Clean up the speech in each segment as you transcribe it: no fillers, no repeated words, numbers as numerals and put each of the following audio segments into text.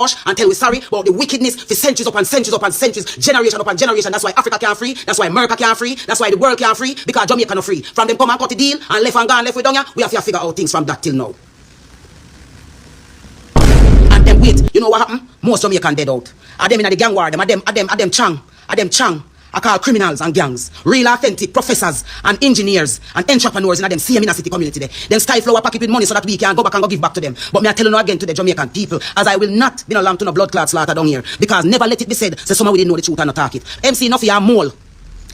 and tell we sorry about the wickedness for centuries upon centuries upon centuries, generation upon generation. That's why Africa can't free. That's why America can't free. That's why the world can't free. Because Jamaica not free. From them come and cut the deal and left and gone left with down here, we have to figure out things from that till now. And then wait, you know what happened? Most Jamaican dead out. Are them in the gang war, them chang. I call criminals and gangs, real authentic professors and engineers and entrepreneurs in them same inner city community there. Then stifle our pocket with money so that we can go back and go give back to them. But me I tell you now again to the Jamaican people, as I will not be no lamb to no blood clot slaughter down here. Because never let it be said, say someone we didn't know the truth and not talk it. MC enough you mole.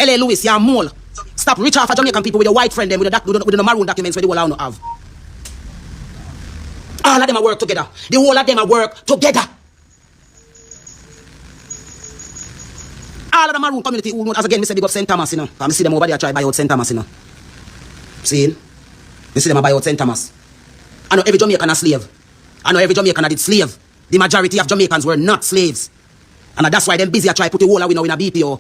L.A. Lewis, you mole. Stop rich off of Jamaican people with the white friend them, with the maroon documents where they will all not have. All of them are work together. The whole of them are work together. All of the maroon community who know, as again, I say big up St. Thomas, you know. I see them over there try buy out St. Thomas, you know. See? I see them buy out St. Thomas. I know every Jamaican a slave. I know every Jamaican a did slave. The majority of Jamaicans were not slaves. And that's why them busy try put the whole of we now in a BPO.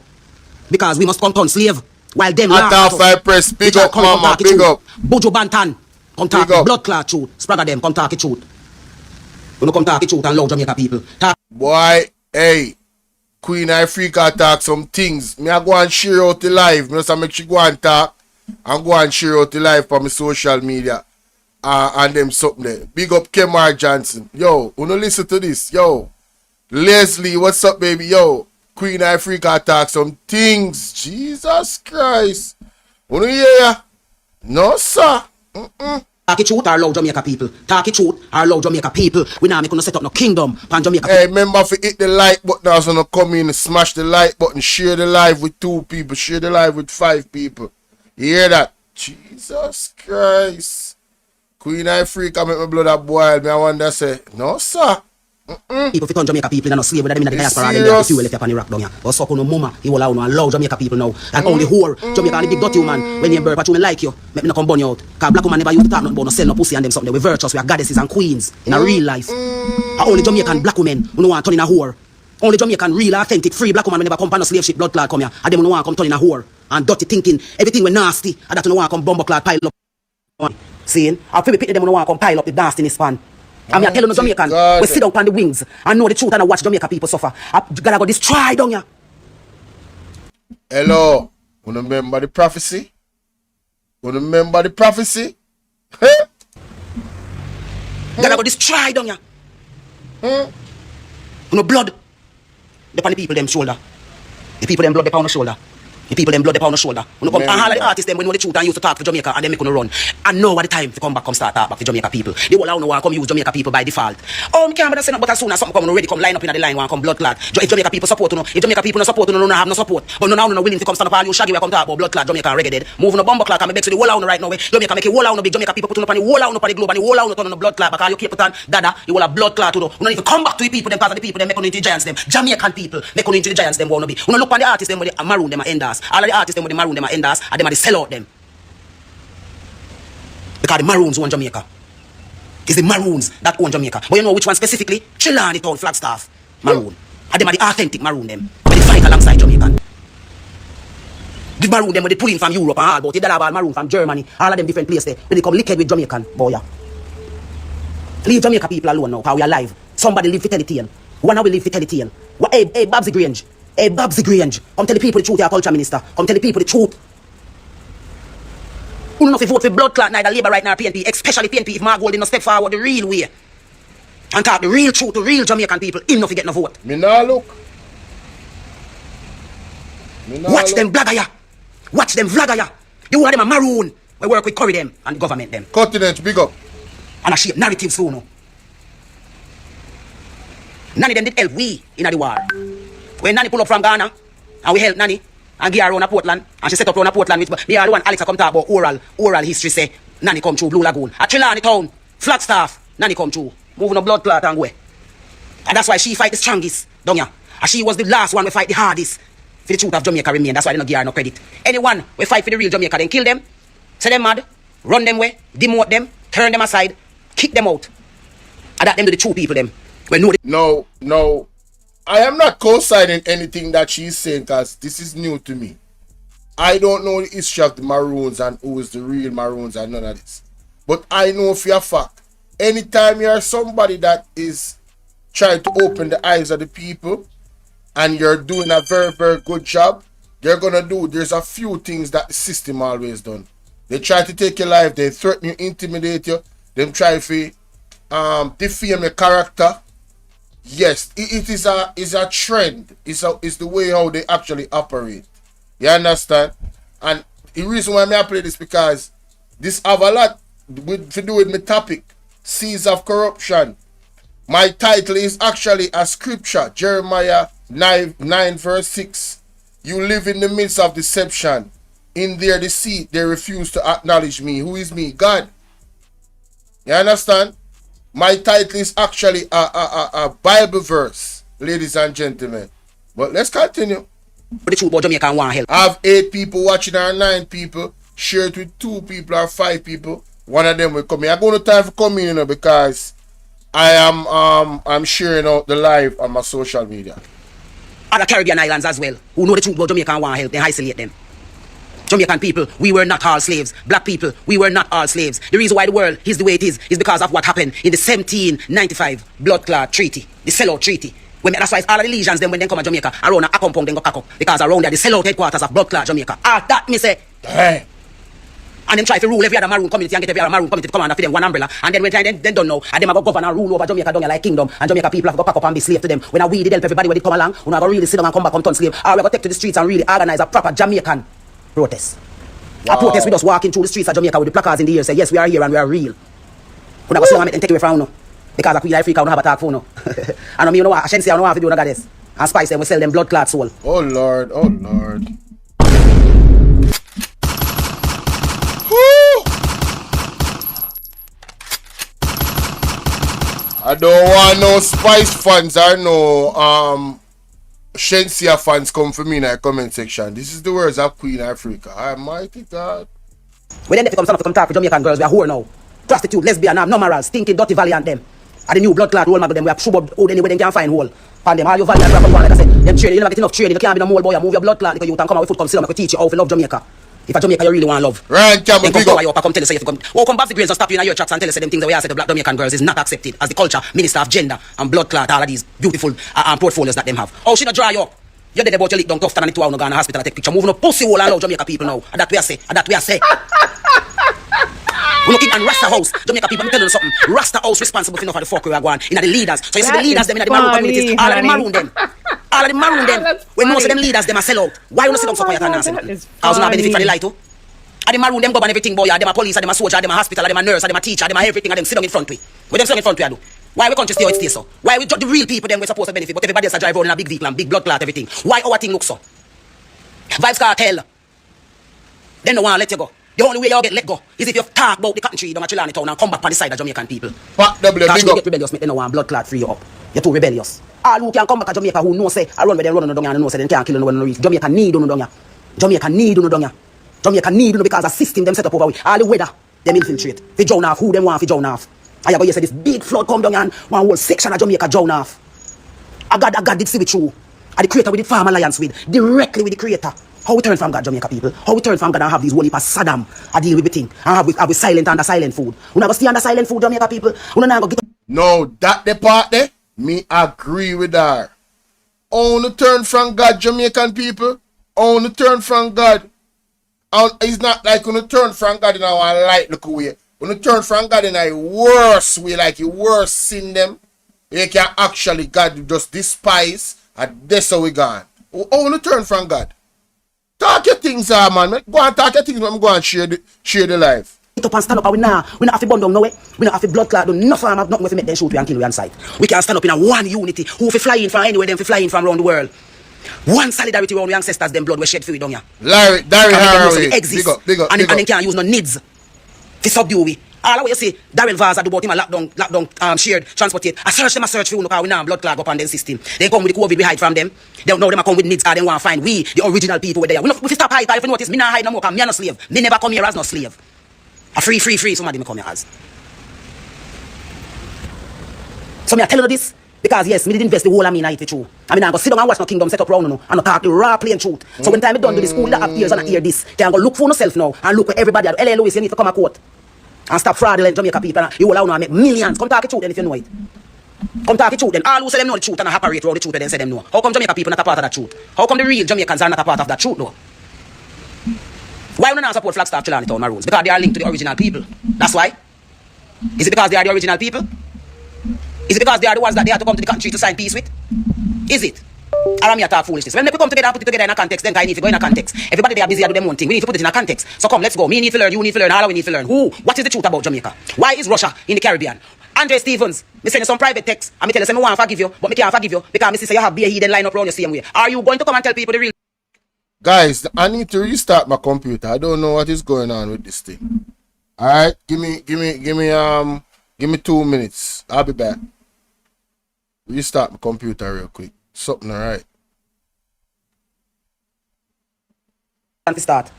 Because we must come turn slave. While them Attack press, big up mama, big up. Bojo Bantan, come talk blood clot truth. Spragger them, come talk the truth. You know come talk the truth and love Jamaica people. Boy, hey. Queen Africa talk some things. Me I go and share out the live. Me just make she go and talk and go and share out the live for my social media. And them something there. Big up Kemar Johnson. Yo, wanna listen to this? Yo. Leslie, what's up, baby? Yo. Queen Africa talk some things. Jesus Christ. Wanna hear? No, sir. Talk it truth or allow Jamaica people. Talk it truth or allow Jamaica people. We now make no set up no kingdom pan Jamaica. Hey, remember if you hit the like button, I was gonna come in and smash the like button, share the live with 2 people, share the live with 5 people. You hear that? Jesus Christ. Queen Africa make my blood up boil. Me I wonder say, no sir. People fit on Jamaica people, they're not slave, them in the diaspora, and they're fuel left up on Iraq down here. But so no mama, he will allow Jamaica people now. And only whore, Jamaica the big dirty woman, when you burp at you, me like you, make me not come burn you out. Because black woman never used to talk nothing about no sell no pussy and them something. We're virtuous, we are goddesses and queens in a real life. And only Jamaican black women who don't want to turn in a whore. Only Jamaican real, authentic, free black woman who never come on no slave ship, blood clot come here. And them who don't want to come turn in a whore. And dirty thinking, everything we nasty, and that don't want to come bumbo clot pile up. Seeing? I'll probably pick them who don't want to come pile up the nasty in his span. I mean, I tell you, no Jamaican, we sit down on the wings and know the truth and watch Jamaica people suffer. You gotta go destroy down here. Hello. Wanna remember the prophecy? Wanna remember the prophecy? Huh? You gotta go destroy down here. You know, blood upon the people them shoulder. The people them blood upon the shoulder. The people them blood upon the shoulder. When you come and all of the artists them when know the truth and used to talk for Jamaica and then make on run. And now what the time to come back, come start talk back for Jamaica people. They will now want to come use Jamaica people by default. Oh, me can't be saying but as soon as something come already come line up in the line want come blood clot. If Jamaica people support you know, if Jamaica people no support you no have no support. But now no willing to come stand up all you shaggy we come talk about blood clot Jamaica reggae dead. Moving a bomber clock and me beg to the whole right now. Jamaica make a whole out big Jamaica people put up on the whole out on the globe and the whole out on the blood clot because you keep it on dada you will have blood clot to do. You don't even come back to the people them because the people them make into the giants them. Jamaican people make into the giants them wanna be. You look on the artists them with the maroon them are enders. All of the artists them with the maroon them are enders and them are the sell out them. Because the maroons own Jamaica. It's the maroons that own Jamaica. But you know which one specifically? Chilani Town Flagstaff maroon. And them are the authentic maroon them. But they fight alongside Jamaican. The maroon them when they pull in from Europe and all about it. They have all maroon from Germany. All of them different places there. Then they come liquid with Jamaican. Boy, yeah. Leave Jamaica people alone now because we are alive. Somebody live to tell the tale. One will live to tell the tale. Hey, Babsy Grange. Hey, Babsy Grange. Come tell the people the truth, your culture minister. Come tell the people the truth. Who know if you vote for blood clot, neither Labour right now PNP, especially PNP if Mark did not step forward the real way. And talk the real truth to real Jamaican people, him not get no vote. Me nah look. Watch them blagger ya. Watch them vlogger ya. The one of them are maroon. We work with Curry them and the government them. Continent, big up. And a shape narrative so no. Nanny them did help we in the war. When Nanny pull up from Ghana, and we help Nanny, and give her around a Portland, and she set up around a Portland with me are the one Alex come talk about oral history say, Nanny come through Blue Lagoon. At Trelawney Town, Flagstaff, Nanny come through. Moving a blood clot and go. And that's why she fight the strongest down here. And she was the last one to fight the hardest for the truth of Jamaica remain. That's why they don't give her no credit. Anyone we fight for the real Jamaica, then kill them, say them mad, run them way, demote them, turn them aside, kick them out. And that them do the true people them. No. I am not co-signing anything that she's saying because this is new to me. I don't know the history of the Maroons and who is the real Maroons and none of this. But I know for a fact, anytime you are somebody that is trying to open the eyes of the people, and you're doing a very, very good job, there's a few things that the system always done. They try to take your life, they threaten you, intimidate you, them try to defame your character. Yes, it is a trend. It's the way how they actually operate. You understand? And the reason why I play this because this have a lot to do with my topic, seeds of corruption. My title is actually a scripture, Jeremiah 9 verse 6. You live in the midst of deception. In their deceit, they refuse to acknowledge me. Who is me? God. You understand? My title is actually a Bible verse, ladies and gentlemen. But let's continue. But the truth about Jamaica want help. I have 8 people watching or 9 people. Share it with 2 people or 5 people. One of them will come in. I'm going to time for coming in because I'm sharing out the live on my social media. Other Caribbean islands as well, who know the truth about Jamaica and want help, they isolate them. Jamaican people, we were not all slaves. Black people, we were not all slaves. The reason why the world is the way it is because of what happened in the 1795 blood clot treaty, the sellout treaty. That's why all of the legions, then when they come to Jamaica, around a compound, then go cock up. Because around there, the sellout headquarters of blood clot Jamaica. That me say. Hey. And them try to rule every other maroon community and get every other maroon community to come under for them one umbrella. And then when they don't know, and them go govern and rule over Jamaica down here like kingdom. And Jamaica people have to go pack up and be slave to them. When we did help everybody when they come along, we never really sit down and come back and turn slave. Or we go take to the streets and really organize a proper Jamaican protest. Wow. A protest with us walking through the streets of Jamaica with the placards in the air say, yes, we are here and we are real. We never sit down and take away from no. Because we like Africa, we don't have a talk for no. And I mean, you know what? I shouldn't say I don't have to do none of this. And spice them, we sell them blood clot soul. Oh Lord, oh Lord. I don't want no Spice fans or no Shensia fans come for me in the comment section. This is the words of Queen Africa. Almighty God. When then they come talk for Jamaican girls, we are whore now. Prostitute, lesbian, no morals, stinking, dirty valiant them. And the new blood clot role model them, we have shoe out anywhere they can find hole. And them all your valiant from one, like I said, them training, you never get enough training, you can't be no more boy, move your blood clot because you can come out with foot come sit down, I could teach you how to love Jamaica. If a Jamaica you really want love. Right, come big up. Come tell us if you come. Come back the grains and stop you in your tracks and tell us them things that we are said the black Jamaican girls is not accepted as the culture, minister of gender and blood clot, all of these beautiful portfolios that them have. Oh, she not dry you up. You're dead about your lick down tough and 2 hours no go in the hospital and take picture. Moving up pussy hole and love Jamaica people now. And that we are say. We looking at Rasta House. Jamaica people, I'm telling you something. Rasta House responsible for enough of the fuck we are going. In the leaders. So you see the leaders them in the maroon communities. All of them maroon them. All of them maroon them. When most of them leaders them are sell out. Why you not sit down so quiet and answer? How's not benefit from the light too? And them maroon them govern everything boy. Them a police, them a soldier, them a hospital, them a nurse, them a teacher, them a everything. And them sit down in front of it. What them sit down in front of you do? Why we country stay how it stays so? Why we the real people them we supposed to benefit, but everybody else a drive around in a big vehicle and big blood clot everything? Why our thing look so? Vibes cartel. Then no one let you go. The only way you get let go is if you talk about the cotton tree down at Trelawney town and come back on the side of Jamaican people. Because you get rebellious, make them no want blood clot free you up. You're too rebellious. All who can come back to Jamaica who know say I run where they run on the down and know say they can't kill no one no reach. Jamaica need on the down. Jamaica need on the down. Jamaica need because a system them set up over with. All the weather them infiltrate. They drown off who them want to drown off. I go you say this big flood come down and one whole section of Jamaica drown off. I God did see it true. And the creator with the farm alliance with directly with the creator. How we turn from God, Jamaica people? How we turn from God and have these holy pass Saddam and deal with the thing and have with silent under silent food? We never stay under silent food, Jamaica people. We never get. No, that the part there, me agree with her. Only turn from God, Jamaican people. Only turn from God. And it's not like when you turn from God in our light look way. When you turn from God in a worse way, like you worse sin them, you can actually God just despise and that's how we gone. Only turn from God. Talk your things, man. Go and talk your things. I'm going to share the life. Up and stand up. We not have to bond down no way. We not have to blood clot. No farm have nothing to make them shoot we and kill we on sight. We can stand up in a one unity. Who fi flying from anywhere, them fi flying from around the world. One solidarity around the ancestors, them blood we shed for you down here. Larry Harry. Big up. And they can't use no needs to subdue we. All the way you see, Darren Vaz do about him a lockdown, shared, transported. I search for you, because we now blood clot up on their system. They come with the COVID, we hide from them. They know them come with needs, because they want to find we, the original people were there. We stop hide, if you notice, me not hide no more, because me not slave. Me never come here as no slave. A free, somebody me come here as. So me I tell you this, because yes, me did invest the whole of me night with you. I mean, I go sit down and watch no kingdom set up round no, and talk the raw plain truth. So when time I done do this, who that have ears and hear this, can go look for yourself now, and look where everybody at. L.A. Lewis, you need to come a court. And stop fraudulent Jamaica people. You will allow now make millions. Come talk the truth then if you know it. Come talk the truth then. All who say them know the truth and operate around the truth, then say them know. How come Jamaica people not a part of that truth? How come the real Jamaicans are not a part of that truth though? Why do not support Flagstaff Trelawney Town Maroons? Because they are linked to the original people. That's why. Is it because they are the original people? Is it because they are the ones that they have to come to the country to sign peace with? Is it? Or am I talk foolishness? When people come together and put it together in a context, then I need to go in a context. Everybody they are busy to do them one thing. We need to put it in a context. So come, let's go. Me need to learn, you need to learn, all we need to learn. Who? What is the truth about Jamaica? Why is Russia in the Caribbean? Andre Stevens, me send you some private text, and me tell you, say, me want to forgive you, but me can't forgive you because me see say you have be a hidden line up around the same way. Are you going to come and tell people the real? Guys, I need to restart my computer. I don't know what is going on with this thing. Alright, give me 2 minutes. I'll be back. Restart my computer real quick. Something alright. To start.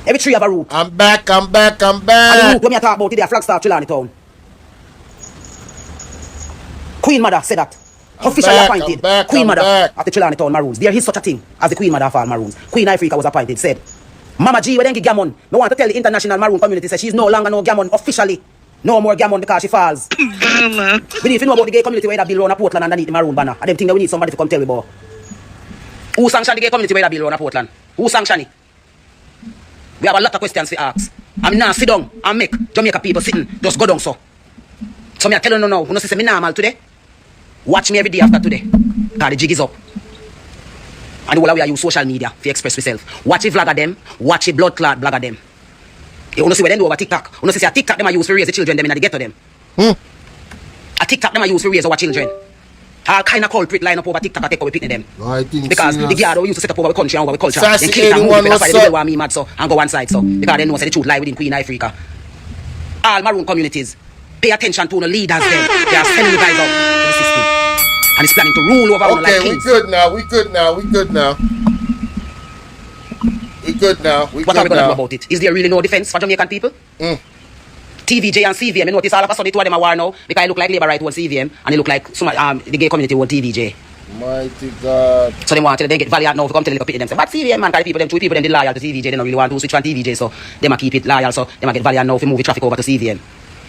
Every tree have a root. I'm back. And the root when me talk about today, Flagstaff Trelawney Town. Queen Mother said that. Officially appointed Queen Mother of the Trelawney Town Maroons. There is such a thing as the Queen Mother of all Maroons. Queen Africa was appointed, said, Mama G, we then give Gammon. I want to tell the international Maroon community, say she's no longer no Gammon officially. No more Gammon because she falls. We need to know about the gay community where that bill around a Portland underneath the Maroon banner. And them think that we need somebody to come tell me about. Who sanctioned the gay community where that bill around a Portland? Who sanctioned it? We have a lot of questions to ask. I'm now sit down and make Jamaica people sitting just go down so. So me I tell you now, you know say me normal today. Watch me every day after today. Because the jig is up. And the whole way I use social media to express myself. Watch it vlogger them, watch it blood clot blogger them. You know see what they do over TikTok. You know see a TikTok them I use to raise the children them in the ghetto them. A TikTok them I use to raise our children. All kind of culprit line up over TikTok and take away picking them. I think because serious. the guard we used to set up over the country and over the culture. Sassy Then kill it and move it. That's why they what's do want me mad so and go one side so. Because they know say the truth lie within Queen Africa. All Maroon communities, pay attention to the leaders them. They are sending you guys out to the system. And it's planning to rule over like Okay, kings. we good now. We good now. What are we going to do about it? Is there really no defense for Jamaican people? TVJ and CVM, you notice all of a sudden two of them are war now because I look like Labour right one CVM and they look like some the gay community one TVJ. Mighty God. So they want to get valiant now to come to the little pity them say, but CVM man, because people them they loyal to TVJ, they don't really want to switch from TVJ, so they might keep it loyal, so they might get valiant now if move the traffic over to CVM.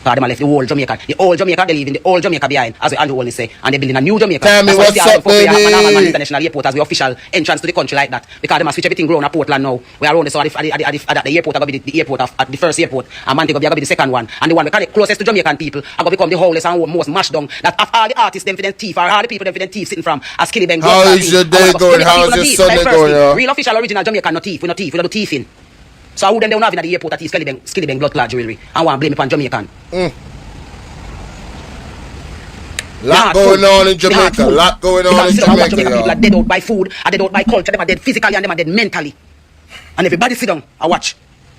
Because they might left the whole Jamaica. The old Jamaica, they leave in the old Jamaica behind, as Andrew always say, and they're building a new Jamaica. Tell me what's up, baby. Man international airport as the official entrance to the country like that. Because they must switch everything grown at Portland now. We are around so at the airport, are going to be the airport at the first airport, and Montego Bay are going to be the second one. And the one we connect closest to Jamaican people are going to become the wholest and most mashed down. That of all the artists, them for them thief, or all the people them for them thief sitting from, as Skilly Bang. How is your day going? How is your Sunday going? Real official original Jamaican, no thief, we don't do thiefing. So who them they don't have in the airport at Skilly Bang blood clot jewelry and want to blame it on Jamaican. Lot going on in Jamaica. Lot going on in Jamaica. People are dead out by food, are dead out by culture, them are dead physically and them are dead mentally. And everybody sit down and watch.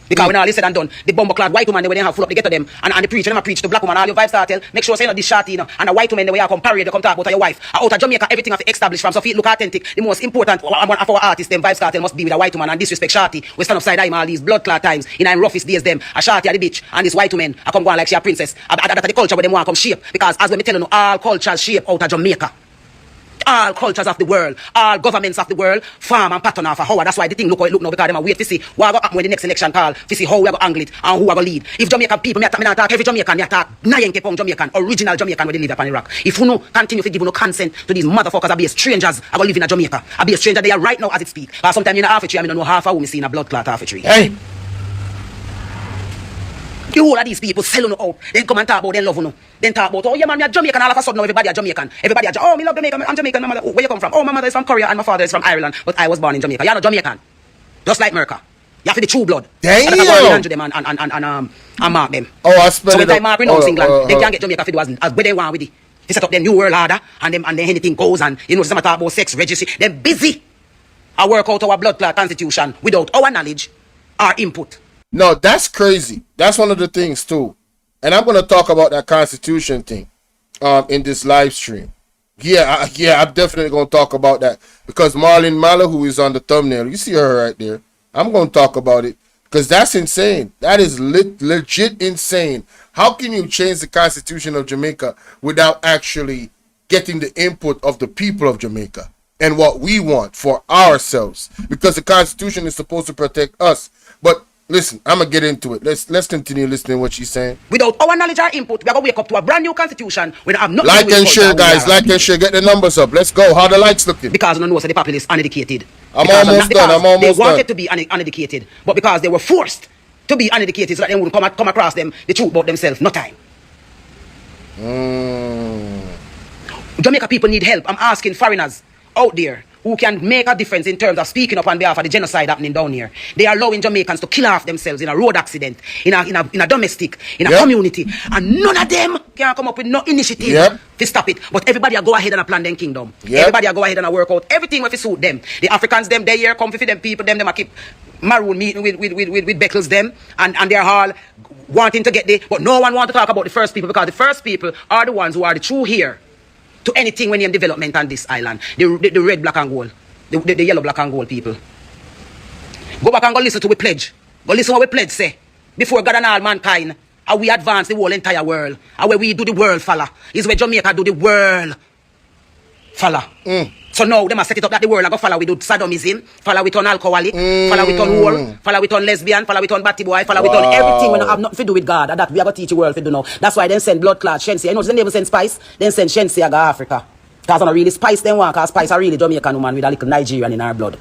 Because when all is said and done, the bomber-clad white woman, when they have full up to get to them, and the preacher, them preach to black woman, all your vibes start tell, make sure say this shorty, you know, and the white woman, the way you come parade, they come talk about your wife. Out of Jamaica, everything have to establish from, so if it look authentic, the most important one of our artists, them vibes start tell must be with a white woman, and disrespect shorty. We stand upside down all these blood-clad times, in our roughest days them, a shorty at the beach, and this white woman, I come go on like she a princess. That's the culture where them want to come shape, because as when me tell you, all cultures shape out of Jamaica. All cultures of the world, all governments of the world, farm and pattern of how. That's why the thing look how it look now, because them are wait to see what will happen when the next election call, to see how we are going to angle it and who are going to lead. If Jamaican people, me not talk every Jamaican, me attack 90 pound Jamaican, original Jamaican where they live upon Iraq. If you know, continue to give no consent to these motherfuckers, are be strangers, are going to live in Jamaica. Are be a stranger, they are right now as it speak. Because sometimes you know half a tree, I don't know half a woman seeing a blood clot half a tree. Hey! The whole of these people sell you out. Then come and talk about them love you. Then talk about, oh yeah man, me a Jamaican. All of a sudden now everybody are Jamaican. Everybody are, oh me love Jamaica, I'm Jamaican. My mother, oh, where you come from? Oh my mother is from Korea and my father is from Ireland. But I was born in Jamaica. You're not Jamaican. Just like Merca. You have to be true blood. Damn! Them and mark them. Oh, I spell so it when I mark England, they they can't get Jamaica for as where they want with it. They set up them new world order and then anything goes and you know some talk about sex registry. They're busy. I work out our blood clot constitution without our knowledge or input. No, that's crazy. That's one of the things too. And I'm going to talk about that constitution thing in this live stream. Yeah, I'm definitely going to talk about that. Because Marlene Mala, who is on the thumbnail, you see her right there. I'm going to talk about it. Because that's insane. That is legit insane. How can you change the constitution of Jamaica without actually getting the input of the people of Jamaica and what we want for ourselves? Because the constitution is supposed to protect us. But listen, I'm gonna get into it. Let's continue listening to what she's saying. Without our knowledge or input, we are gonna wake up to a brand new constitution. We don't have nothing Like to do with and culture share, and who we guys. are. Like and share. Get the numbers up. Let's go. How the lights looking? Because no know so the populace uneducated. I'm Because almost done. I'm almost they wanted done. to be uneducated, but because they were forced to be uneducated, so that they wouldn't come across them the truth about themselves. No time. Jamaica people need help. I'm asking foreigners out there who can make a difference in terms of speaking up on behalf of the genocide happening down here. They are allowing Jamaicans to kill off themselves in a road accident, in a domestic, in a community, and none of them can come up with no initiative to stop it. But everybody go ahead and plan them kingdom. Everybody go ahead and work out everything with suit them. The Africans them they here come for them people them keep maroon meeting with Beckles them and they're all wanting to get there, but no one want to talk about the first people because the first people are the ones who are the true here to anything when you development on this island. The red, black and gold. The yellow, black and gold people. Go back and go listen to we pledge. Go listen what we pledge say. Before God and all mankind, how we advance the whole entire world. How we do the world, fella. Is where Jamaica do the world, fella. So now they must set it up that the world and go follow we do sodomism, follow we turn alcoholic, follow we turn whore, follow we turn lesbian, follow we turn batty boy, follow we turn everything when have nothing to do with God. And that we are going to teach the world to do now. That's why they send blood clot, Shensi. You know, they never send spice, then send Shensi to Africa. Because I don't really spice them one, because spice are really Jamaican woman with a little Nigerian in her blood.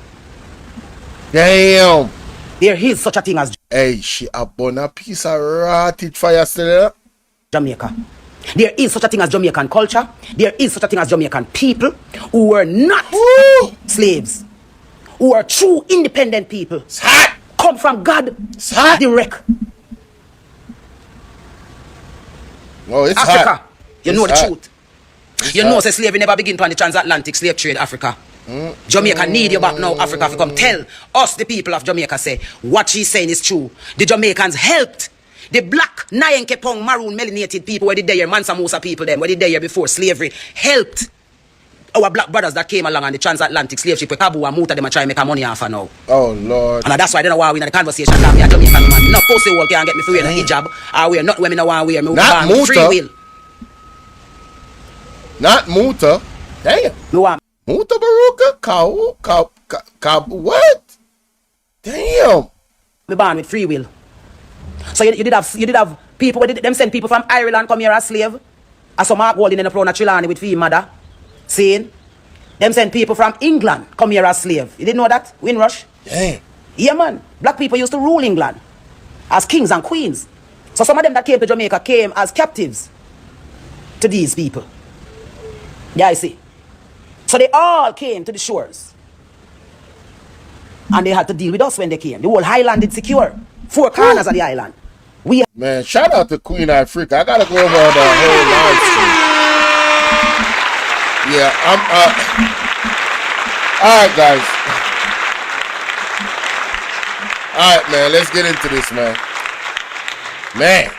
Damn. There is such a thing as Hey, she a burn a piece of rotted fire still. Jamaica. There is such a thing as Jamaican culture. There is such a thing as Jamaican people who were not slaves, who are true independent people. Come from God direct. Oh, it's Africa, hot. you It's know the hot. truth. You know, say slavery never begin on the transatlantic slave trade, Africa. Jamaica need you back now, Africa, to come tell us, the people of Jamaica, say what she's saying is true. The Jamaicans helped the black, Nyan Kepong, maroon, melanated people where did they here, Mansa Musa people them, where did they here before slavery, helped our black brothers that came along on the transatlantic slave ship with Kabu and Muta them and try to make money off now. Oh, Lord. And that's why they don't want to win the conversation that me a Jamaican man. No pussy wall can't get me for wearing a hijab or wear not women no want to wear. Me Not want free Muta. will. Not Muta. Damn. Me want Muta Baruka? Cow, what? Damn. me born with free will. So you did have people where them send people from Ireland come here as slave. As some Mark Golding in the Prona Trelawney with fee mother. Seeing? Them send people from England come here as slave. You didn't know that? Windrush? Damn. Yeah, man. Black people used to rule England as kings and queens. So some of them that came to Jamaica came as captives to these people. Yeah, I see. So they all came to the shores. And they had to deal with us when they came. The whole island is secure. 4 corners of the island. We Man, shout out to Queen Africa. I gotta go over the whole live stream. Yeah, I'm alright, guys. Alright, man, let's get into this, man. Man,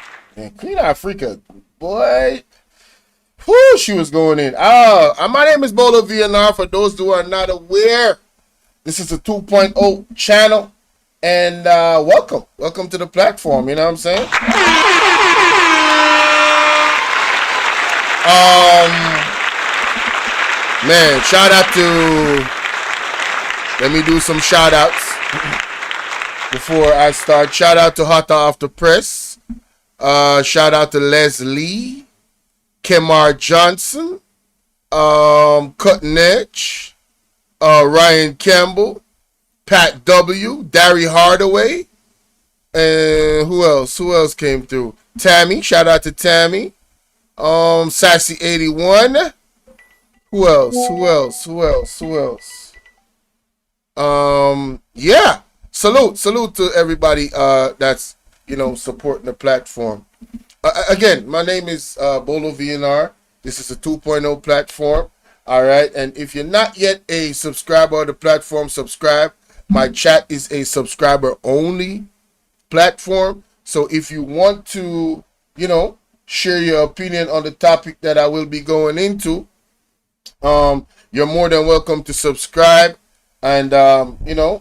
Queen Africa, boy. Whoo, she was going in. My name is BOLO V&R. For those who are not aware, this is a 2.0 channel. And welcome to the platform, you know what I'm saying? Man, shout out to, let me do some shout outs before I start. Shout out to Hot Off the Press. Shout out to Leslie, Kemar Johnson, Cutting Edge, Ryan Campbell, Pat W, Darry Hardaway, and who else? Who else came through? Tammy, shout out to Tammy. Sassy 81. Who else? Yeah. Salute to everybody that's supporting the platform. Again, my name is BOLO V&R. This is a 2.0 platform. All right, and if you're not yet a subscriber of the platform, subscribe. My chat is a subscriber only platform. So if you want to, share your opinion on the topic that I will be going into, you're more than welcome to subscribe. And,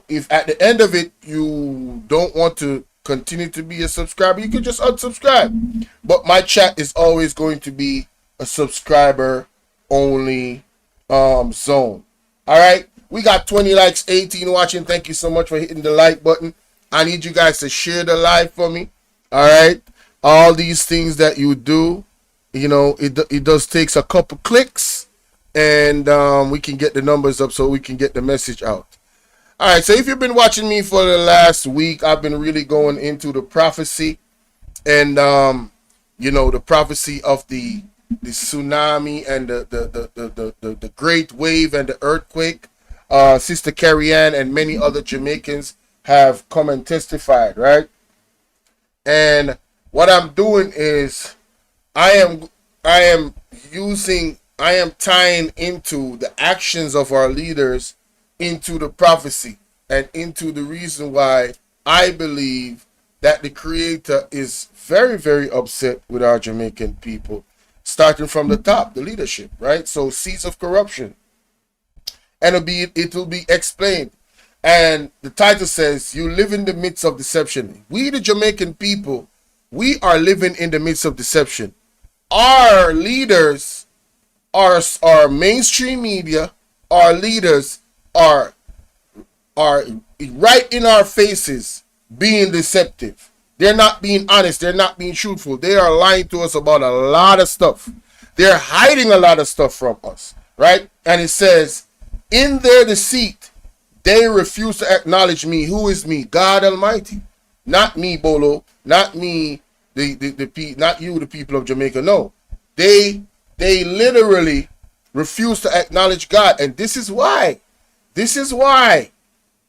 if at the end of it, you don't want to continue to be a subscriber, you can just unsubscribe. But my chat is always going to be a subscriber only zone. All right. We got 20 likes, 18 watching. Thank you so much for hitting the like button. I need you guys to share the live for me. All right. All these things that you do, you know, it does takes a couple clicks, and we can get the numbers up so we can get the message out. All right. So if you've been watching me for the last week, I've been really going into the prophecy, and you know, the prophecy of the tsunami and the great wave and the earthquake. Sister Carrie Ann and many other Jamaicans have come and testified, right? And what I'm doing is I am tying into the actions of our leaders into the prophecy and into the reason why I believe that the Creator is very, very upset with our Jamaican people, starting from the top, the leadership, right? So seeds of corruption. And it will be explained. And the title says, you live in the midst of deception. We, the Jamaican people, we are living in the midst of deception. Our leaders, our mainstream media, our leaders are right in our faces being deceptive. They're not being honest. They're not being truthful. They are lying to us about a lot of stuff. They're hiding a lot of stuff from us, right? And it says, in their deceit, they refuse to acknowledge me. Who is me? God Almighty. Not me, Bolo. Not me, not you, the people of Jamaica. No. They literally refuse to acknowledge God. And this is why. This is why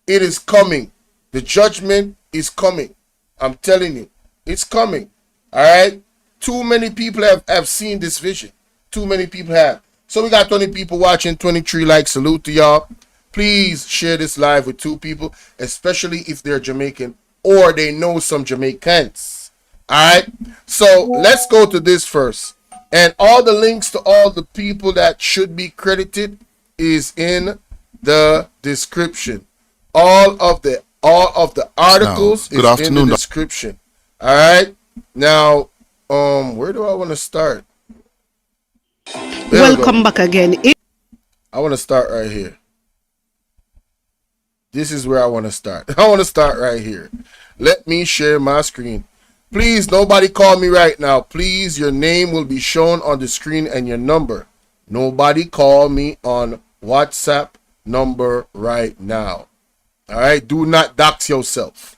it is coming. The judgment is coming. I'm telling you. It's coming. All right? Too many people have seen this vision. Too many people have. So we got 20 people watching, 23 likes. Salute to y'all. Please share this live with 2 people, especially if they're Jamaican or they know some Jamaicans. All right. So let's go to this first. And all the links to all the people that should be credited is in the description. All of the articles is in the description. All right. Now, where do I want to start? Welcome back again. I want to start right here. This is where I want to start. I want to start right here. Let me share my screen. Please, nobody call me right now. Please, your name will be shown on the screen and your number. Nobody call me on WhatsApp number right now. All right? Do not dox yourself.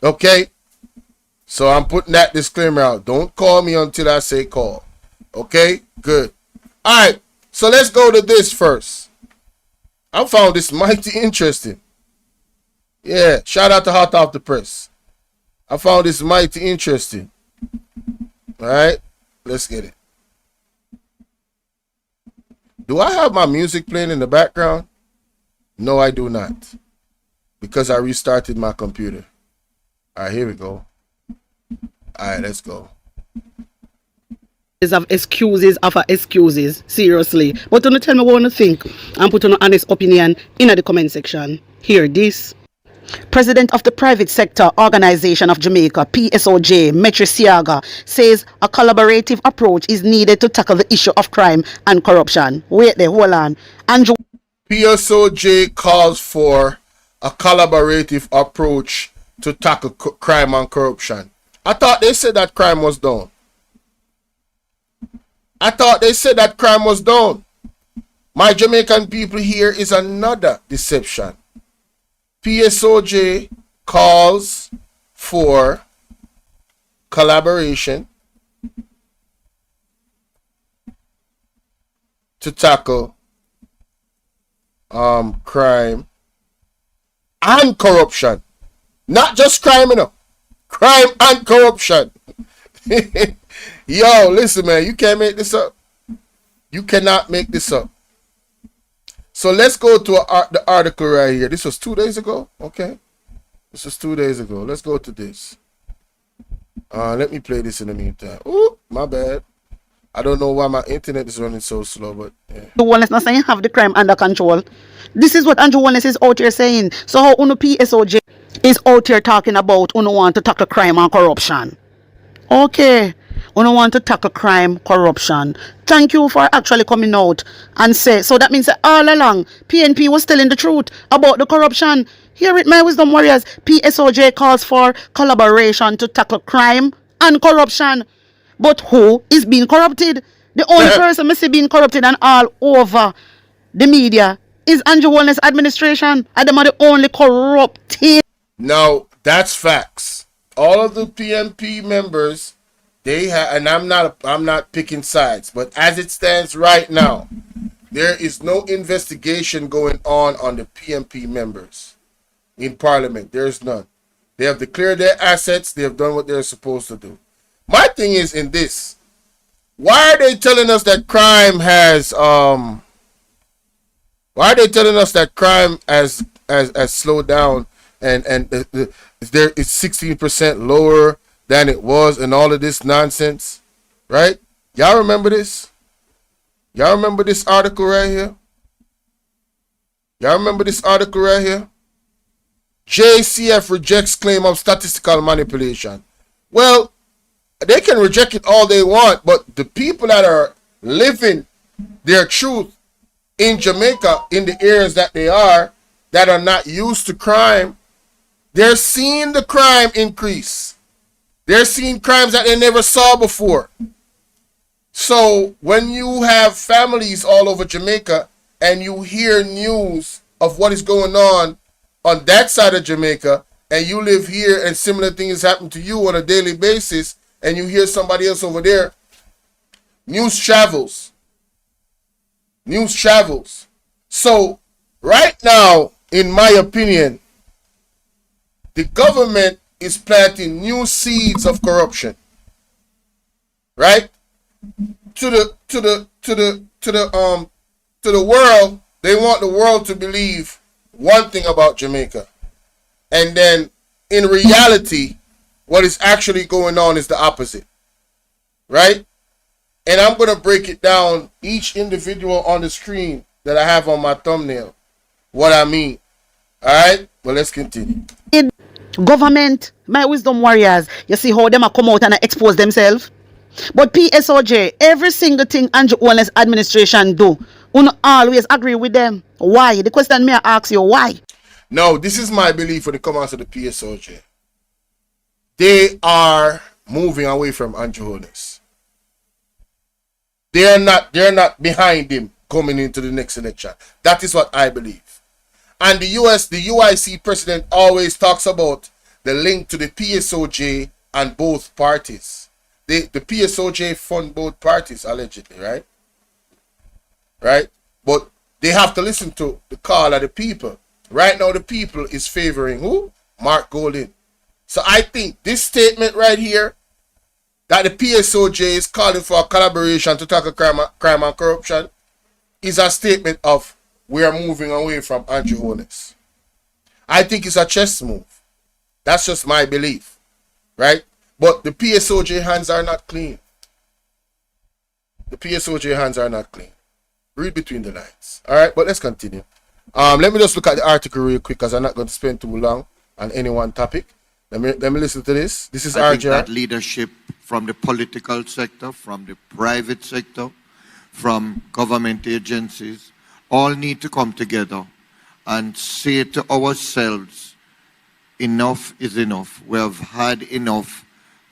Okay? So I'm putting that disclaimer out. Don't call me until I say call. Okay? Good. All right. So let's go to this first. I found this mighty interesting. Yeah, shout out to Hot Off the Press. I found this mighty interesting. All right, let's get it. Do I have my music playing in the background? No, I do not. Because I restarted my computer. All right, here we go. All right, let's go. Of excuses after excuses, seriously. But don't tell me what you think and put an honest opinion in the comment section. Hear this. President of the Private Sector Organization of Jamaica, PSOJ, Metri Siaga, says a collaborative approach is needed to tackle the issue of crime and corruption. Wait there, hold on. Andrew PSOJ calls for a collaborative approach to tackle crime and corruption. I thought they said that crime was done. I thought they said that crime was done. My Jamaican people, here is another deception. PSOJ calls for collaboration to tackle crime and corruption. Not just crime, you know. Crime and corruption. Yo, listen, man, you can't make this up. You cannot make this up. So let's go to the article right here. This was 2 days ago. Okay. This was 2 days ago. Let's go to this. Let me play this in the meantime. Ooh, my bad. I don't know why my internet is running so slow, but yeah. Andrew Wallace not saying have the crime under control. This is what Andrew Wallace is out here saying. So how Uno PSOJ is out here talking about Uno want to tackle crime and corruption. Okay. We don't want to tackle crime, corruption. Thank you for actually coming out and say. So that means that all along, PNP was telling the truth about the corruption. Hear it, my wisdom warriors. PSOJ calls for collaboration to tackle crime and corruption. But who is being corrupted? The only person I see being corrupted and all over the media is Andrew Holness administration. And them are the only corrupted. Now, that's facts. All of the PNP members, they have, and I'm not picking sides, but as it stands right now, there is no investigation going on the PNP members in Parliament. There's none. They have declared their assets. They have done what they're supposed to do. My thing is in this: why are they telling us that crime has Why are they telling us that crime has slowed down and there is 16% lower than it was and all of this nonsense, right? Y'all remember this? Y'all remember this article right here? Y'all remember this article right here? JCF rejects claim of statistical manipulation. Well, they can reject it all they want, but the people that are living their truth in Jamaica, in the areas that they are, that are not used to crime, they're seeing the crime increase. They're seeing crimes that they never saw before. So when you have families all over Jamaica and you hear news of what is going on that side of Jamaica, and you live here and similar things happen to you on a daily basis, and you hear somebody else over there, news travels. News travels. So right now, in my opinion, the government is planting new seeds of corruption. Right? To the world, they want the world to believe one thing about Jamaica. And then in reality, what is actually going on is the opposite. Right? And I'm going to break it down, each individual on the screen that I have on my thumbnail, what I mean. All right? Well, let's continue. Government, my wisdom warriors, you see how them are come out and expose themselves? But PSOJ, every single thing Andrew Holness administration do, you always agree with them. Why? The question may I ask you, why? No, this is my belief when it comes to the PSOJ. They are moving away from Andrew Holness. They're not behind him coming into the next election. That is what I believe. And the UIC president always talks about the link to the PSOJ and both parties. The PSOJ fund both parties, allegedly, right? Right? But they have to listen to the call of the people. Right now, the people is favoring who? Mark Golding. So I think this statement right here, that the PSOJ is calling for a collaboration to tackle crime and corruption, is a statement of we are moving away from Andrew Holness. I think it's a chess move. That's just my belief, right? But the PSOJ hands are not clean. The PSOJ hands are not clean. Read between the lines. All right, but let's continue. Let me just look at the article real quick because I'm not going to spend too long on any one topic. Let me listen to this. This is I RJ. think that leadership from the political sector, from the private sector, from government agencies, all need to come together and say to ourselves, enough is enough. We have had enough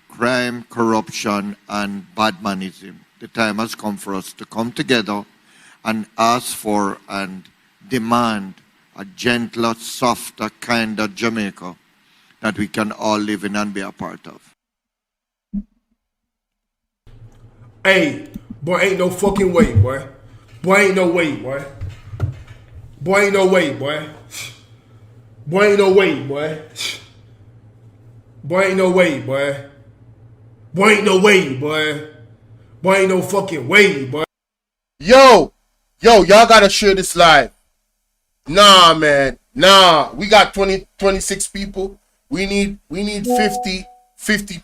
crime, corruption, and bad manism. The time has come for us to come together and ask for and demand a gentler, softer, kinder Jamaica that we can all live in and be a part of. Hey, boy, ain't no fucking way, boy. Boy, ain't no way, boy. Boy, ain't no way, boy. Boy, ain't no way, boy. Boy, ain't no way, boy. Boy, ain't no way, boy. Boy, ain't no fucking way, boy. Yo, y'all gotta share this live. Nah, man. Nah, we got 26 people. We need 50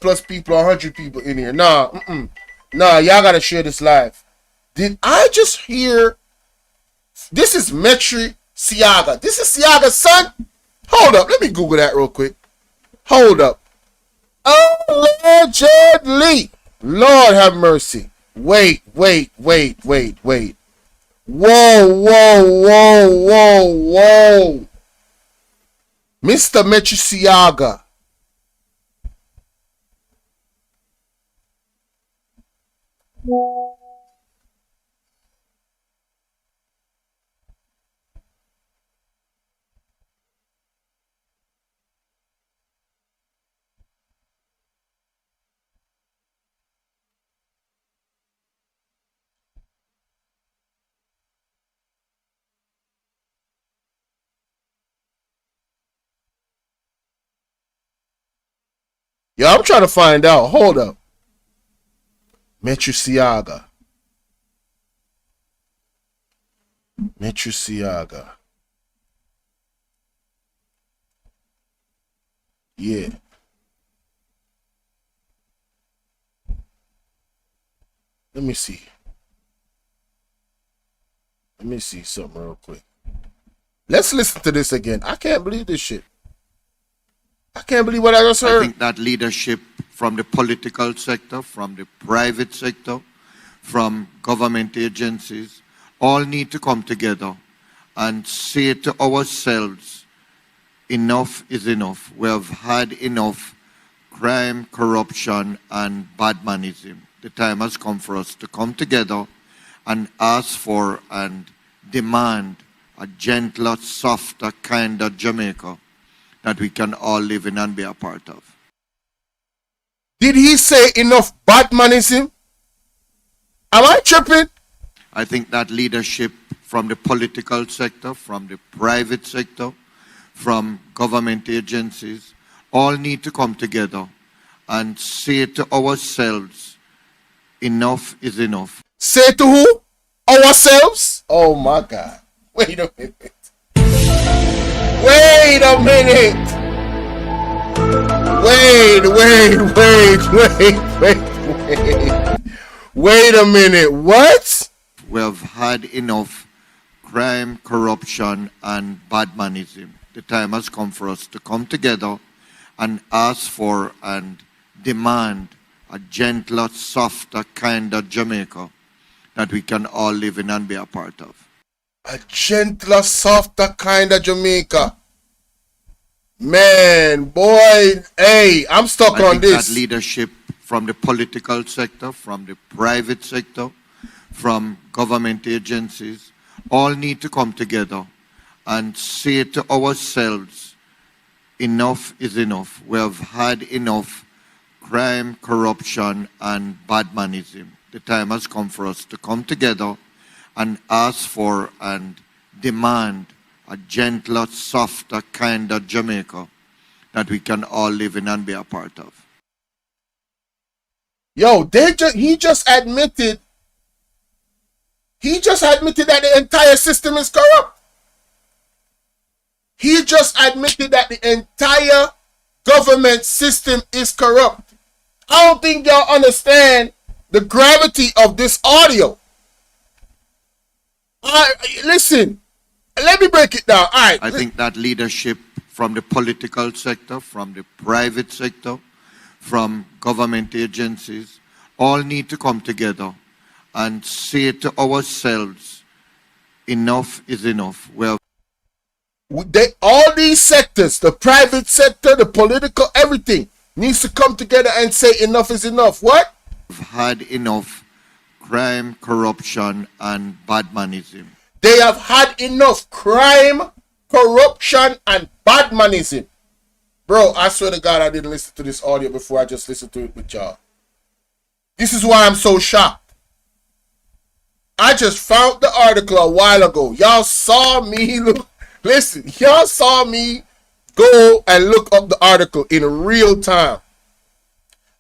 plus people, 100 people in here. Nah, Nah, y'all gotta share this live. Did I just hear? This is Metri Siaga. This is Siaga's son? Hold up, let me Google that real quick. Hold up. Allegedly. Lord have mercy. Wait. Whoa. Mr. Metriciaga. Yeah, I'm trying to find out. Hold up. Metriciaga. Yeah. Let me see. Let me see something real quick. Let's listen to this again. I can't believe this shit. I can't believe what I just heard. I think that leadership from the political sector, from the private sector, from government agencies, all need to come together and say to ourselves, enough is enough. We have had enough crime, corruption, and bad manism. The time has come for us to come together and ask for and demand a gentler, softer, kinder Jamaica that we can all live in and be a part of. Did he say enough Batmanism? Am I tripping? I think that leadership from the political sector, from the private sector, from government agencies, all need to come together and say to ourselves, enough is enough. Say to who? Ourselves? Oh my God. Wait a minute. Wait a minute. Wait a minute. What? We have had enough crime, corruption, and bad manism. The time has come for us to come together and ask for and demand a gentler, softer, kinder Jamaica that we can all live in and be a part of. A gentler, softer kind of Jamaica. Man, boy, hey, I'm stuck I on think this. that leadership from the political sector, from the private sector, from government agencies, all need to come together and say to ourselves, enough is enough. We have had enough crime, corruption, and bad manism. The time has come for us to come together and ask for and demand a gentler, softer, kinder Jamaica that we can all live in and be a part of. Yo, he just admitted that the entire system is corrupt. He just admitted that the entire government system is corrupt. I don't think y'all understand the gravity of this audio. Listen, let me break it down. All right. I think that leadership from the political sector, from the private sector, from government agencies, all need to come together and say to ourselves, enough is enough. We have all these sectors, the private sector, the political, everything needs to come together and say enough is enough. What? had enough crime, corruption, and bad manism. They have had enough crime, corruption, and bad manism. Bro, I swear to God, I didn't listen to this audio before I just listened to it with y'all. This is why I'm so shocked. I just found the article a while ago. Y'all saw me look. Listen, y'all saw me go and look up the article in real time.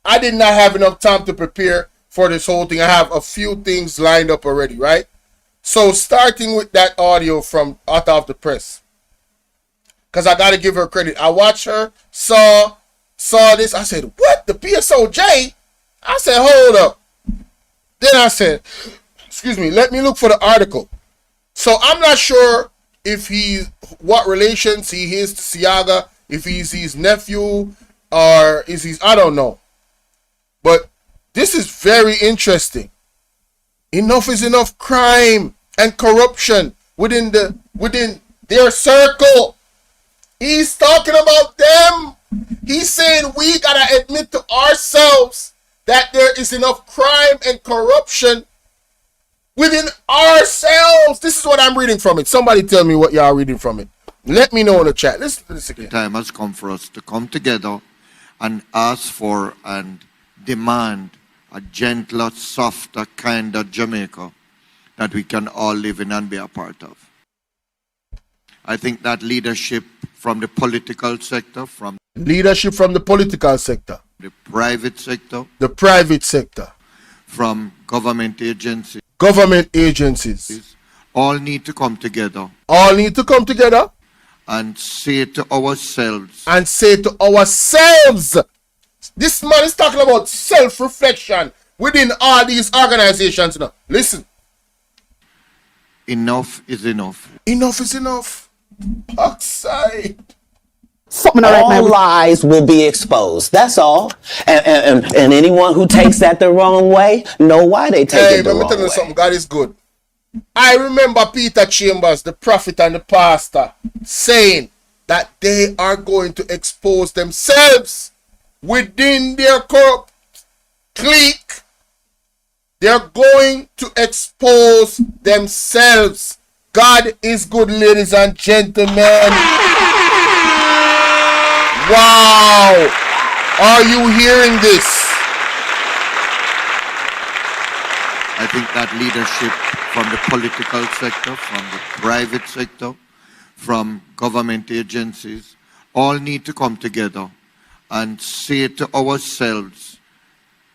I did not have enough time to prepare for this whole thing. I have a few things lined up already, right? So starting with that audio from out of the press. Because I got to give her credit. I watched her, saw this. I said, what? The PSOJ? I said, hold up. Then I said, excuse me, let me look for the article. So I'm not sure if what relations he is to Siaga, if he's his nephew, or is he's, I don't know. But This is very interesting. Enough is enough crime and corruption within their circle. He's talking about them. He's saying we gotta admit to ourselves that there is enough crime and corruption within ourselves. This is what I'm reading from it. Somebody tell me what y'all reading from it. Let me know in the chat. Listen to this again. The time has come for us to come together and ask for and demand a gentler, softer, kinder Jamaica that we can all live in and be a part of. I think that leadership from the political sector, from Leadership from the political sector, the private sector, from government agencies, all need to come together and say to ourselves, this man is talking about self-reflection within all these organizations now. Listen. enough is enough. Enough is enough. Oxide. Something all right, All man. lies will be exposed. That's all. And anyone who takes that the wrong way, know why they take it the Let me wrong tell you way. something. God is good. I remember Peter Chambers, the prophet and the pastor, saying that they are going to expose themselves within their corrupt clique. They're going to expose themselves. God is good, ladies and gentlemen. Wow. Are you hearing this? I think that leadership from the political sector, from the private sector, from government agencies, all need to come together and say to ourselves,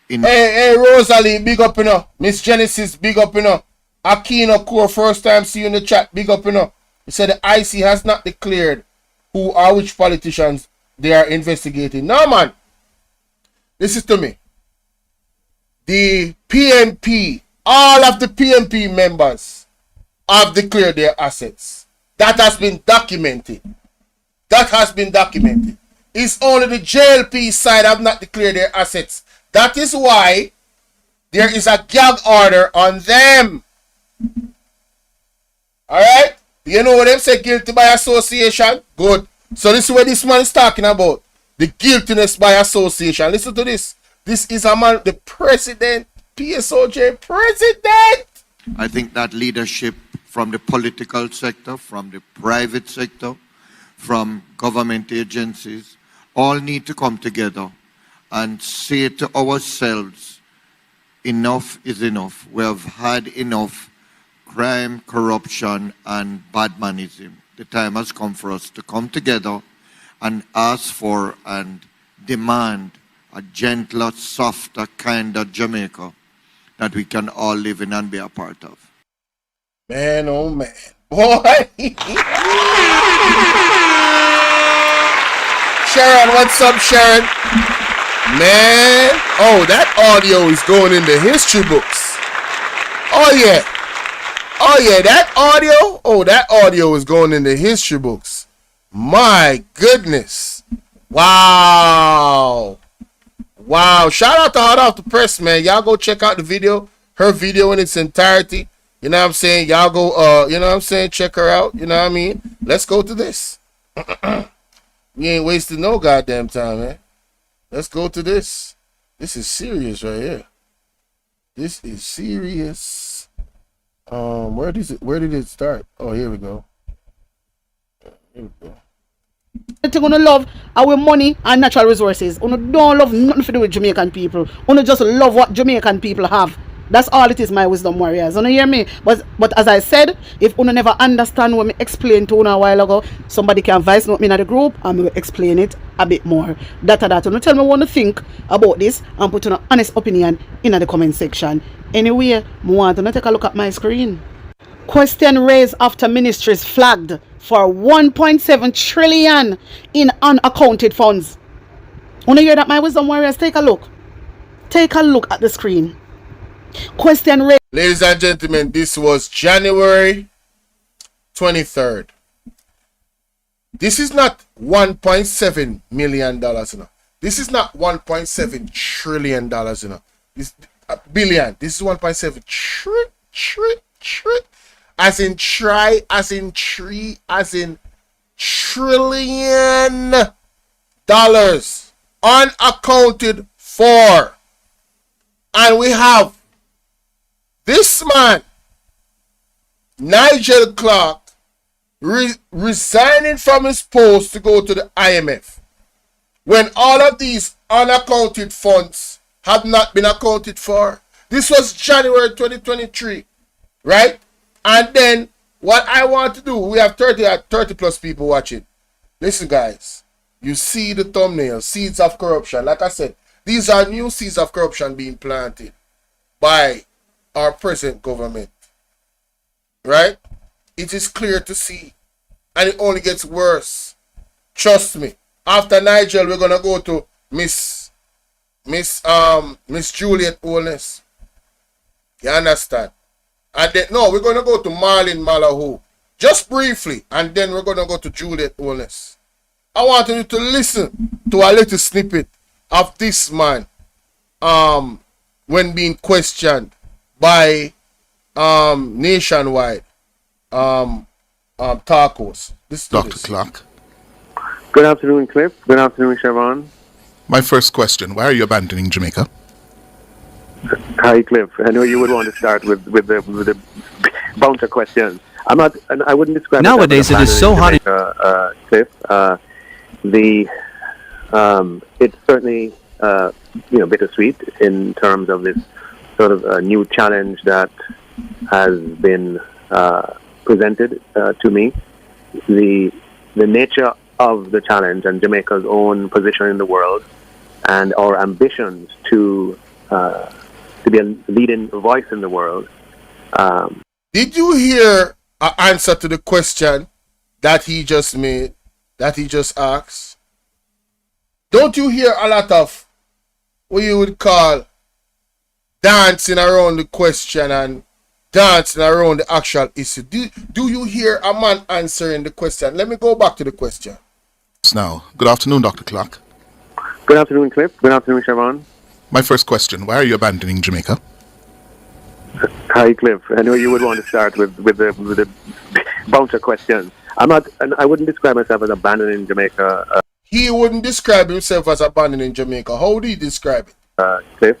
Hey, Rosalie, big up, you know. Miss Genesis, big up, you know. Aquino Core, first time see you in the chat, big up, you know. He said the IC has not declared who or which politicians they are investigating. No, man. Listen to me. The PNP, all of the PNP members have declared their assets. That has been documented. It's only the JLP side have not declared their assets. That is why there is a gag order on them. Alright? You know what them say, guilty by association? Good. So this is what this man is talking about. The guiltiness by association. Listen to this. This is a man, the president, PSOJ president. I think that leadership from the political sector, from the private sector, from government agencies, all need to come together and say to ourselves, enough is enough. We have had enough crime, corruption, and badmanism. The time has come for us to come together and ask for and demand a gentler, softer, kinder Jamaica that we can all live in and be a part of. Man, oh man. Boy. Sharon, what's up, Sharon? Man. Oh, that audio is going in the history books. Oh, yeah. That audio. Oh, that audio is going in the history books. My goodness. Wow. Shout out to Hot Off the Press, man. Y'all go check out the video. Her video in its entirety. You know what I'm saying? Y'all go, you know what I'm saying? Check her out. You know what I mean? Let's go to this. We ain't wasting no goddamn time, man. Let's go to this. This is serious right here. This is serious. Where did it start? Oh, here we go. Thing you love our money and natural resources. You don't love nothing to do with Jamaican people. You just love what Jamaican people have. That's all it is, my wisdom warriors. You hear me? But as I said, if you never understand what me explained to you a while ago, somebody can voice note me in the group and we'll explain it a bit more. You tell me what you think about this and put an honest opinion in the comment section. Anyway, I want to take a look at my screen. Question raised after ministries flagged for 1.7 trillion in unaccounted funds. Want to hear that, my wisdom warriors? Take a look. Take a look at the screen. Question raised. Ladies and gentlemen, this was January 23rd. This is not $1.7 million, you know. This is not $1.7 trillion, you know. This billion. This is 1.7 as in try, as in tree, as in trillion dollars unaccounted for. And we have this man, Nigel Clarke, resigning from his post to go to the IMF when all of these unaccounted funds have not been accounted for. This was January 2023, right? And then what I want to do, we have 30 plus people watching. Listen, guys, you see the thumbnail, seeds of corruption. Like I said, these are new seeds of corruption being planted by our present government, right? It is clear to see, and it only gets worse. Trust me. After Nigel, we're gonna go to Miss Juliet Oldness. You understand? And then we're gonna go to Marlene Malahoo just briefly, and then we're gonna go to Juliet Oldness. I want you to listen to a little snippet of this man when being questioned by Nationwide Tacos. Dr. Clarke. Good afternoon, Cliff. Good afternoon, Siobhan. My first question, why are you abandoning Jamaica? Hi, Cliff. I know you would want to start with the bounce of questions. I'm not, and I wouldn't describe Nowadays it is so hot. Cliff. It's certainly bittersweet in terms of this sort of new challenge that has been presented to me. The nature of the challenge and Jamaica's own position in the world and our ambitions to be a leading voice in the world. Did you hear an answer to the question that he just made, that he just asked? Don't you hear a lot of what you would call dancing around the question and dancing around the actual issue? Do you hear a man answering the question? Let me go back to the question. Now, good afternoon, Dr. Clarke. Good afternoon, Cliff. Good afternoon, Siobhan. My first question, why are you abandoning Jamaica? Hi, Cliff. I know you would want to start with the bounce of questions. I'm not, and I wouldn't describe myself as abandoning Jamaica. He wouldn't describe himself as abandoning Jamaica. How would he describe it? Cliff,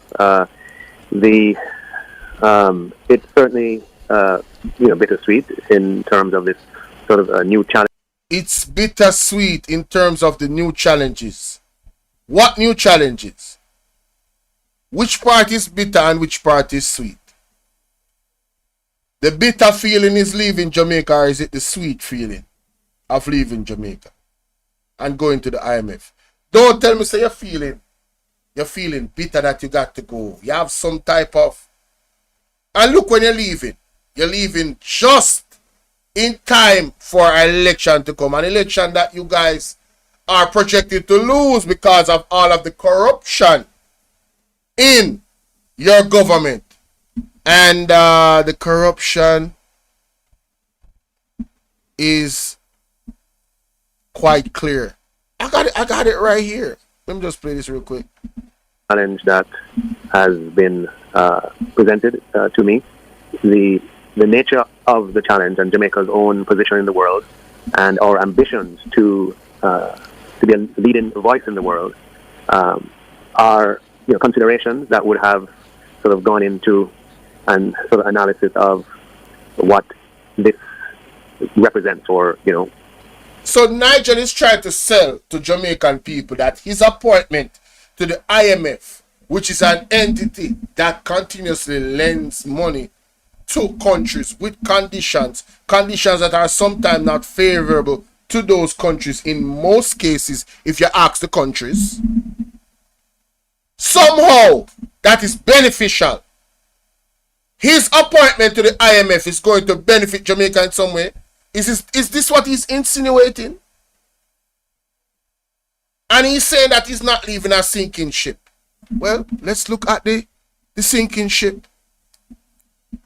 it's certainly bittersweet in terms of this sort of new challenge. It's bittersweet in terms of the new challenges. What new challenges? Which part is bitter and which part is sweet? The bitter feeling is leaving Jamaica, or is it the sweet feeling of leaving Jamaica and going to the IMF? Don't tell me, say you're feeling bitter that you got to go. You have some type of... And look, when you're leaving just in time for an election to come. An election that you guys are projected to lose because of all of the corruption in your government. And the corruption is quite clear. I got it right here. Let me just play this real quick. Challenge that has been presented to me. The nature of the challenge and Jamaica's own position in the world and our ambitions to be a leading voice in the world are considerations that would have sort of gone into and sort of analysis of what this represents, or So Nigel is trying to sell to Jamaican people that his appointment to the IMF, which is an entity that continuously lends money to countries with conditions that are sometimes not favorable to those countries in most cases, if you ask the countries, somehow that is beneficial. His appointment to the IMF is going to benefit Jamaica in some way. Is this what he's insinuating? And he's saying that he's not leaving a sinking ship. Well, let's look at the sinking ship.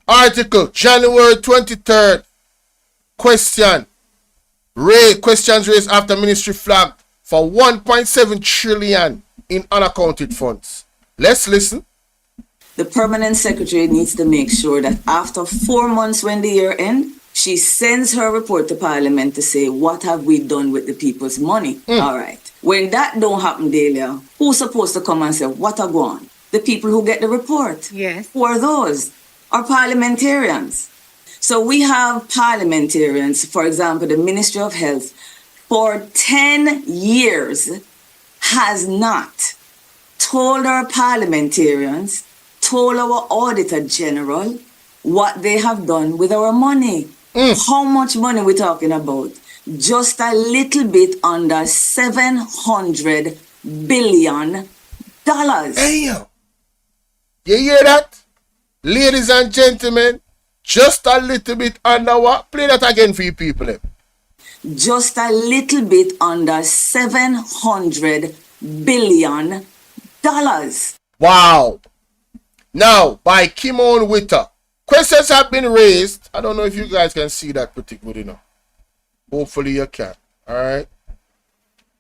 Article, January 23rd. Questions raised after ministry flagged for 1.7 trillion in unaccounted funds. Let's listen. The permanent secretary needs to make sure that after 4 months when the year ends, she sends her report to Parliament to say, what have we done with the people's money? All right. When that don't happen, Delia, who's supposed to come and say, what are going? The people who get the report. Yes. Who are those? Are parliamentarians. So we have parliamentarians, for example, the Ministry of Health, for 10 years has not told our parliamentarians, told our Auditor General what they have done with our money. How much money we talking about? Just a little bit under $700 billion. Damn. You hear that? Ladies and gentlemen, just a little bit under what? Play that again for you people. Just a little bit under $700 billion. Wow. Now, by Kimon Witter, questions have been raised. I don't know if you guys can see that pretty good enough. Hopefully you can. Alright.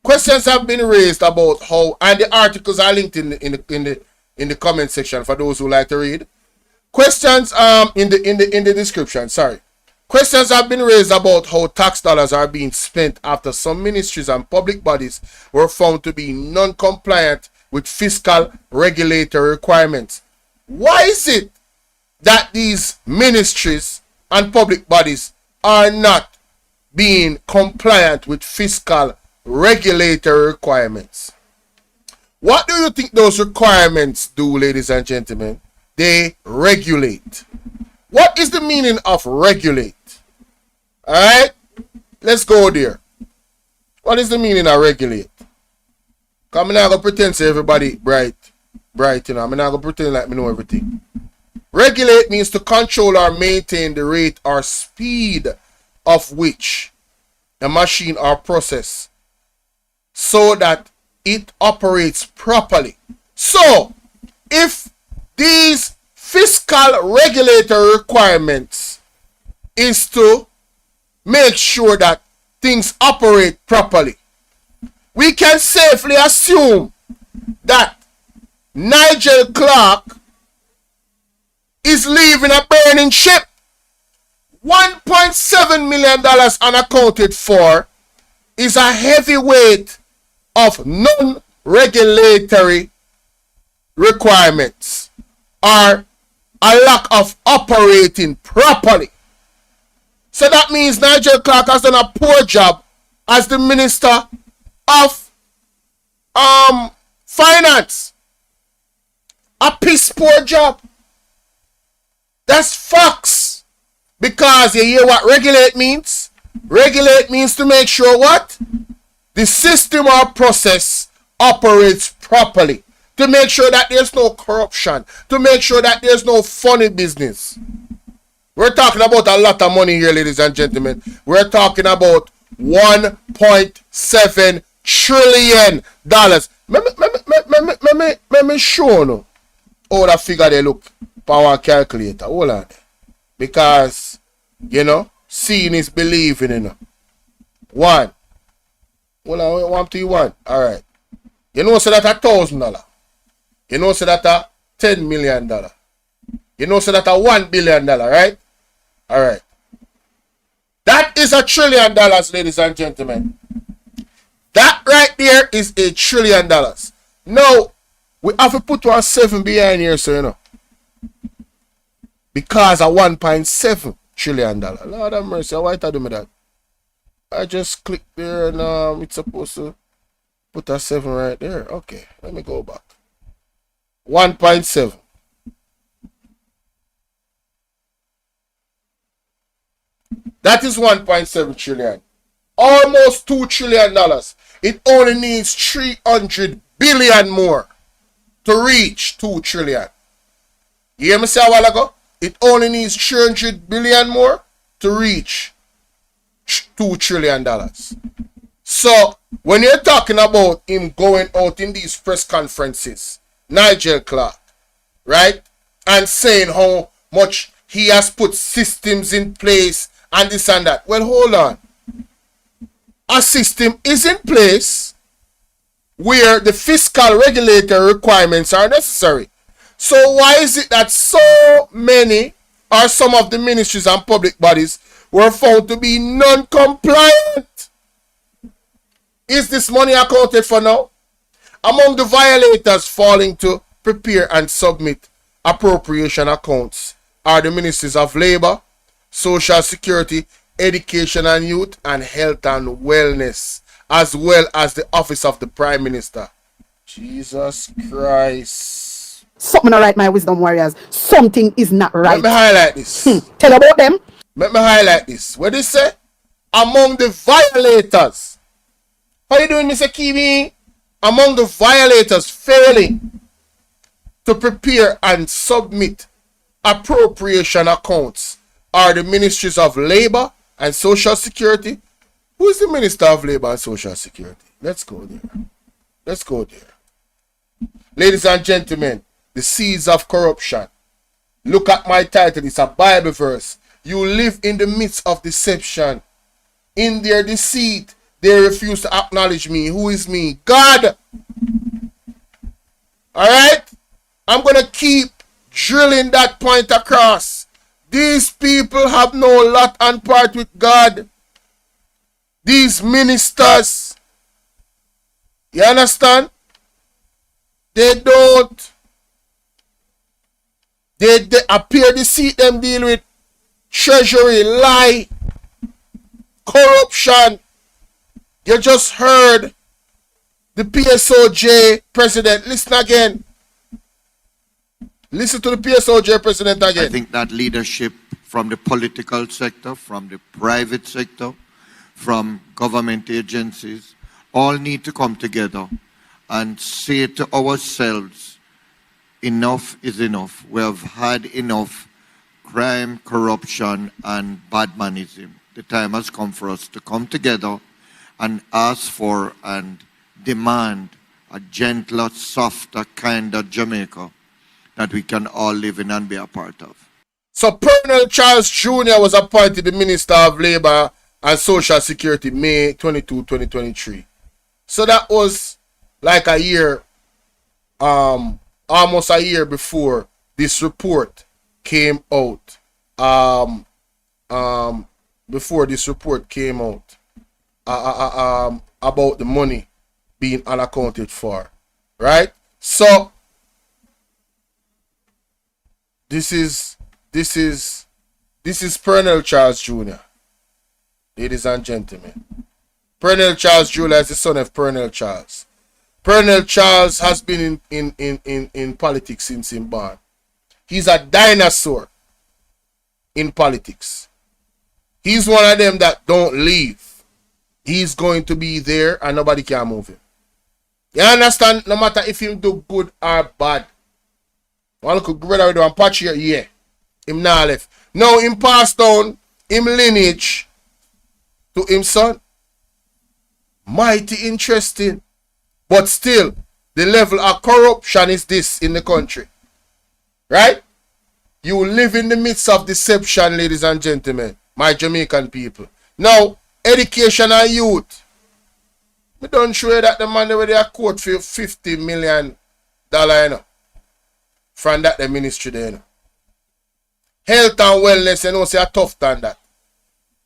Questions have been raised about how, and the articles are linked in the comment section for those who like to read. Questions in the description, sorry. Questions have been raised about how tax dollars are being spent after some ministries and public bodies were found to be non-compliant with fiscal regulatory requirements. Why is it that these ministries and public bodies are not being compliant with fiscal regulatory requirements? What do you think those requirements do, ladies and gentlemen? They regulate. What is the meaning of regulate? Alright? Let's go there. What is the meaning of regulate? Because I'm not going to pretend to everybody bright, you know. I'm not going to pretend like me know everything. Regulate means to control or maintain the rate or speed of which a machine or process so that it operates properly. So, if these fiscal regulatory requirements is to make sure that things operate properly, we can safely assume that Nigel Clarke is leaving a burning ship. $1.7 million unaccounted for is a heavy weight of non-regulatory requirements or a lack of operating properly. So that means Nigel Clarke has done a poor job as the Minister of Finance. A piss poor job. That's facts. Because you hear what regulate means? Regulate means to make sure what? The system or process operates properly. To make sure that there's no corruption. To make sure that there's no funny business. We're talking about a lot of money here, ladies and gentlemen. We're talking about $1.7 trillion. Let me show you how that figure they look. Power calculator. Hold on. Because, you know, seeing is believing, you know. One. Hold on, 1 to 1. Alright. You know, so that $1,000. You know, so that $10 million. You know, so that $1 billion, right? Alright. That is $1 trillion, ladies and gentlemen. That right there is $1 trillion. Now, we have to put 1 7 behind here, so you know. Because of $1.7 trillion. Lord have mercy, why did I do me that? I just click there and it's supposed to put a 7 right there. Okay, let me go back. 1.7. That is 1.7 trillion. Almost $2 trillion. It only needs 300 billion more to reach 2 trillion. You hear me say a while ago? It only needs 300 billion more to reach $2 trillion. So, when you're talking about him going out in these press conferences, Nigel Clarke, right, and saying how much he has put systems in place and this and that. Well, hold on. A system is in place where the fiscal regulatory requirements are necessary. So why is it that so many or some of the ministries and public bodies were found to be non-compliant? Is this money accounted for now? Among the violators falling to prepare and submit appropriation accounts are the ministries of labor, social security, education and youth, and health and wellness, as well as the office of the prime minister. Jesus Christ. Something not right, my wisdom warriors. Something is not right. Let me highlight this. Tell about them. Let me highlight this. What they say? Among the violators. How you doing, Mr. Kiwi? Among the violators failing to prepare and submit appropriation accounts are the ministries of labor and social security. Who is the minister of labor and social security? Let's go there. Let's go there. Ladies and gentlemen, the seeds of corruption. Look at my title. It's a Bible verse. You live in the midst of deception. In their deceit, they refuse to acknowledge me. Who is me? God. Alright? I'm going to keep drilling that point across. These people have no lot and part with God. These ministers. You understand? They don't. They appear deceit them deal with treasury, lie, corruption. You just heard the PSOJ president. Listen again. Listen to the PSOJ president again. I think that leadership from the political sector, from the private sector, from government agencies, all need to come together and say to ourselves, enough is enough. We have had enough crime, corruption, and bad manism. The time has come for us to come together and ask for and demand a gentler, softer, kinder Jamaica that we can all live in and be a part of. So Colonel Charles Jr. was appointed the Minister of Labor and Social Security May 22, 2023. So that was like a year, almost a year before this report came out. Before this report came out about the money being unaccounted for, right? So this is Colonel Charles Jr. Ladies and gentlemen, Colonel Charles Jr. is the son of Colonel Charles. Colonel Charles has been in politics since he was born. He's a dinosaur in politics. He's one of them that don't leave. He's going to be there and nobody can move him. You understand? No matter if him do good or bad. One look brother with one patch here, yeah. Him not left. Now him passed down him lineage to him son. Mighty interesting. But still, the level of corruption is this in the country. Right? You live in the midst of deception, ladies and gentlemen, my Jamaican people. Now, education and youth. We don't show you that the man where they are quote for $50 million, you know, from that the ministry there. You know. Health and wellness, you know, say tough than that.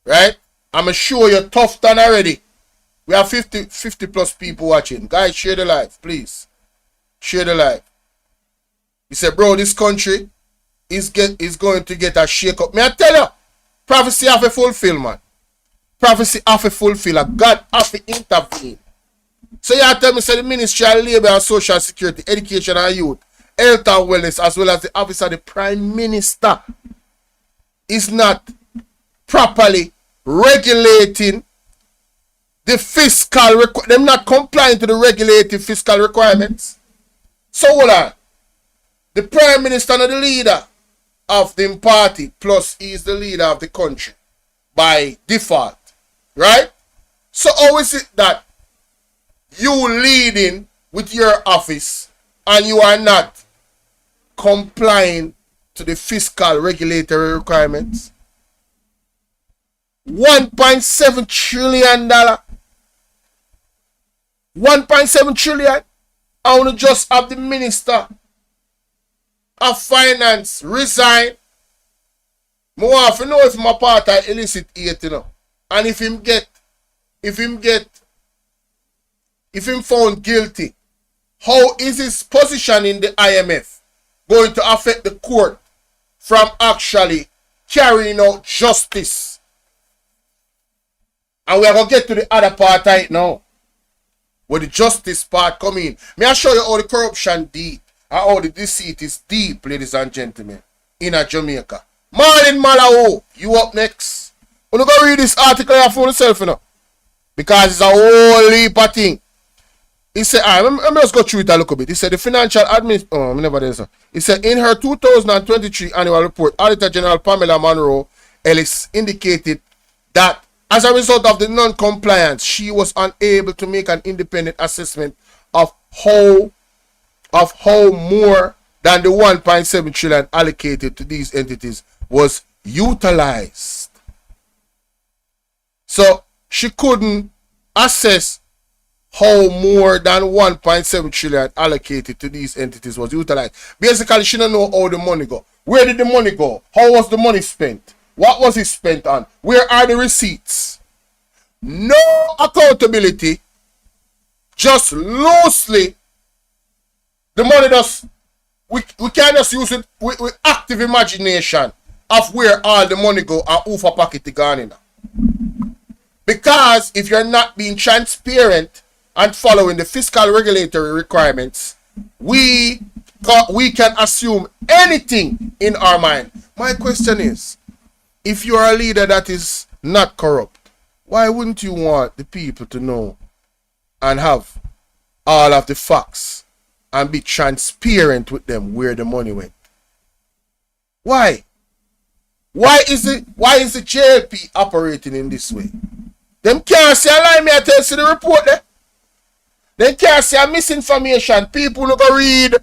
Right? I'm sure you're tough than already. We have 50 plus people watching. Guys, share the live, please. Share the live. He said, bro, this country is going to get a shake up. May I tell you, prophecy have a fulfillment. Prophecy have a fulfill. God have to intervene. So you tell me, say the Ministry of Labour and Social Security, Education and Youth, Health and Wellness, as well as the Office of the Prime Minister is not properly regulating the fiscal, them not complying to the regulated fiscal requirements. So hold on. The Prime Minister and the leader of the party, plus he is the leader of the country by default. Right? So how is it that you leading with your office and you are not complying to the fiscal regulatory requirements? $1.7 trillion. 1.7 trillion. I want to just have the minister of Finance resign. I want to know if my part of illicit aid, you know. And if him found guilty, how is his position in the IMF going to affect the court from actually carrying out justice? And we are going to get to the other part right now, where the justice part come in. May I show you how the corruption deep and how the deceit is deep, ladies and gentlemen, in Jamaica. Marlon Malawo, you up next. I'm going to read this article here for yourself, you know, because it's a whole heap of thing. He said, let me just go through it a little bit. He said, the financial admin, never did so. He said, in her 2023 annual report, Auditor General Pamela Monroe Ellis indicated that as a result of the non-compliance, she was unable to make an independent assessment of how more than the 1.7 trillion allocated to these entities was utilized. So she couldn't assess how more than 1.7 trillion allocated to these entities was utilized. Basically, she don't know how the money go. Where did the money go? How was the money spent? What was it spent on? Where are the receipts? No accountability. Just loosely. The money does. We can just use it with active imagination of where all the money go and who for pocket the gone in. Because if you're not being transparent and following the fiscal regulatory requirements, we can assume anything in our mind. My question is, if you are a leader that is not corrupt, why wouldn't you want the people to know and have all of the facts and be transparent with them where the money went? Why? Why is the JLP operating in this way? Them can't say a lie, me I tell you the report there. They can't say a misinformation. People no go read.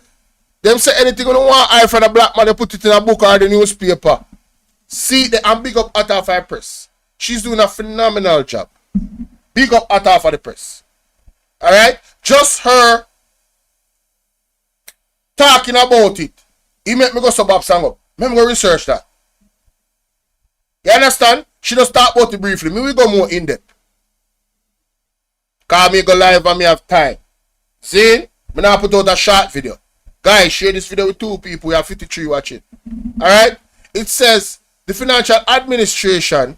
Them say anything you don't want I for the black man, they put it in a book or the newspaper. See the and big up Atta for the press. She's doing a phenomenal job. Big up Atta for the press. Alright? Just her talking about it. He make me go sub up sang up. Let me go research that. You understand? She just talk about it briefly. Me we go more in depth. Cause me go live and me have time. See? Me now put out a short video. Guys, share this video with 2 people. We have 53 watching. Alright? It says the Financial Administration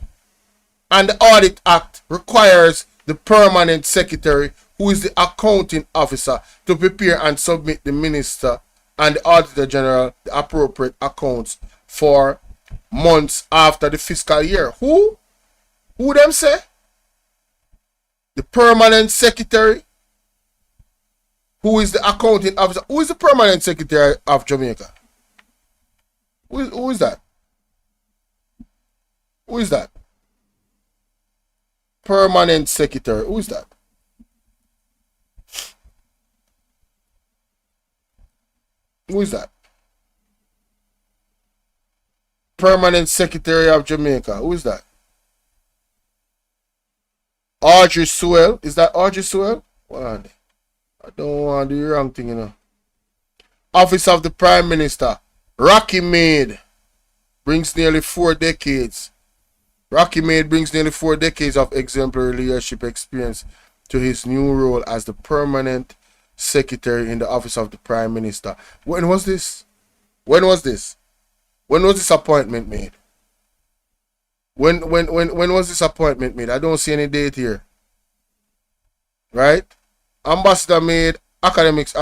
and the Audit Act requires the permanent secretary, who is the accounting officer, to prepare and submit the minister and the Auditor General the appropriate accounts for months after the fiscal year. Who? Who them say? The permanent secretary, who is the accounting officer. Who is the permanent secretary of Jamaica? Who is that? Who is that? Permanent secretary. Who is that? Who is that? Permanent secretary of Jamaica. Who is that? Audrey Sewell. Is that Audrey Sewell? What? I don't want to do the wrong thing, you know. Office of the Prime Minister. Rocky Maid brings nearly 4 decades. Rocky Maid brings nearly 4 decades of exemplary leadership experience to his new role as the permanent secretary in the office of the Prime Minister. When was this? When was this? When was this appointment made? When was this appointment made? I don't see any date here. Right? Ambassador made academics.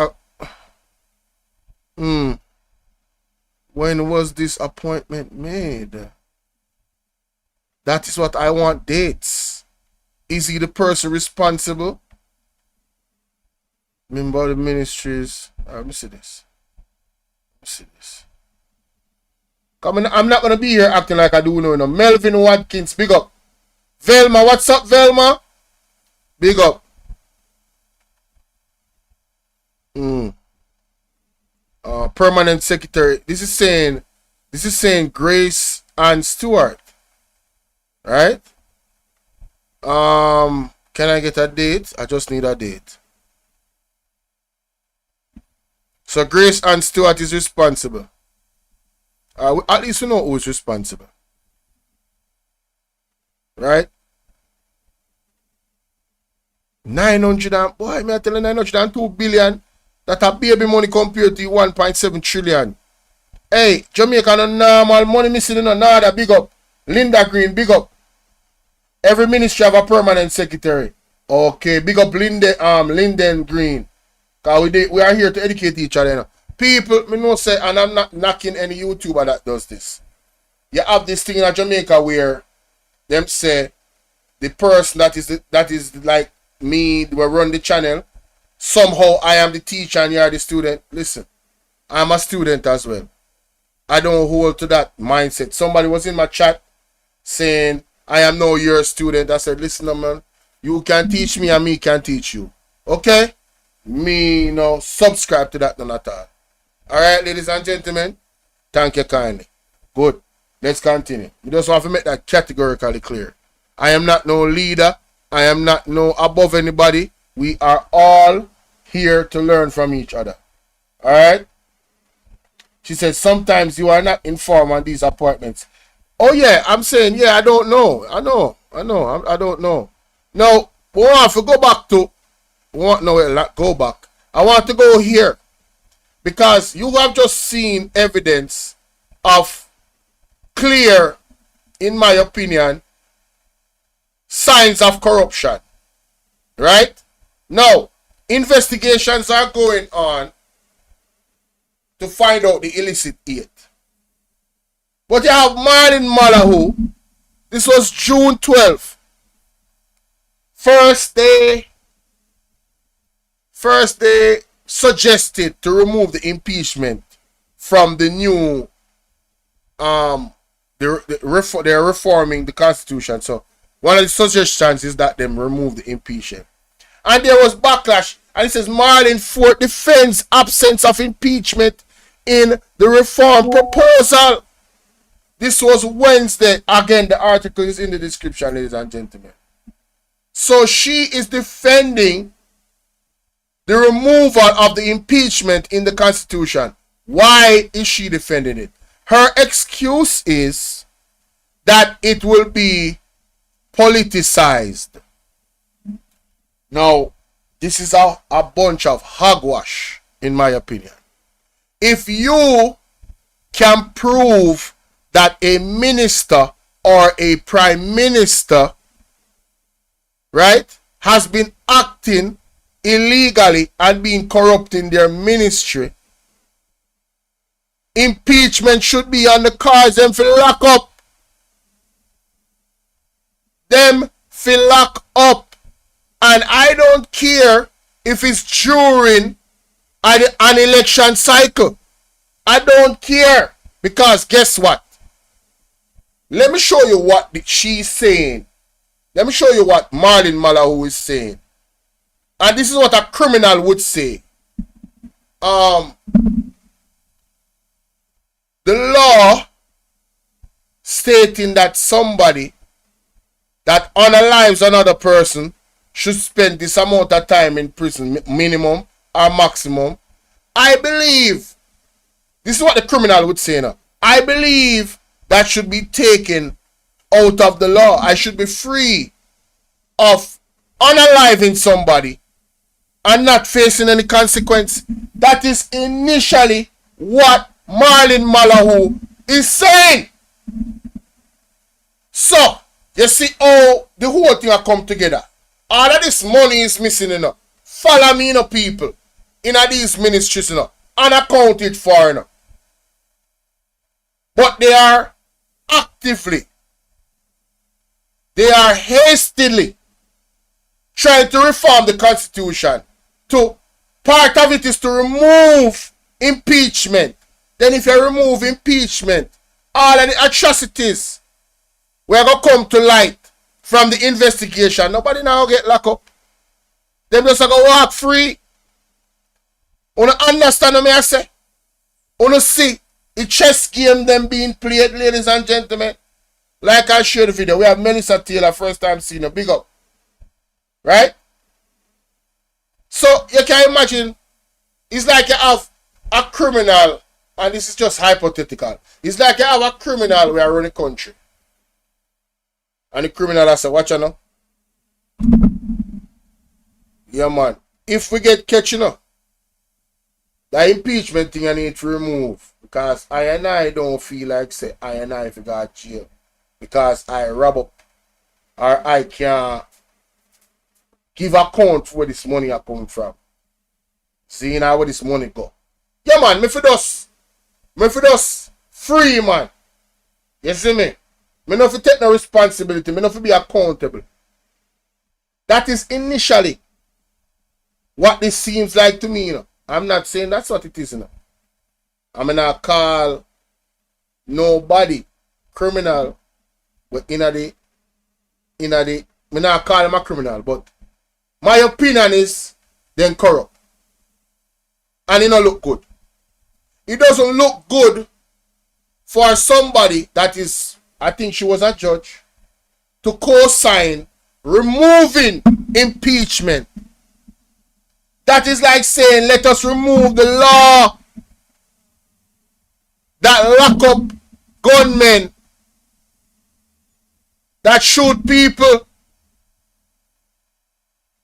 When was this appointment made? That is what I want, dates. Is he the person responsible? Member of the ministries. Let me see this. Let me see this. I'm not going to be here acting like I do know. Melvin Watkins, big up. Velma, what's up, Velma? Big up. Permanent secretary. This is saying Grace and Stewart. Right? Can I get a date? I just need a date. So Grace and Stewart is responsible. At least we know who's responsible. Right? 900 and, boy, me I tell you 902 billion. That a baby money compared to 1.7 trillion. Hey, Jamaica no normal money missing no nada, big up. Linda Green, big up. Every ministry have a permanent secretary. Okay, big up Linden Green. Cause we are here to educate each other. You know. People, me know say, and I'm not knocking any YouTuber that does this. You have this thing in Jamaica where them say the person that is like me, will run the channel. Somehow I am the teacher and you are the student. Listen, I'm a student as well. I don't hold to that mindset. Somebody was in my chat saying, I am now your student. I said, listen, man, you can teach me and me can teach you. Okay? Me, no, subscribe to that, none at all. Alright, ladies and gentlemen, thank you kindly. Good. Let's continue. We just want to make that categorically clear. I am not no leader. I am not no above anybody. We are all here to learn from each other. Alright? She says, sometimes you are not informed on these appointments. Oh yeah, I'm saying, yeah, I don't know. I don't know. Now, we want to go back to, go back. I want to go here. Because you have just seen evidence of clear, in my opinion, signs of corruption. Right? Now, investigations are going on to find out the illicit aid. But you have Marlon Malahoo. This was June 12th. First they suggested to remove the impeachment from the new they're reforming the Constitution. So one of the suggestions is that them remove the impeachment. And there was backlash. And it says Marlon Ford defends absence of impeachment in the reform proposal. This was Wednesday. Again, the article is in the description, ladies and gentlemen. So she is defending the removal of the impeachment in the Constitution. Why is she defending it? Her excuse is that it will be politicized. Now, this is a bunch of hogwash, in my opinion. If you can prove that a minister or a prime minister, right, has been acting illegally and being corrupt in their ministry, impeachment should be on the cards. Them for lock up. Them for lock up. And I don't care if it's during an election cycle. I don't care. Because guess what? Let me show you what she's saying. Let me show you what Marlon Malahoo is saying. And this is what a criminal would say. The law stating that somebody that unalives another person should spend this amount of time in prison, minimum or maximum. I believe, this is what the criminal would say now. I believe that should be taken out of the law. I should be free of unaliving somebody and not facing any consequence. That is initially what Marlon Malahoo is saying. So, you see how the whole thing will come together. All of this money is missing, you know. Follow me, you know, people. In these ministries, you know. Unaccounted for, you know. But they are actively, they are hastily trying to reform the Constitution. Part of it is to remove impeachment. Then if you remove impeachment, all of the atrocities will going to come to light from the investigation. Nobody now get locked up. Them just going to walk free. You understand what I say? You see the chess game them being played, ladies and gentlemen. Like I showed the video, we have Melissa Taylor, first time seeing her. Big up. Right? So you can imagine, it's like you have a criminal and this is just hypothetical. It's like you have a criminal where run the country. And the criminal has said, watch you know. Yeah, man. If we get catch, you know, the impeachment thing I need to remove. Because I don't feel like say I if I got jail. Because I rob up. Or I can't give account for where this money I come from. See now where this money go. Yeah, man, me for just free, man. You see me? Me not for take no responsibility. Me not for be accountable. That is initially what this seems like to me, you know. I'm not saying that's what it is, you know. I'm not call nobody criminal, but me not call him a criminal, but my opinion is then corrupt. And it don't look good. It doesn't look good for somebody that is, I think she was a judge, to co-sign removing impeachment. That is like saying, let us remove the law that lock up gunmen that shoot people,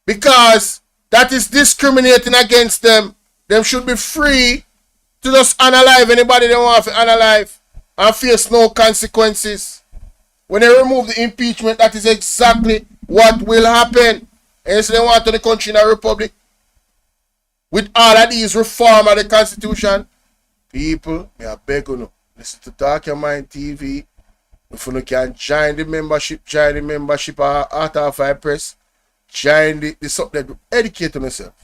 because that is discriminating against them. Them should be free to just unalive anybody they want to unalive and face no consequences. When they remove the impeachment, that is exactly what will happen. And so they want to the country in a republic with all of these reform of the constitution. People, I beg you, listen to Talk Your Mind TV. If you can join the membership of Art of Fire Press, join the subject, educate on yourself.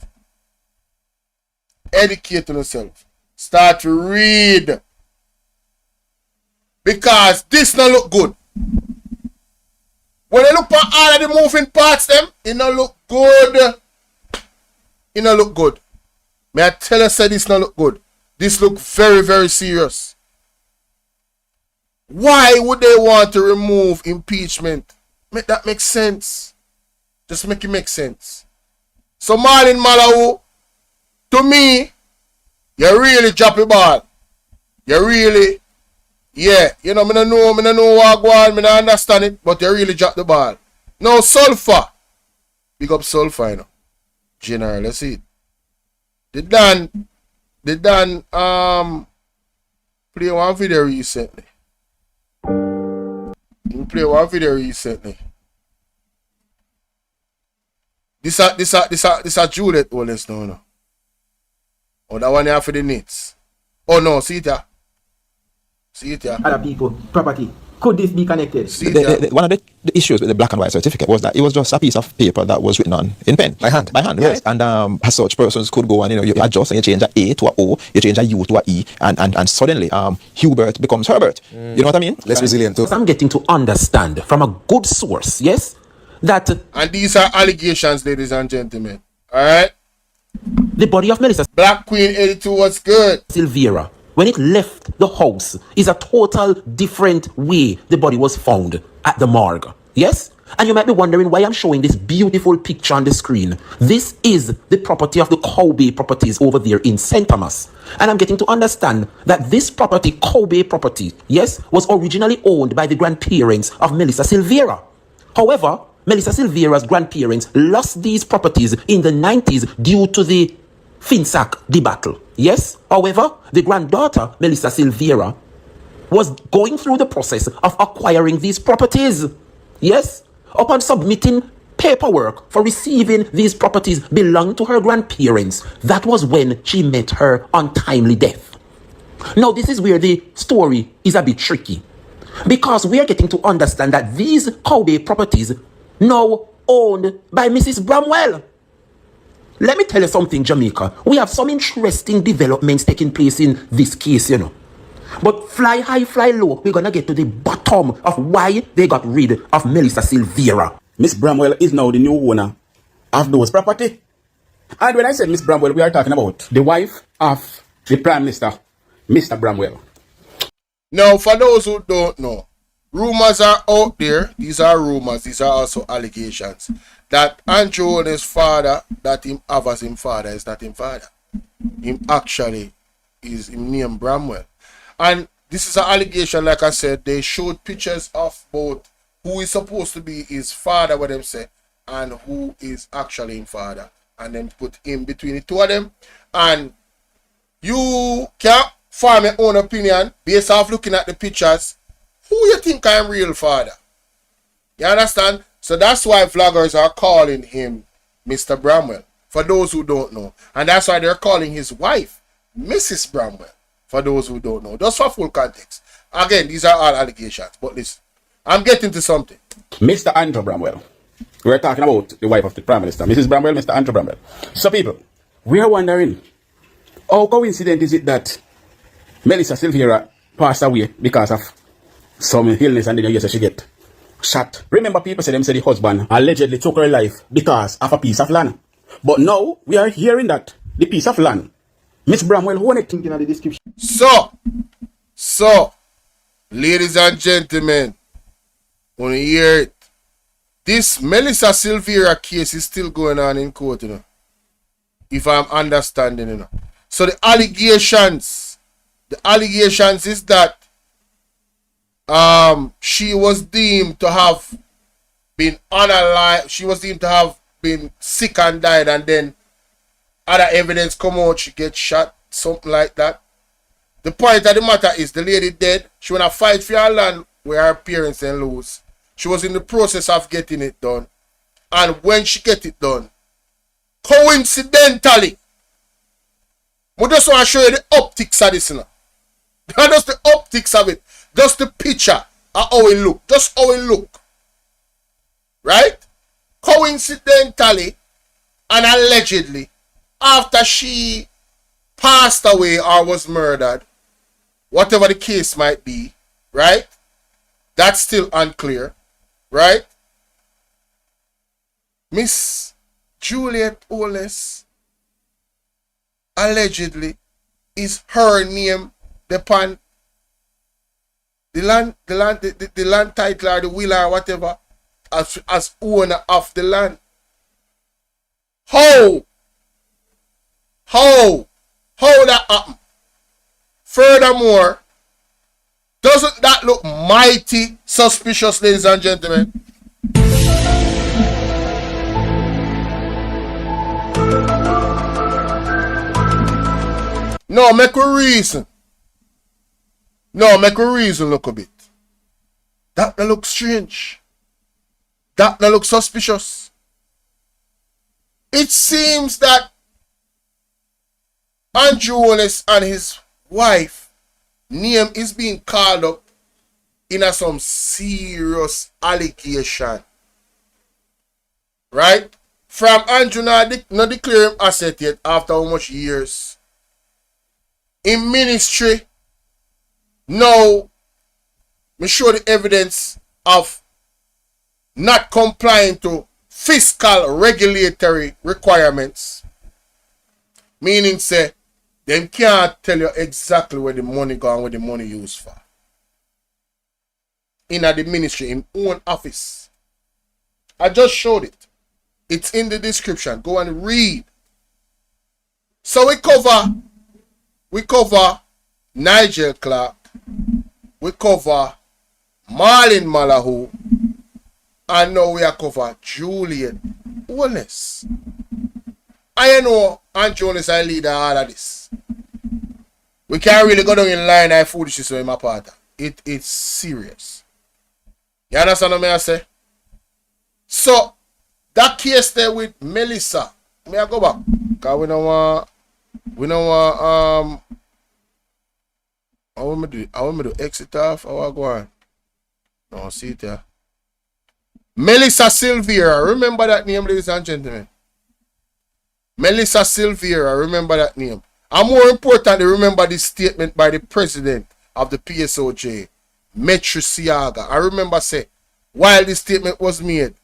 Educate on yourself. Start to read. Because this don't look good. When you look at all of the moving parts, them, it don't look good. It don't look good. May I tell you, say this don't look good. This look very, very serious. Why would they want to remove impeachment? Make that make sense. Just make it make sense. So Marlon Malawi, to me, you really drop your ball. You really, yeah, you know, I don't know what go on, I don't understand it, but you really drop the ball. No, Sulfur. Big up Sulfur, you know. General, let's see it. They done play one video recently. This a Juliet Wallace now, no. Oh, that one here for the Nits. Oh no, see it here. See it here. Other people, property. Could this be connected? One of the issues with the black and white certificate was that it was just a piece of paper that was written on in pen. By hand, yes. And as such, persons could go and, you adjust and you change a A to a O, you change a U to a E, and suddenly Hubert becomes Herbert. You know what I mean? Less resilient too. I'm getting to understand from a good source, yes, that... And these are allegations, ladies and gentlemen. Alright? The body of Melissa Black Queen 82 was good. Silvera, when it left the house, is a total different way the body was found at the morgue. Yes? And you might be wondering why I'm showing this beautiful picture on the screen. This is the property of the Cow Bay properties over there in St. Thomas. And I'm getting to understand that this property, Cow Bay property, yes, was originally owned by the grandparents of Melissa Silvera. However, Melissa Silvera's grandparents lost these properties in the 90s due to the Finsack debacle. Yes? However, the granddaughter, Melissa Silvera, was going through the process of acquiring these properties. Yes? Upon submitting paperwork for receiving these properties belonged to her grandparents, that was when she met her untimely death. Now, this is where the story is a bit tricky, because we are getting to understand that these Cow Bay properties now owned by Mrs. Bramwell. Let me tell you something, Jamaica. We have some interesting developments taking place in this case, you know. But fly high, fly low, we're gonna get to the bottom of why they got rid of Melissa Silvera. Miss Bramwell is now the new owner of those property. And when I said Miss Bramwell, we are talking about the wife of the Prime Minister, Mr. Bramwell. Now, for those who don't know, rumors are out there. These are rumors. These are also allegations that Andrew and his father, that him have as him father, is not him father. Him actually is him name Bramwell. And this is an allegation, like I said, they showed pictures of both who is supposed to be his father, what them say, and who is actually his father. And then put him between the two of them. And you can form your own opinion based off looking at the pictures. Who you think I am real father? You understand? So that's why vloggers are calling him Mr. Bramwell, for those who don't know. And that's why they're calling his wife Mrs. Bramwell, for those who don't know. Just for full context. Again, these are all allegations. But listen, I'm getting to something. Mr. Andrew Bramwell. We're talking about the wife of the Prime Minister, Mrs. Bramwell, Mr. Andrew Bramwell. So people, we are wondering, how coincident is it that Melissa Silvera passed away because of some illness and then you say she get shot? Remember, people say the husband allegedly took her life because of a piece of land. But now we are hearing that the piece of land, Miss Bramwell won it. In the description. So, ladies and gentlemen, when you hear it, this Melissa Silvera case is still going on in court, you know, if I'm understanding, you know. So the allegations is that she was deemed to have been unalive. She was deemed to have been sick and died, and then other evidence come out, she gets shot, something like that. The point of the matter is the lady dead. She wanna fight for her land where her parents then lose. She was in the process of getting it done. And when she get it done, coincidentally, we just want to show you the optics of this, you know. Not just the optics of it, just the picture of how it look. Just how it look. Right? Coincidentally and allegedly, after she passed away or was murdered, whatever the case might be, right? That's still unclear, right? Miss Juliet Oles allegedly is her name upon the land title or the will or whatever as owner of the land. How that happen? Furthermore, doesn't that look mighty suspicious, ladies and gentlemen? No, make a reason. No, make a reason look a bit. That looks strange. That looks suspicious. It seems that Andrew Wallace and his wife name is being called up in some serious allegation. Right? From Andrew not declare him asset yet after how much years. In ministry, now, me show the evidence of not complying to fiscal regulatory requirements. Meaning say, them can't tell you exactly where the money go and what the money used for. In the ministry, in own office. I just showed it. It's in the description. Go and read. So we cover Nigel Clarke. We cover Marlon Malahoo. And now we are cover Juliet Wallace. I know Aunt Jonas I lead all of this. We can't really go down in line and foolishness with my partner. It's serious. You understand what I say? So that case there with Melissa, may I go back? Cause we don't want I want me to exit off. I want to go on. No, see it there. Melissa Silvera, remember that name, ladies and gentlemen. Melissa Silvera, remember that name. And more importantly, remember this statement by the president of the PSOJ, Metro Siaga. I remember say, while this statement was made,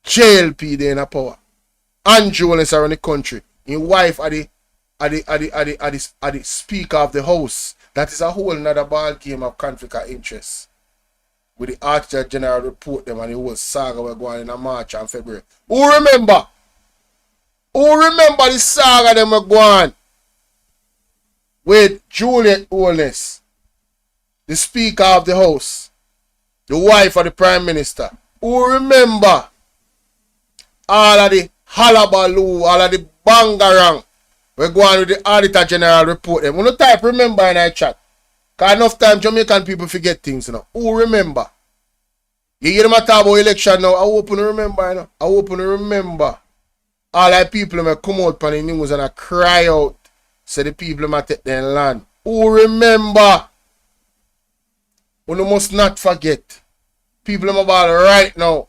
JLP they in a power. And journalists around the country. In wife are the speaker of the house. That is a whole another ball game of conflict of interest. With the Archer General report them and the whole saga we're going in a March and February. Who remember? Who remember the saga them were going? with Juliet Holness, the Speaker of the House, the wife of the Prime Minister, who remember all of the halabaloo, all of the bangarang we go on with the Auditor General report. Them. We no type remember in our chat. Because enough time Jamaican people forget things, you know. Who remember? You hear them talk about election now. I hope you remember, you know. I hope you remember. All the people may come out on the news and I cry out. Say the people may take their land. Who remember? We must not forget. People them about right now.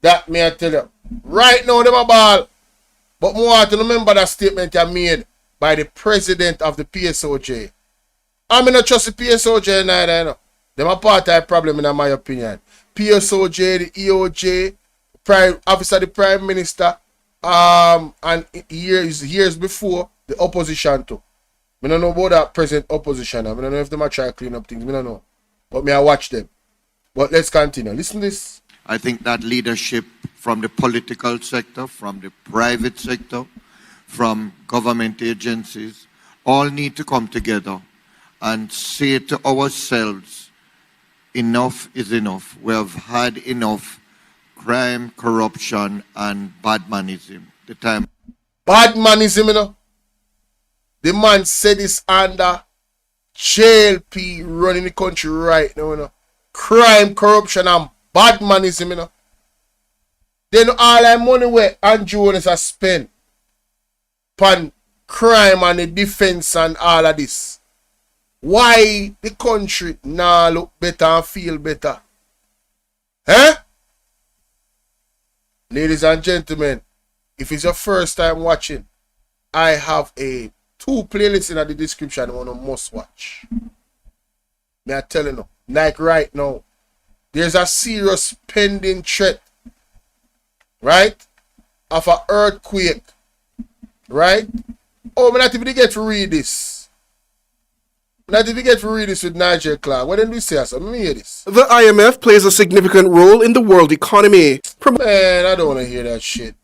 That me I tell you. Right now them about. But more want to remember that statement I made by the president of the PSOJ. I'm not trust the PSOJ neither, you know. Them a part of the problem in my opinion. PSOJ, the EOJ, Prime Officer, the Prime Minister, and years before the opposition too. I don't know about that present opposition. I don't know if they might try to clean up things. I don't know. But me I watch them. But let's continue. Listen to this. I think that leadership from the political sector, from the private sector, from government agencies, all need to come together and say to ourselves, enough is enough. We have had enough crime, corruption, and badmanism. The time. Badmanism, you know. The man said this under JLP running the country right now, you know. Crime, corruption, and badmanism, you know. Then all that money where Andrew Jones has spent upon crime and the defense and all of this. Why the country now look better and feel better? Huh? Ladies and gentlemen, if it's your first time watching, I have two playlists in the description on a must watch. May I tell you, like right now, there's a serious pending threat, right, of an earthquake, right? Oh, I'm not even get to read this. Not even get to read this with Nigel Clarke. What did we say? Let me hear this. The IMF plays a significant role in the world economy. Man, I don't want to hear that shit.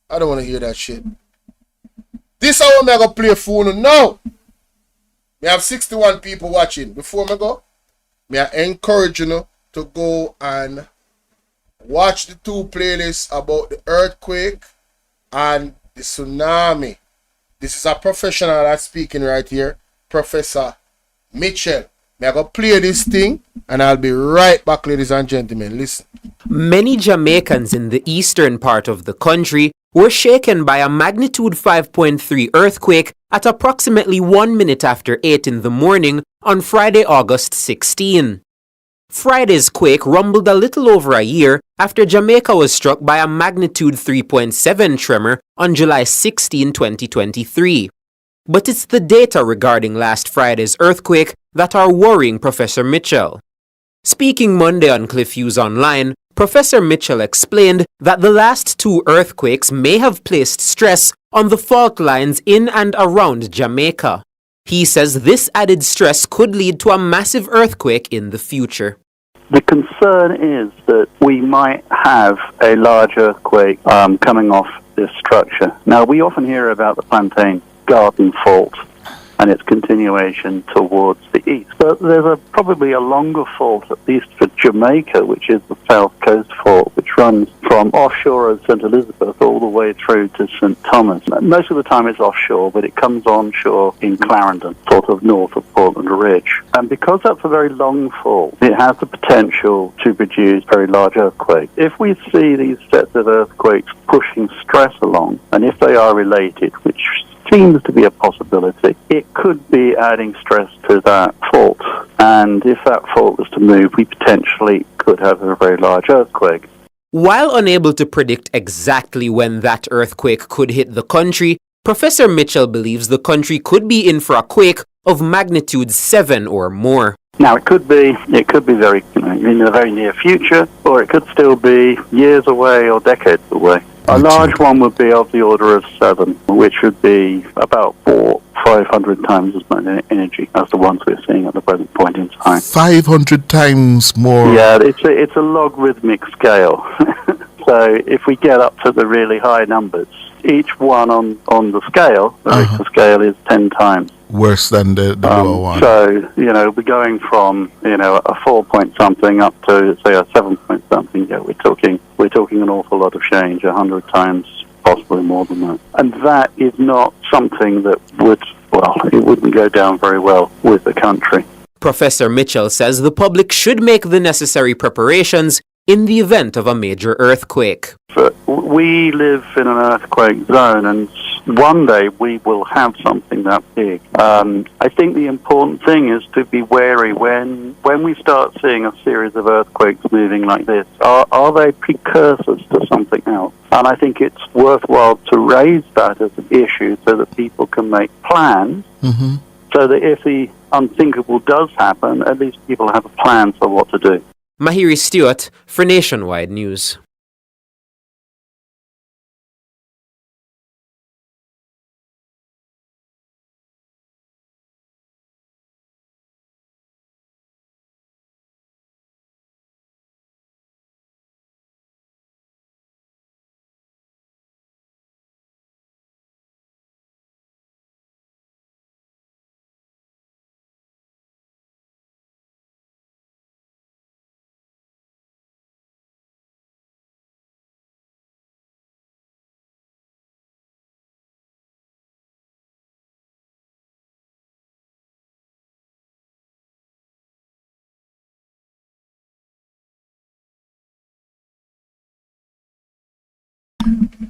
I don't want to hear that shit. This hour I'm going to play phone now. We have 61 people watching. Before I go, may I encourage you to go and watch the two playlists about the earthquake and the tsunami. This is a professional that's speaking right here, Professor Mitchell. May I go play this thing and I'll be right back, ladies and gentlemen. Listen. Many Jamaicans in the eastern part of the country were shaken by a magnitude 5.3 earthquake at approximately 1 minute after 8 in the morning on Friday, August 16. Friday's quake rumbled a little over a year after Jamaica was struck by a magnitude 3.7 tremor on July 16, 2023. But it's the data regarding last Friday's earthquake that are worrying Professor Mitchell. Speaking Monday on Cliff Hughes Online, Professor Mitchell explained that the last two earthquakes may have placed stress on the fault lines in and around Jamaica. He says this added stress could lead to a massive earthquake in the future. The concern is that we might have a large earthquake coming off this structure. Now, we often hear about the Plantain Garden Fault and its continuation towards the east. But there's probably a longer fault, at least for Jamaica, which is the South Coast Fault, which runs from offshore of St. Elizabeth all the way through to St. Thomas. Most of the time it's offshore, but it comes onshore in Clarendon, sort of north of Portland Ridge. And because that's a very long fault, it has the potential to produce very large earthquakes. If we see these sets of earthquakes pushing stress along, and if they are related, which seems to be a possibility, it could be adding stress to that fault. And if that fault was to move, we potentially could have a very large earthquake. While unable to predict exactly when that earthquake could hit the country, Professor Mitchell believes the country could be in for a quake of magnitude 7 or more. Now, it could be very in the very near future, or it could still be years away or decades away. A large one would be of the order of 7, which would be about 500 times as much energy as the ones we're seeing at the present point in time. 500 times more. Yeah, it's a logarithmic scale. So if we get up to the really high numbers, each one on the scale, the Richter scale, is 10 times. Worse than the lower one. So, we're going from, a 4 point something up to, say, a 7 point something. Yeah, we're talking an awful lot of change, 100 times, possibly more than that. And that is not something that it wouldn't go down very well with the country. Professor Mitchell says the public should make the necessary preparations in the event of a major earthquake. But we live in an earthquake zone, and one day we will have something that big. I think the important thing is to be wary when we start seeing a series of earthquakes moving like this. Are they precursors to something else? And I think it's worthwhile to raise that as an issue so that people can make plans, so that if the unthinkable does happen, at least people have a plan for what to do. Mahiri Stewart for Nationwide News.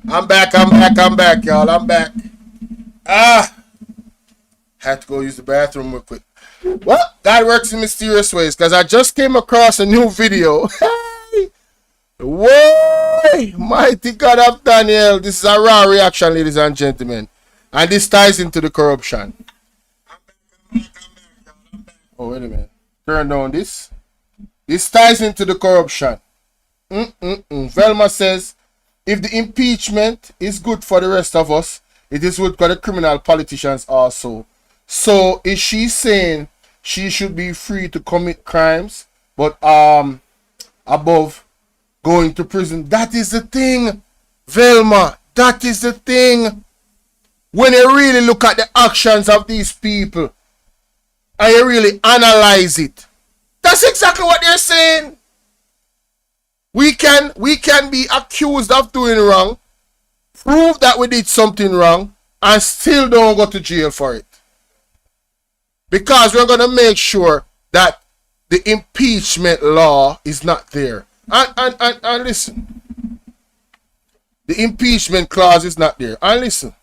I'm back, y'all. I'm back. Had to go use the bathroom real quick. Well, God works in mysterious ways, because I just came across a new video. Whoa! Mighty God of Daniel. This is a raw reaction, ladies and gentlemen. And this ties into the corruption. Oh, wait a minute. Turn down this. This ties into the corruption. Velma says, if the impeachment is good for the rest of us, it is good for the criminal politicians also. So is she saying she should be free to commit crimes, but above going to prison? That is the thing, Velma. That is the thing. When you really look at the actions of these people and you really analyze it, that's exactly what they're saying. We can be accused of doing wrong, prove that we did something wrong, and still don't go to jail for it. Because we're going to make sure that the impeachment law is not there. And listen, the impeachment clause is not there. And listen,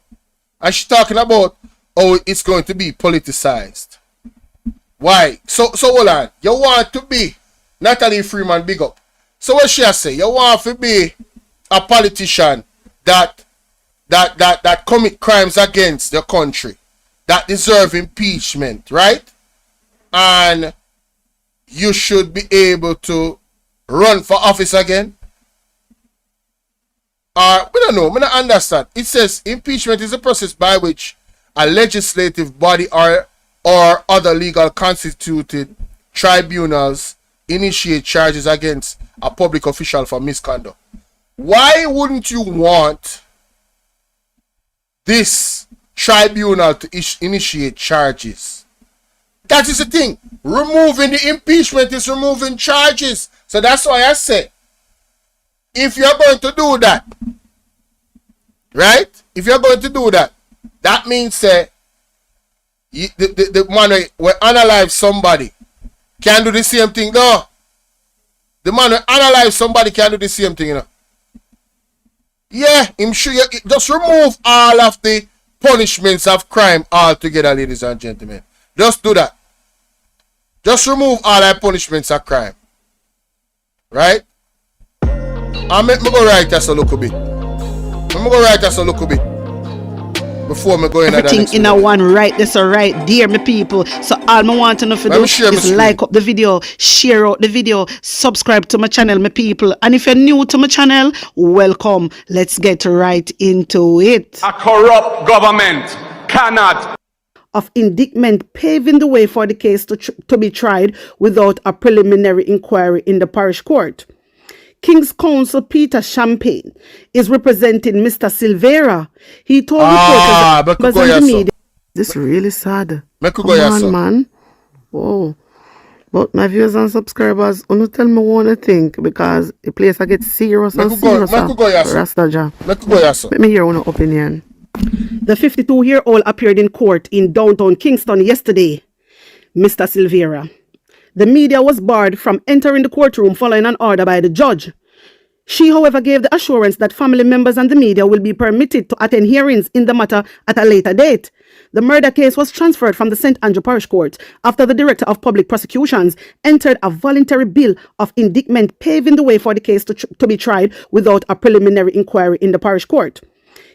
and she's talking about how it's going to be politicized. Why? So hold on. You want to be Natalie Freeman, big up. So what she say? You want to be a politician that commit crimes against the country, that deserve impeachment, right? And you should be able to run for office again? We don't know. We don't understand. It says impeachment is a process by which a legislative body or other legal constituted tribunals initiate charges against a public official for misconduct. Why wouldn't you want this tribunal to initiate charges? That is the thing. Removing the impeachment is removing charges. So that's why I say, if you're going to do that, right? If you're going to do that, that means the man will analyze somebody can do the same thing. No. The man will analyze somebody can do the same thing, you know. Yeah, I'm sure you just remove all of the punishments of crime altogether, ladies and gentlemen. Just do that. Just remove all the punishments of crime. Right? And make me go write this a little bit. Let me go write this a little bit. Before me go in everything in a one right this or right there, my people. So all I want to know for do is like up the video, share out the video, subscribe to my channel, my people. And if you're new to my channel, welcome. Let's get right into it. A corrupt government cannot of indictment paving the way for the case to be tried without a preliminary inquiry in the parish court. King's Counsel Peter Champagne is representing Mr. Silvera. He told reporters that the media. This really sad. Come on, man. Oh. But my viewers and subscribers, don't tell me what to think because the place I get serious and serious. Rastaja. Let me hear your opinion. The 52-year-old appeared in court in downtown Kingston yesterday, Mr. Silvera. The media was barred from entering the courtroom following an order by the judge. She, however, gave the assurance that family members and the media will be permitted to attend hearings in the matter at a later date. The murder case was transferred from the St. Andrew Parish Court after the Director of Public Prosecutions entered a voluntary bill of indictment paving the way for the case to be tried without a preliminary inquiry in the Parish Court.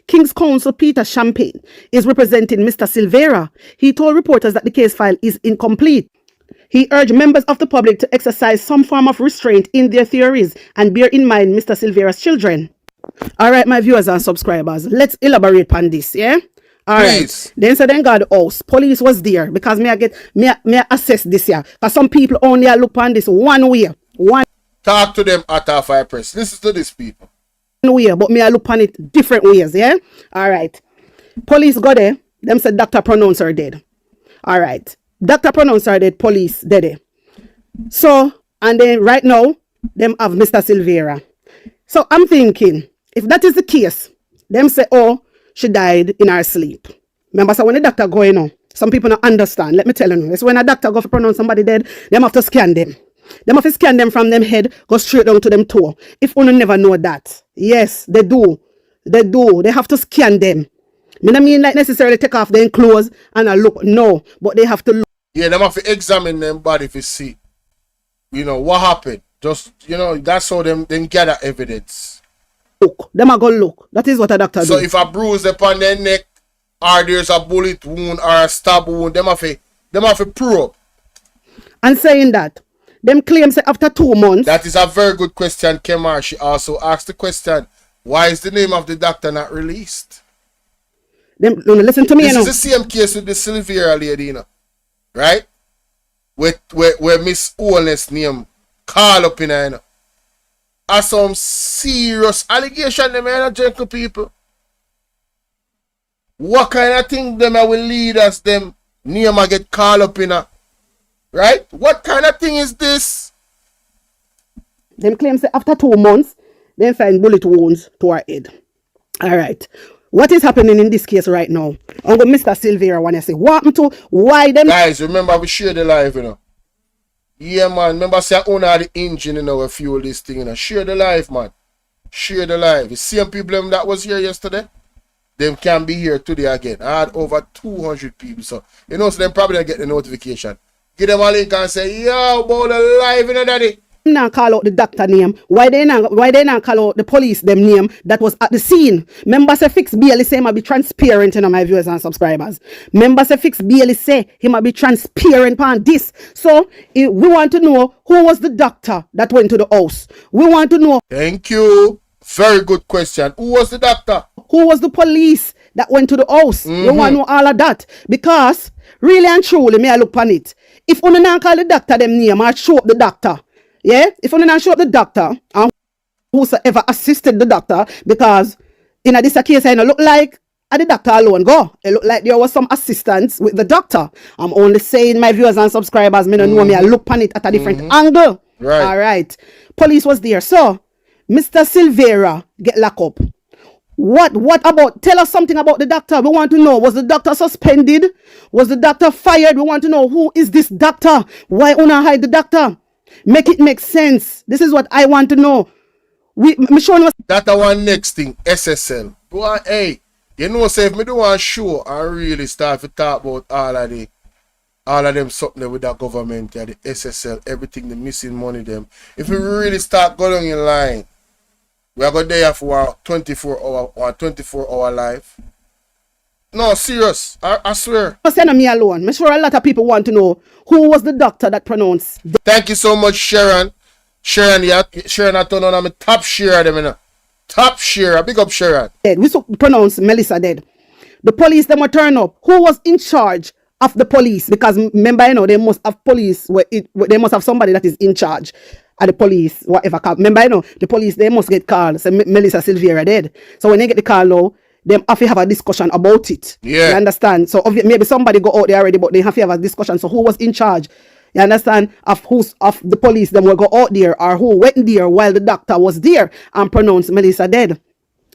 King's Counsel Peter Champagne is representing Mr. Silvera. He told reporters that the case file is incomplete. He urged members of the public to exercise some form of restraint in their theories and bear in mind Mr. Silvera's children. All right, my viewers and subscribers, let's elaborate on this, yeah? All right. Then so then got the house. Police was there because me assess this here. Because some people only look on this one way. Talk to them at our fire press. Listen to these people. One way, but me I look on it different ways, yeah? All right. Police got there. Them said doctor pronounced her dead. All right. Doctor pronounced her dead. Police dead. So, and then right now, them have Mr. Silvera. So I'm thinking, if that is the case, them say, oh, she died in her sleep. Remember, so when the doctor go in, some people don't understand. Let me tell you, it's when a doctor go to pronounce somebody dead, them have to scan them. Them have to scan them from them head, go straight down to them toe. If you never know that. Yes, they do. They do. They have to scan them. I don't mean like necessarily take off their clothes and look. No, but they have to look. Yeah, them have to examine them body to see, what happened. Just, that's how them gather evidence. Look, them are go look. That is what a doctor do. So if a bruise upon their neck, or there's a bullet wound or a stab wound, them have to probe. And saying that, them claims say after 2 months. That is a very good question, Kemar. She also asked the question, why is the name of the doctor not released? Them, listen to me, This is the same case with the Silvera lady, right? Where Miss Owlness name call up in her, are some serious allegation them gentle people. What kind of thing them will lead us them name get called up in her? Right? What kind of thing is this? Them claims that after 2 months, they find bullet wounds to her head. Alright. What is happening in this case right now? I'm going Mr. Silvera when I say what happened to why them. Guys, remember we share the live, Yeah, man. Remember, say I own the engine, we fuel this thing, Share the live, man. Share the live. The same people that was here yesterday, them can be here today again. I had over 200 people, so, so them probably don't get the notification. Give them a link and say, yo, about the live, daddy. Now call out the doctor name. Why they not call out the police them name that was at the scene? Members say Fix Bailey say he might be transparent, my viewers and subscribers. Members say Fix Bailey say he might be transparent on this. So we want to know who was the doctor that went to the house. We want to know. Thank you. Very good question. Who was the doctor? Who was the police that went to the house? We want to know all of that. Because really and truly, may I look on it. If you not call the doctor them name or show up the doctor. Yeah, if you not show up the doctor and whosoever assisted the doctor, because in this case, I look like the doctor alone go. It look like there was some assistance with the doctor. I'm only saying, my viewers and subscribers, me don't know me. I look on it at a different angle. Right. All right. Police was there. So, Mr. Silvera get locked up. What about? Tell us something about the doctor. We want to know. Was the doctor suspended? Was the doctor fired? We want to know who is this doctor? Why una hide the doctor? Make it make sense. This is what I want to know. That one next thing, SSL. Boy, hey, say if me do one show and really start to talk about all of them something with that government, the SSL, everything, the missing money them. If we really start going in line, we are going there for our 24-hour life. No, serious. I swear. Send me alone. I'm sure a lot of people want to know who was the doctor that pronounced. Thank you so much, Sharon. Sharon, I turn on my top share them, Top share. Big up, Sharon. We pronounce Melissa dead. The police them will turn up. Who was in charge of the police? Because remember, they must have police. They must have somebody that is in charge. at the police, whatever call. Remember, you know, the police, they must get called. Say Melissa Silvera dead. So when they get the call now, them have to have a discussion about it. Yeah. You understand? So maybe somebody go out there already, but they have to have a discussion. So who was in charge? You understand? Of the police, them will go out there, or who went there while the doctor was there and pronounced Melissa dead.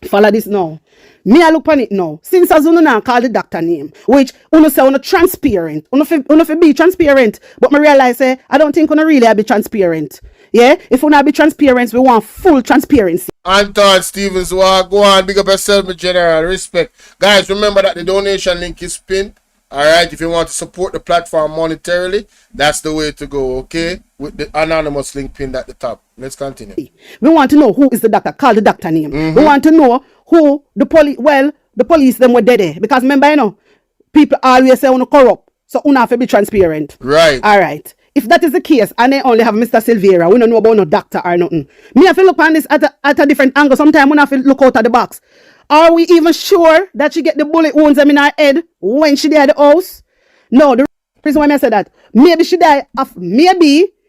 Follow this now. Me I look on it now. Since as you now call the doctor name, which uno say uno transparent, uno fi be transparent, but me realize I don't think uno really be transparent. Yeah, if uno be transparent, we want full transparency. Anton Stevens, go on, big up yourself, my general. Respect. Guys, remember that the donation link is pinned. Alright, if you want to support the platform monetarily, that's the way to go, okay? With the anonymous link pinned at the top. Let's continue. We want to know who is the doctor. Call the doctor name. We want to know who the police. Well, the police them were dead because remember, you know, people always say uno corrupt, so uno have to be transparent. Right. All right. If that is the case, and they only have Mr. Silvera, we don't know about no doctor or nothing. Me have to look on this at a different angle. Sometimes we have to look out of the box. Are we even sure that she get the bullet wounds in her head when she died at the house? No, the reason why I say that, maybe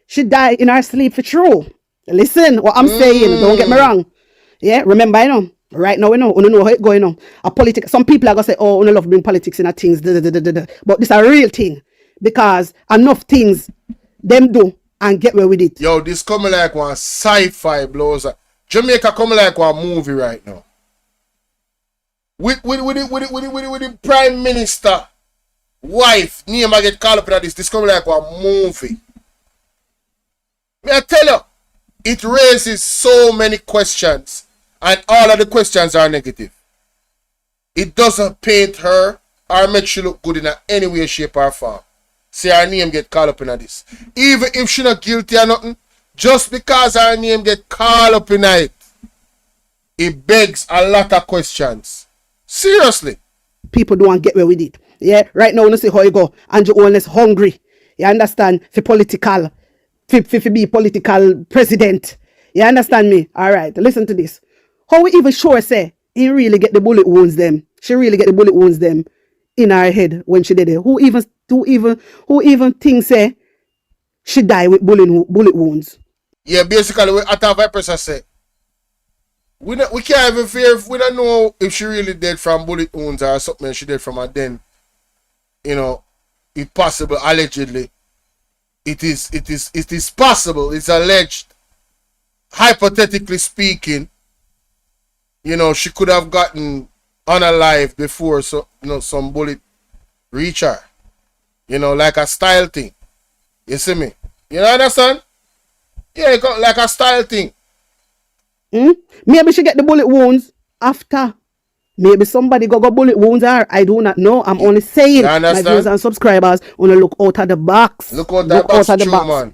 she died in her sleep for true. Listen, what I'm saying, don't get me wrong. Yeah, remember, you know, right now we know how it's going on. Some people are gonna say, oh, we love bring politics in things, but this is a real thing because enough things them do and get away with it. Yo, this coming like one sci-fi blows up. Jamaica coming like one movie right now. With the Prime Minister wife name I get called up in this coming like one movie. May I tell you, it raises so many questions, and all of the questions are negative. It doesn't paint her or make she look good in any way, shape, or form. See her name get called up in this. Even if she not guilty or nothing, just because her name get called up in it, it begs a lot of questions. Seriously. People don't get away with it. Yeah, right now, you see how you go. And you always hungry. You understand? For political. For be political president. You understand me? All right, listen to this. How we even sure say he really get the bullet wounds them? She really get the bullet wounds them in her head when she did it. Who even think say she died with bullet wounds? Yeah, basically, what Atta Vipers say. We can't even fear if we don't know if she really dead from bullet wounds or something she did from her then. You know, if possible, allegedly. It is possible, it's alleged. Hypothetically speaking, you know, she could have gotten unalive before some bullet reach her. You know, like a style thing. You see me? You understand? Yeah, like a style thing. Maybe she get the bullet wounds after. Maybe somebody got bullet wounds her. I do not know. I'm only saying, my viewers and subscribers, wanna look out of the box. Look out that box, man.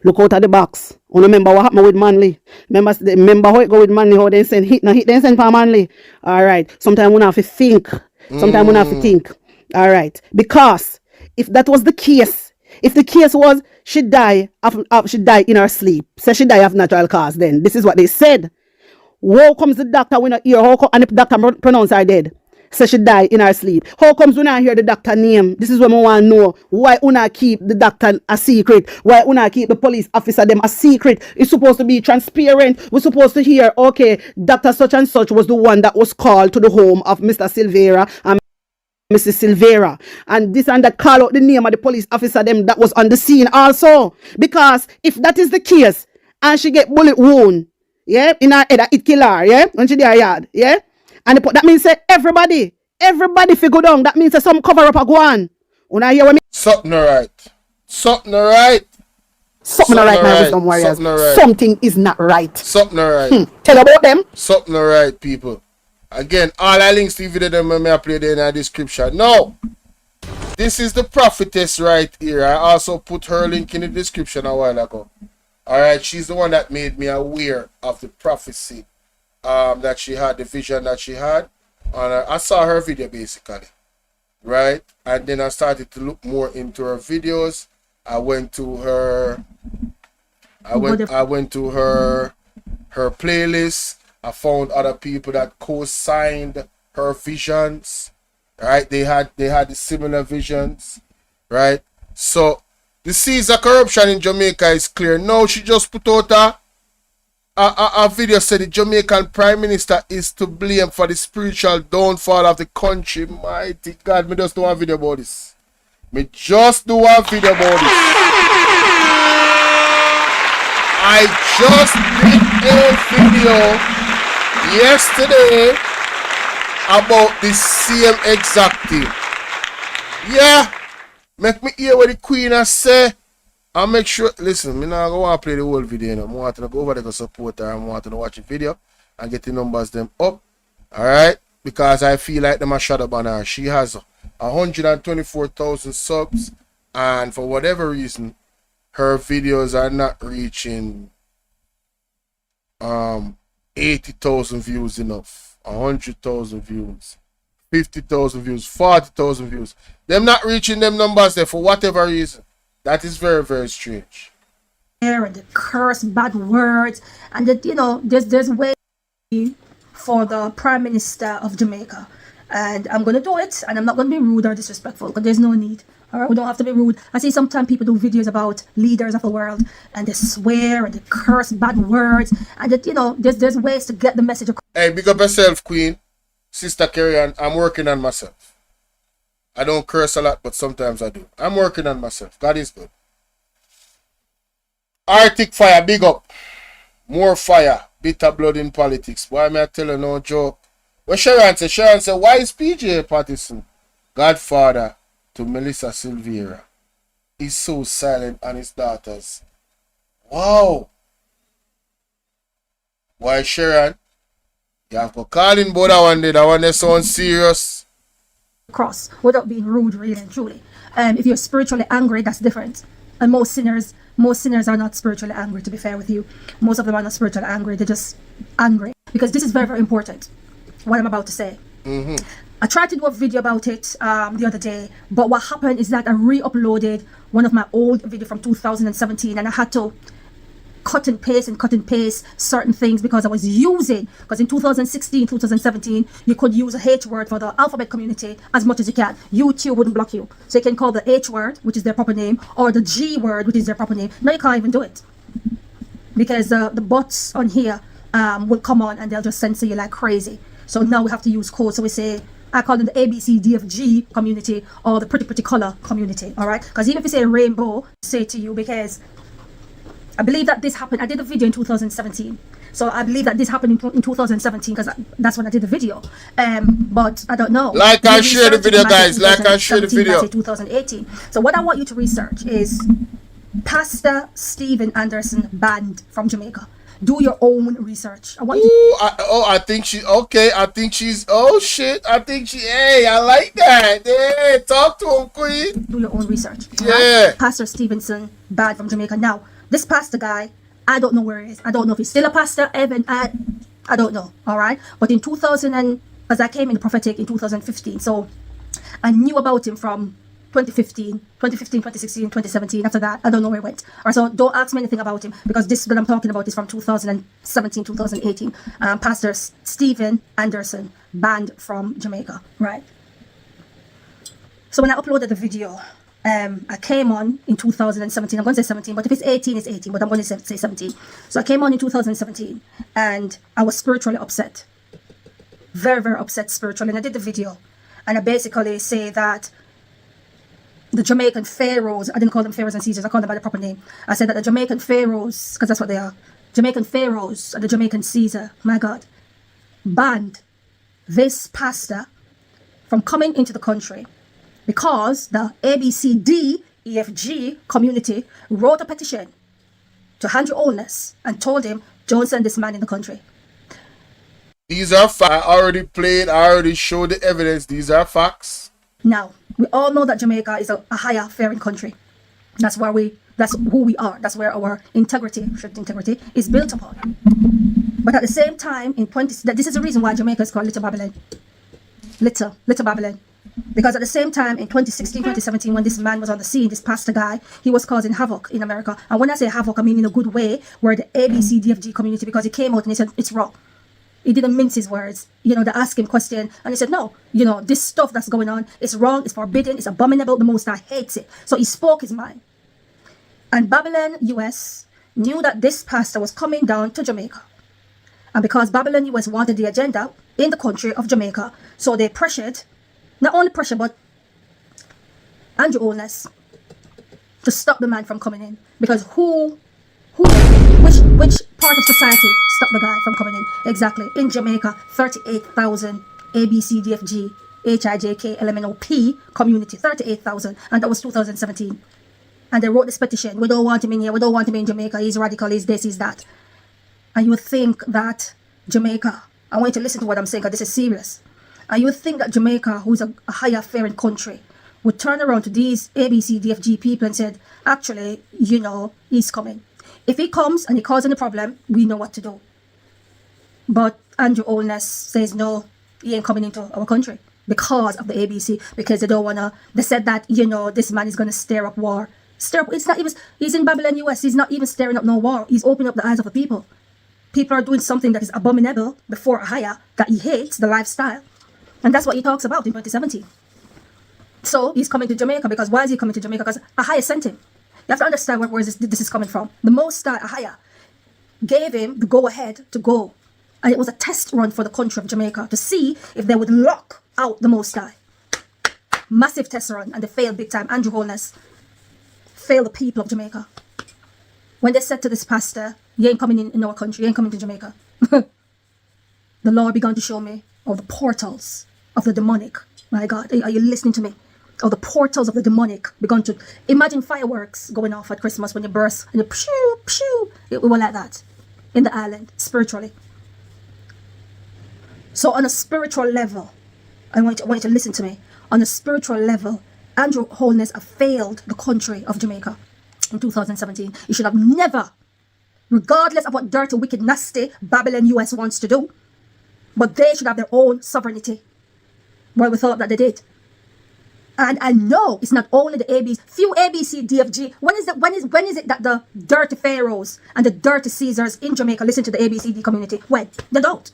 Look out of the box. Remember what happened with Manley? Remember how it go with Manley? How they send hit they send for Manley. All right. Sometimes we have to think. Sometimes we have to think. All right. Because if that was the case, if the case was she died in her sleep, say she died of natural cause, then this is what they said. How comes the doctor when I hear and the doctor pronounce her dead? So she died in her sleep. How comes when I hear the doctor name? This is what I want to know. Why una keep the doctor a secret? Why una keep the police officer them a secret? It's supposed to be transparent. We're supposed to hear, okay, Dr. Such and Such was the one that was called to the home of Mr. Silvera and Mrs. Silvera. And this and that call out the name of the police officer them that was on the scene also. Because if that is the case, and she get bullet wound, yeah, in her head, it kill her, yeah, when she there yard, yeah, and that means say everybody figure down. That means say some cover up a go on. When I hear what me, something alright, something alright, something alright, my wisdom warriors. Something is not right. Something alright. Tell about them. Something alright, people. Again, all our links to the video them may I play there in the description. Now, this is the prophetess right here. I also put her link in the description a while ago. Alright, she's the one that made me aware of the prophecy that she had, the vision that she had. And I saw her video basically, right? And then I started to look more into her videos. I went to her playlist. I found other people that co-signed her visions, right? They had the similar visions, right? So The seas of corruption in Jamaica is clear. Now she just put out a video said the Jamaican Prime Minister is to blame for the spiritual downfall of the country. Mighty God, me just do one video about this. Me just do one video about this. I just did a video yesterday about the same exact thing. Yeah, make me hear what the Queen has say. And make sure, listen, me not want to play the whole video. I want to go over there to support her. I want to watch the video and get the numbers them up. Alright? Because I feel like them a shadow ban her. She has 124,000 subs. And for whatever reason, her videos are not reaching 80,000 views enough. 100,000 views. 50,000 views. 40,000 views. Them not reaching them numbers there for whatever reason. That is very, very strange. And the curse, bad words, and that, you know, there's way for the Prime Minister of Jamaica, and I'm gonna do it, and I'm not gonna be rude or disrespectful because there's no need. All right, we don't have to be rude. I see sometimes people do videos about leaders of the world, and they swear and they curse bad words, and that, you know, there's ways to get the message across. Hey, big up yourself, Queen, Sister Carrie, and I'm working on myself. I don't curse a lot, but sometimes I do. I'm working on myself. God is good. Arctic Fire, big up. More fire. Bitter blood in politics. Why may I tell you no joke? Well, Sharon said, why is PJ Patterson, godfather to Melissa Silvera, is so silent on his daughters? Wow. Why, Sharon? You have to call in Boda one day. That one that sounds serious. Cross without being rude, really and truly. If you're spiritually angry, that's different. And most sinners are not spiritually angry, to be fair with you. Most of them are not spiritually angry, they're just angry. Because this is very, very important, what I'm about to say. I tried to do a video about it the other day, but what happened is that I re-uploaded one of my old video from 2017, and I had to cut and paste certain things because I was using, because in 2016, 2017, you could use a H word for the alphabet community as much as you can. YouTube wouldn't block you. So you can call the H word, which is their proper name, or the G word, which is their proper name. Now you can't even do it. Because the bots on here will come on and they'll just censor you like crazy. So now we have to use code. So we say, I call them the ABCDFG community or the pretty color community, all right? Because even if you say rainbow, say to you, because I believe that this happened. I did a video in 2017. So I believe that this happened in 2017 because that's when I did the video. But I don't know. Like and share the video, guys. Like and share the video. 2018. So what I want you to research is Pastor Stephen Anderson banned from Jamaica. Do your own research. I want you to... I think she... Okay, I think she's... Oh, shit. I think she... Hey, I like that. Hey, talk to him, Queen. Do your own research. Yeah. Right? Pastor Stevenson banned from Jamaica. Now, this pastor guy, I don't know where he is. I don't know if he's still a pastor. Evan, I don't know. All right. But in 2000, as I came in the prophetic in 2015, so I knew about him from 2015, 2016, 2017. After that, I don't know where he went. Or so don't ask me anything about him because this that I'm talking about is from 2017, 2018. Pastor Stephen Anderson banned from Jamaica. Right. So when I uploaded the video, I came on in 2017. I'm going to say 17, but if it's 18, it's 18, but I'm going to say 17. So I came on in 2017 and I was spiritually upset. Very, very upset spiritually. And I did the video and I basically say that the Jamaican pharaohs, I didn't call them pharaohs and Caesars, I called them by the proper name. I said that the Jamaican pharaohs, because that's what they are, Jamaican pharaohs and the Jamaican Caesar, my God, banned this pastor from coming into the country because the ABCDEFG community wrote a petition to Andrew Holness and told him, don't send this man in the country. These are facts. I already played, I already showed the evidence. These are facts. Now, we all know that Jamaica is a higher faring country. That's who we are. That's where our integrity is built upon. But at the same time, this is the reason why Jamaica is called Little Babylon. Little Babylon. Because at the same time, in 2016, 2017, when this man was on the scene, this pastor guy, he was causing havoc in America. And when I say havoc, I mean in a good way, where the ABCDFG community, because he came out and he said, it's wrong. He didn't mince his words. You know, they asked him question, and he said, no, you know, this stuff that's going on is wrong, it's forbidden, it's abominable, the Most High hates it. So he spoke his mind. And Babylon US knew that this pastor was coming down to Jamaica. And because Babylon US wanted the agenda in the country of Jamaica, so they pressured, not only pressure, but Andrew Holness to stop the man from coming in. Because which part of society stopped the guy from coming in? Exactly. In Jamaica, 38,000 ABCDFG, HIJK, LMNOP community, 38,000. And that was 2017. And they wrote this petition. We don't want him in here. We don't want him in Jamaica. He's radical. He's this, he's that. And you would think that Jamaica, I want you to listen to what I'm saying because this is serious. And you would think that Jamaica, who's a higher faring country, would turn around to these ABCDFG people and said, actually, you know, he's coming. If he comes and he causes any problem, we know what to do. But Andrew Holness says, no, he ain't coming into our country because of the ABC, because they don't want to, they said that, you know, this man is going to stir up war. Stir up, it's not even, he's in Babylon US, he's not even stirring up no war. He's opening up the eyes of the people. People are doing something that is abominable before a hire, that he hates, the lifestyle. And that's what he talks about in 2017. So he's coming to Jamaica because why is he coming to Jamaica? Because Ahaya sent him. You have to understand where this is coming from. The Most High, Ahaya, gave him the go-ahead to go. And it was a test run for the country of Jamaica to see if they would lock out the Most High. Massive test run, and they failed big time. Andrew Holness failed the people of Jamaica. When they said to this pastor, you ain't coming in our country, you ain't coming to Jamaica. The Lord began to show me of the portals of the demonic. My God, are you listening to me? Of the portals of the demonic begun to imagine fireworks going off at Christmas when you burst and you pew, pew. It was like that in the island, spiritually. So on a spiritual level, I want you to listen to me. On a spiritual level, Andrew Holness failed the country of Jamaica in 2017. He should have never, regardless of what dirty, wicked, nasty Babylon US wants to do, but they should have their own sovereignty. Well, we thought that they did. And I know it's not only the few ABC, DFG. When is it that the dirty pharaohs and the dirty Caesars in Jamaica listen to the ABCD community? When? They don't.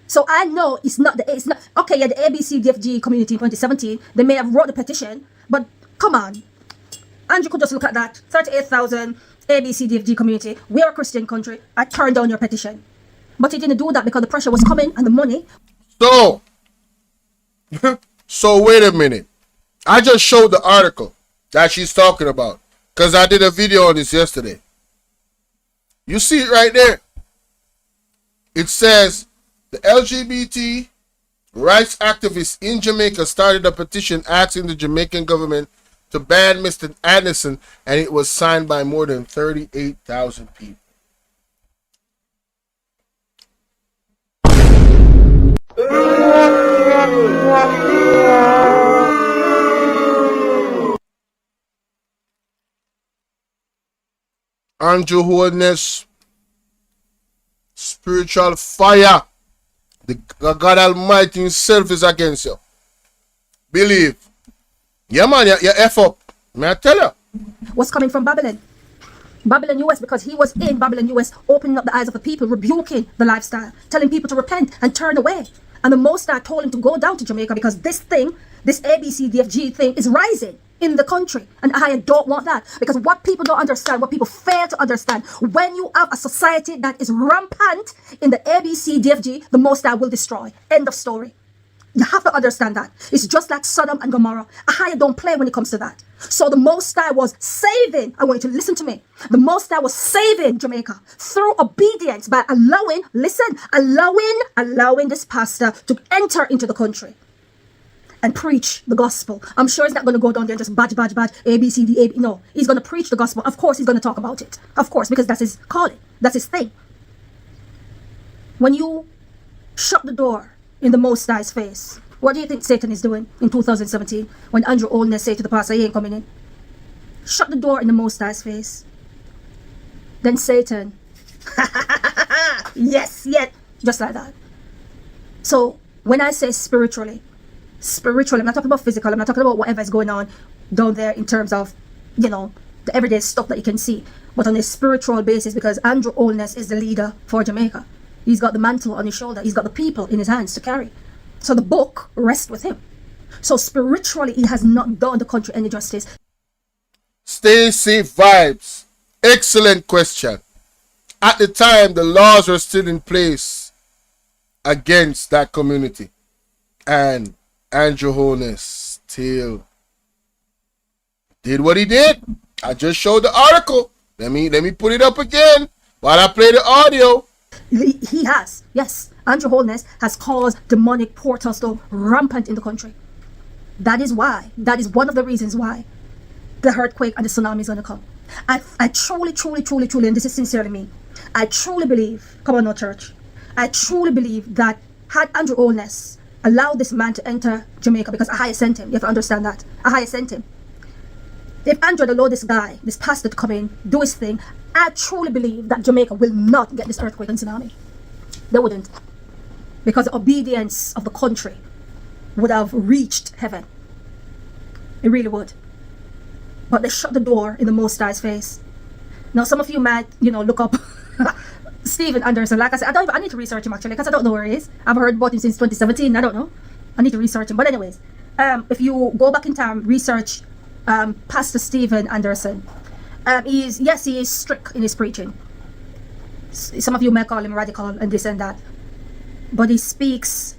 So I know it's not, okay, yeah, the ABC, DFG community in 2017, they may have wrote the petition, but come on. Andrew could just look at that. 38,000 ABC, DFG community. We are a Christian country. I turned down your petition. But he didn't do that because the pressure was coming and the money. So wait a minute. I just showed the article that she's talking about because I did a video on this yesterday. You see it right there. It says the LGBT rights activists in Jamaica started a petition asking the Jamaican government to ban Mr. Anderson, and it was signed by more than 38,000 people. Andrew Holness, spiritual fire. The God Almighty himself is against you. Believe. Yeah, man, you F up. May I tell you? What's coming from Babylon? Babylon US, because he was in Babylon US, opening up the eyes of the people, rebuking the lifestyle, telling people to repent and turn away. And the Most High told him to go down to Jamaica because this ABCDFG thing is rising in the country. And I don't want that. Because what people don't understand, what people fail to understand, when you have a society that is rampant in the ABCDFG, the Most High will destroy. End of story. You have to understand that. It's just like Sodom and Gomorrah. Ahaya don't play when it comes to that. So the Most High was saving, I want you to listen to me. The Most High was saving Jamaica through obedience by allowing this pastor to enter into the country and preach the gospel. I'm sure he's not going to go down there and just badge, A, B, C, D, A, B. No, he's going to preach the gospel. Of course he's going to talk about it. Of course, because that's his calling. That's his thing. When you shut the door in the Most High's face, what do you think Satan is doing in 2017 when Andrew Holness said to the pastor, he ain't coming in? Shut the door in the Most High's face. Then Satan, yes, just like that. So when I say spiritually, I'm not talking about physical, I'm not talking about whatever is going on down there in terms of, the everyday stuff that you can see, but on a spiritual basis, because Andrew Holness is the leader for Jamaica. He's got the mantle on his shoulder. He's got the people in his hands to carry. So the book rests with him. So spiritually, he has not done the country any justice. Stay safe vibes. Excellent question. At the time, the laws were still in place against that community. And Andrew Holness still did what he did. I just showed the article. Let me put it up again while I play the audio. He has, yes. Andrew Holness has caused demonic portals to rampant in the country. That is why. That is one of the reasons why the earthquake and the tsunami is going to come. I truly, and this is sincerely me, I truly believe, come on now church, I truly believe that had Andrew Holness allowed this man to enter Jamaica, because Ahaya sent him, you have to understand that, Ahaya sent him. If Andrew allowed this guy, this pastor to come in, do his thing, I truly believe that Jamaica will not get this earthquake and tsunami. They wouldn't. Because the obedience of the country would have reached heaven. It really would. But they shut the door in the Most High's face. Now some of you might, look up Stephen Anderson. Like I said, I need to research him actually, because I don't know where he is. I've heard about him since 2017. I don't know. I need to research him. But anyways, if you go back in time, research Pastor Stephen Anderson. He is strict in his preaching. Some of you may call him radical and this and that, but he speaks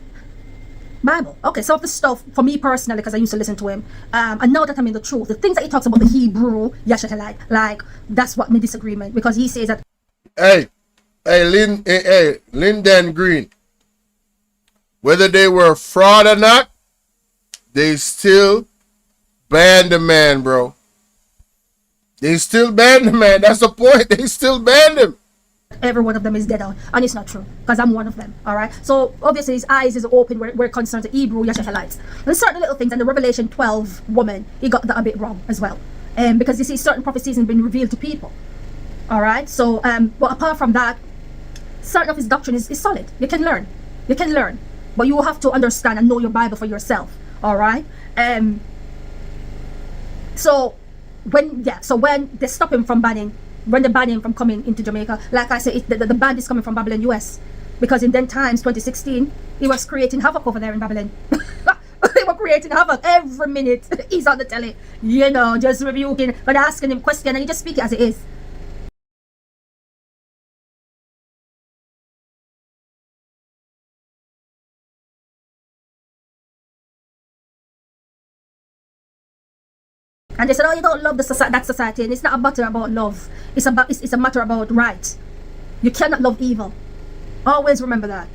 Bible. Okay, some of the stuff for me personally, because I used to listen to him, and now that I'm in the truth, the things that he talks about the Hebrew Yashahalite, like that's what my disagreement, because he says that. Hey, Lyndon Green, whether they were fraud or not, they still banned the man, bro. They still banned the man. That's the point. They still banned him. Every one of them is dead on, and it's not true, because I'm one of them. All right, so obviously his eyes is open where it concerns the Hebrew Yashahalites. There's certain little things, and the Revelation 12 woman, he got that a bit wrong as well, because you see certain prophecies have been revealed to people. All right, so but apart from that, certain of his doctrine is solid. You can learn, but you have to understand and know your Bible for yourself. All right, so when they stop him from banning. When they ban him from coming into Jamaica, like I said, the ban is coming from Babylon, US, because in then times, 2016, he was creating havoc over there in Babylon. They were creating havoc every minute. He's on the telly, just rebuking, but asking him questions, and he just speak it as it is. And they said, "Oh, you don't love that society," and it's not a matter about love. It's a matter about right. You cannot love evil. Always remember that.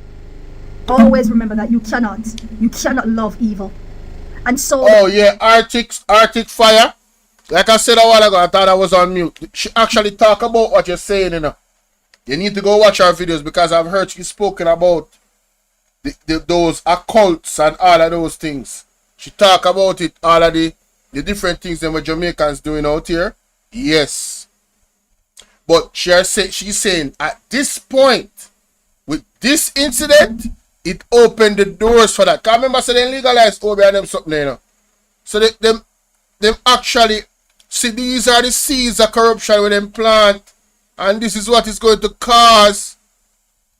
Always remember that you cannot love evil. And so. Oh yeah, Arctic Fire. Like I said a while ago, I thought I was on mute. She actually talk about what you're saying, You need to go watch our videos, because I've heard she spoken about those occults and all of those things. She talk about it, all of the different things that what Jamaicans doing out here. Yes. But she's saying at this point, with this incident, it opened the doors for that. Because remember, so they legalized Obi and them something, So them actually see, these are the seeds of corruption with them plant, and this is what is going to cause.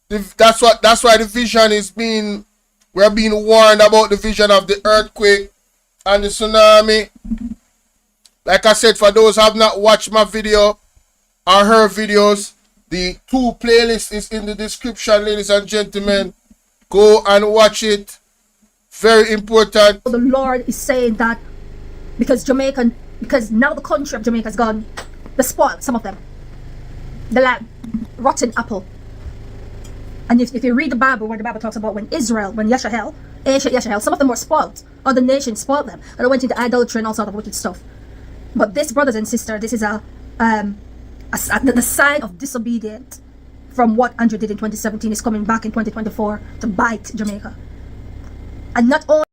That's why the vision is we're being warned about the vision of the earthquake and the tsunami. Like I said, for those who have not watched my video or her videos, the 2 playlists is in the description, ladies and gentlemen. Go and watch it. Very important. The Lord is saying that because now the country of Jamaica is gone, they spoiled some of them. They're like rotten apple. And if you read the Bible, where the Bible talks about when Yashahel, some of them were spoiled. Other nations spoiled them. And they went into idolatry and all sort of wicked stuff. But this, brothers and sisters, this is the sign of disobedience from what Andrew did in 2017 is coming back in 2024 to bite Jamaica. And not only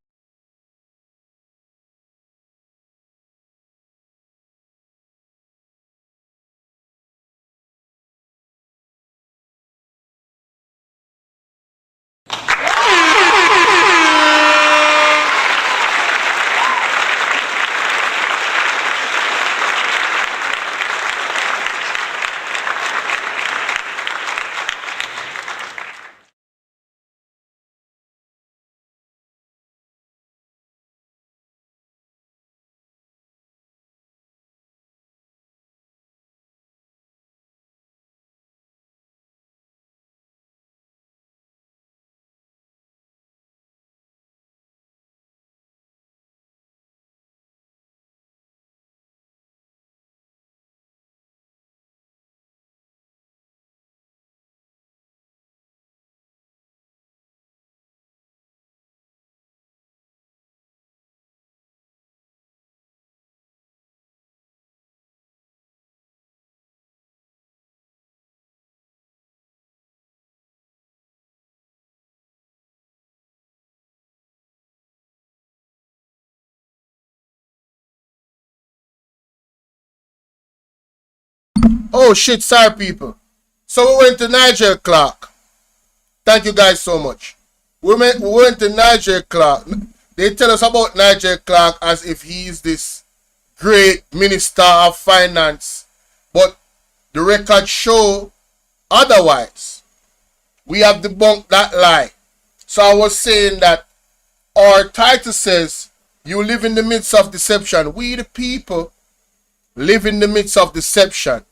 Oh shit, sorry people. So we went to Nigel Clarke. Thank you guys so much. We went to Nigel Clarke. They tell us about Nigel Clarke as if he's this great minister of finance. But the records show otherwise. We have debunked that lie. So I was saying that our title says, you live in the midst of deception. We the people live in the midst of deception.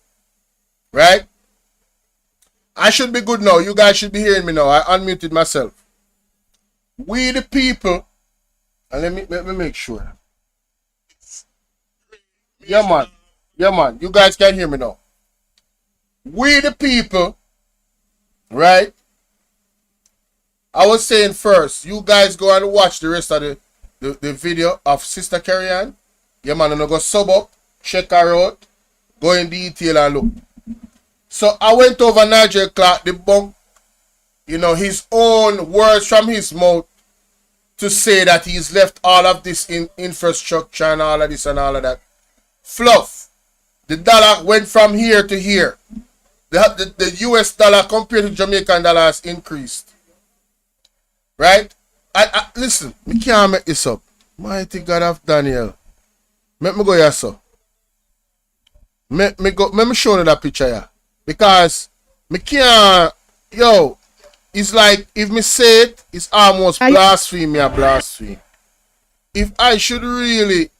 Right? I should be good now. You guys should be hearing me now. I unmuted myself. We the people, and let me make sure. Yeah man. Yeah man. You guys can hear me now. We the people, right? I was saying first, you guys go and watch the rest of the video of Sister Carrie Ann. Yeah man, and go sub up, check her out, go in detail and look. So I went over Nigel Clarke, debunk, his own words from his mouth to say that he's left all of this in infrastructure and all of this and all of that. Fluff. The dollar went from here to here. The US dollar compared to Jamaican dollar has increased. Right? Listen, me can't make this up. Mighty God of Daniel. Let me go here, so. Let me show you that picture here. Because me can't, it's like if me say it, it's almost blasphemy or blasphemy. If I should really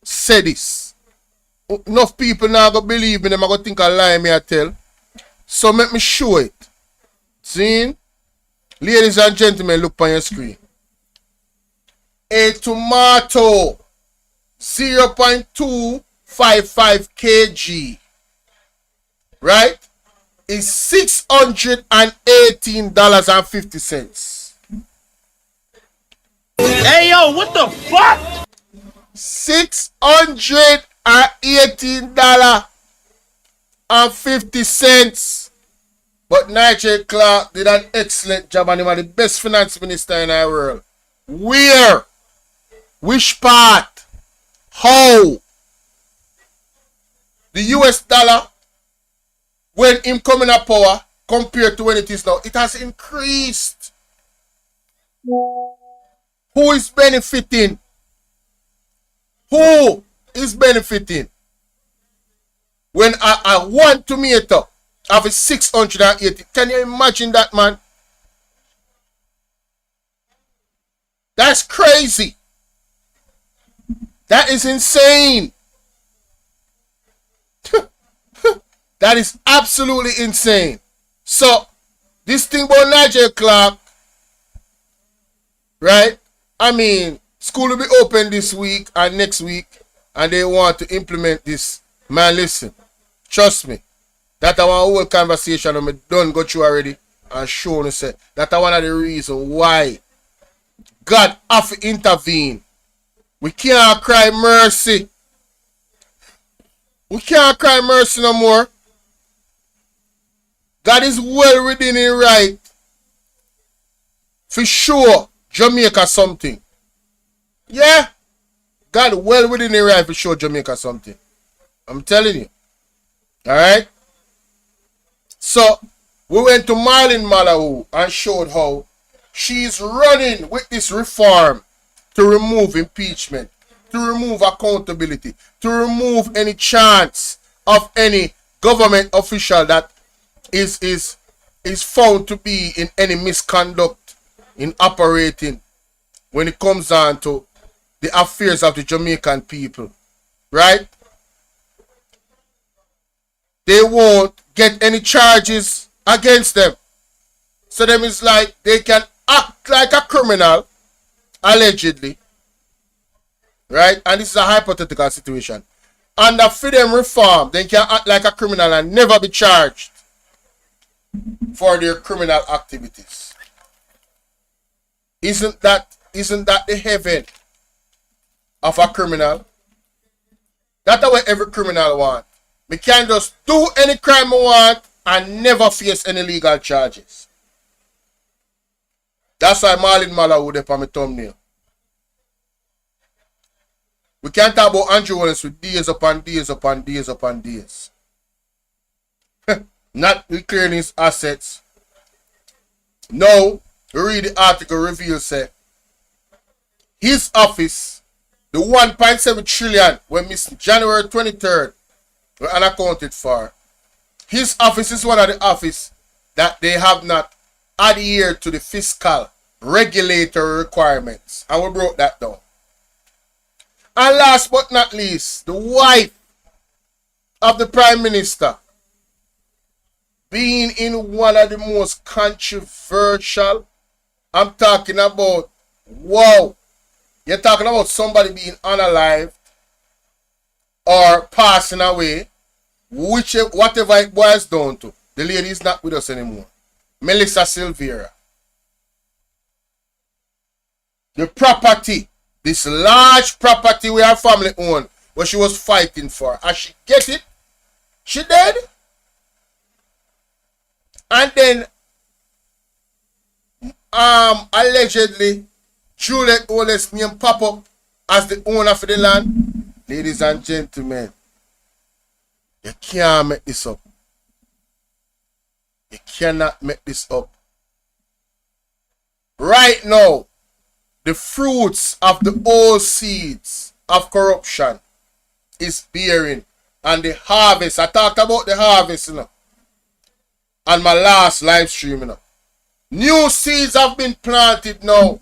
say this, enough people now go believe me, them I go think I lie me I tell. So let me show it. See? Ladies and gentlemen, look on your screen. A tomato 0.255 kg, right, is $618.50. Hey yo, what the fuck? $618.50. But Nigel Clarke did an excellent job and he was the best finance minister in our world. Where? Which part? How? The US dollar, when him coming up power, compared to when it is now, it has increased. Who is benefiting? Who is benefiting? When I want tomato have a 680. Can you imagine that, man? That's crazy. That is insane. That is absolutely insane. So, this thing about Nigel Clarke, right? I mean, school will be open this week and next week, and they want to implement this. Man, listen. Trust me. That our whole conversation I'm done go through already and shown us that one of the reasons why God have to intervene. We can't cry mercy. We can't cry mercy no more. God is well within his right for sure Jamaica something. Yeah. God well within his right for sure Jamaica something. I'm telling you. Alright? So, we went to Marlene Malawu and showed how she's running with this reform to remove impeachment, to remove accountability, to remove any chance of any government official that is found to be in any misconduct in operating when it comes down to the affairs of the Jamaican people. Right? They won't get any charges against them. So them is like they can act like a criminal, allegedly. Right? And this is a hypothetical situation. Under freedom reform, they can act like a criminal and never be charged for their criminal activities. Isn't that the heaven of a criminal? That's what every criminal wants. We can just do any crime we want and never face any legal charges. That's why Marlene Malawu there on my thumbnail. We can't talk about Andrew Willis with days upon days upon days upon days. not declaring his assets. Now, read the article reveals say his office, the 1.7 trillion when missing January 23rd were unaccounted for. His office is one of the offices that they have not adhered to the fiscal regulatory requirements. And we broke that down. And last but not least, the wife of the Prime Minister being in one of the most controversial, I'm talking about, wow, you're talking about somebody being unalived or passing away, whatever it boils down to. The lady is not with us anymore. Melissa Silvera. The property, this large property we her family own, what she was fighting for. As she get it, she dead. And then allegedly Juliet Oles name pop up as the owner for the land. Ladies and gentlemen, you can't make this up. You cannot make this up. Right now, the fruits of the old seeds of corruption is bearing, and the harvest. I talked about the harvest, you know, on my last live stream, you know. New seeds have been planted now.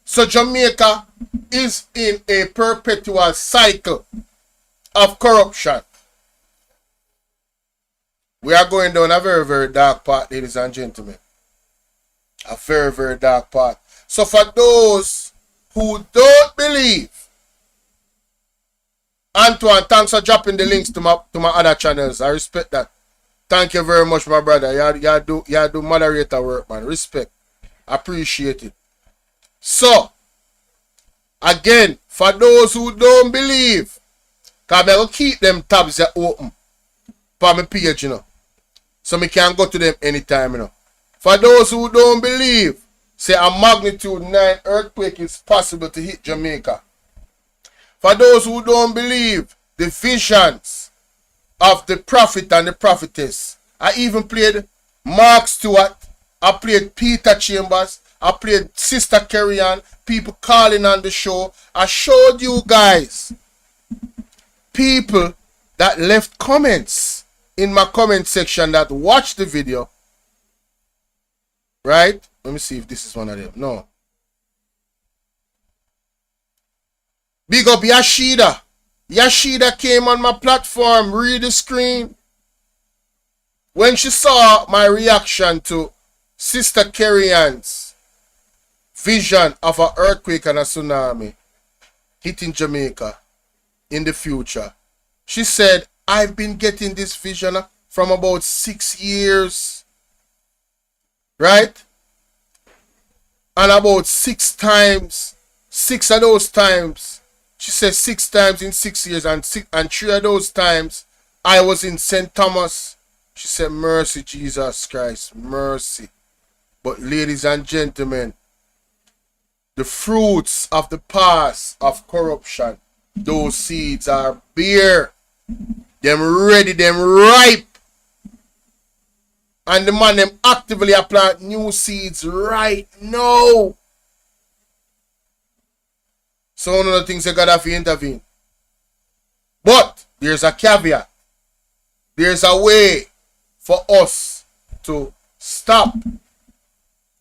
So Jamaica is in a perpetual cycle of corruption. We are going down a very, very dark path, ladies and gentlemen. A very, very dark path. So for those who don't believe, Antoine, thanks for dropping the links to my other channels. I respect that. Thank you very much, my brother. You do moderator work, man. Respect. Appreciate it. So, again, for those who don't believe, because I will keep them tabs open for my page, you know. So I can go to them anytime, you know. For those who don't believe, say a magnitude 9 earthquake is possible to hit Jamaica. For those who don't believe the visions of the prophet and the prophetess, I even played Mark Stewart, I played Peter Chambers, I played Sister Carrie Ann, people calling on the show. I showed you guys people that left comments in my comment section that watched the video. Right? Let me see if this is one of them. No. Big up Yashida. Yashida came on my platform, read the screen. When she saw my reaction to Sister Carrie Ann's vision of an earthquake and a tsunami hitting Jamaica in the future, she said, I've been getting this vision from about 6 years. Right? And about 6 times, 6 of those times, she said 6 times in 6 years, and 3 of those times I was in St. Thomas. She said, mercy, Jesus Christ, mercy. But ladies and gentlemen, the fruits of the past of corruption, those seeds are bare. Them ready, them ripe. And the man them actively plant new seeds right now. So one of the things you gotta have to intervene. But there's a caveat. There's a way for us to stop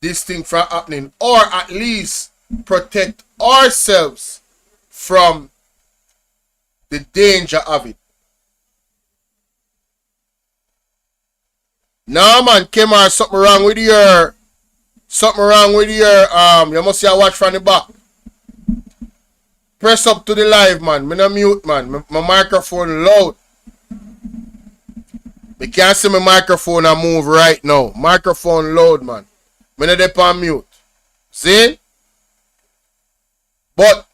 this thing from happening, or at least protect ourselves from the danger of it. Nah, man, Kemar, something wrong with your you must see a watch from the back. Press up to the live, man. Me no mute, man. My microphone loud. Me can't see my microphone and move right now. Microphone loud, man. Me no dep on mute. See? But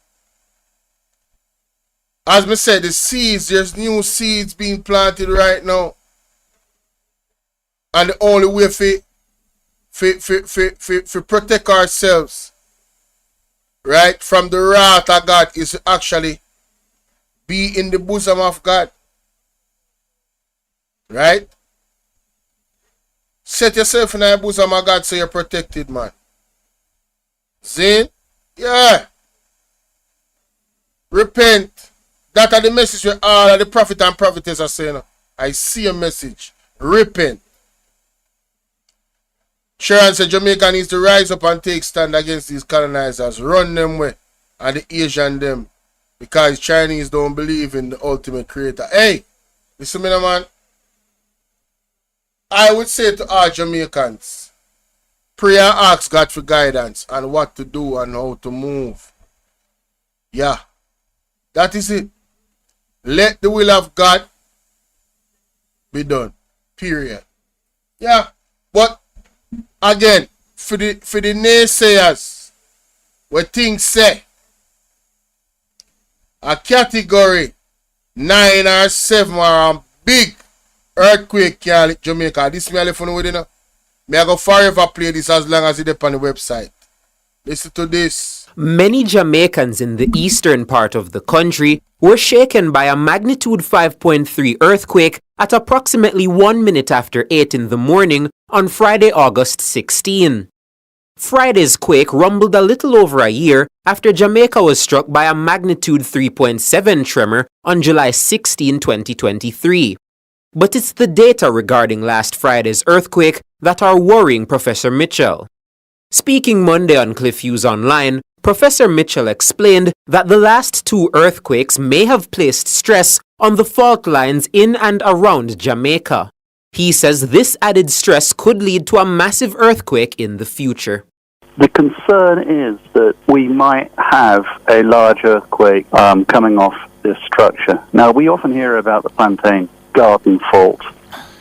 as me said, the seeds, there's new seeds being planted right now. And the only way for protect ourselves, right, from the wrath of God is to actually be in the bosom of God. Right? Set yourself in the bosom of God so you're protected, man. See? Yeah. Repent. That are the message where all of the prophet and prophetess are saying. I see a message. Repent. Sharon said Jamaica needs to rise up and take stand against these colonizers. Run them way. And the Asian them. Because Chinese don't believe in the ultimate creator. Hey, listen me, man. I would say to all Jamaicans, pray and ask God for guidance on what to do and how to move. Yeah. That is it. Let the will of God be done. Period. Yeah. But again, for the naysayers, what things say, a category 9 or 7 or a big earthquake can hit Jamaica. This me I left on with you know. Me I go forever play this as long as it's on the website. Listen to this. Many Jamaicans in the eastern part of the country were shaken by a magnitude 5.3 earthquake at approximately 1 minute after 8 in the morning on Friday, August 16. Friday's quake rumbled a little over a year after Jamaica was struck by a magnitude 3.7 tremor on July 16, 2023. But it's the data regarding last Friday's earthquake that are worrying Professor Mitchell. Speaking Monday on Cliff Hughes Online, Professor Mitchell explained that the last 2 earthquakes may have placed stress on the fault lines in and around Jamaica. He says this added stress could lead to a massive earthquake in the future. The concern is that we might have a large earthquake coming off this structure. Now, we often hear about the Plantain Garden Fault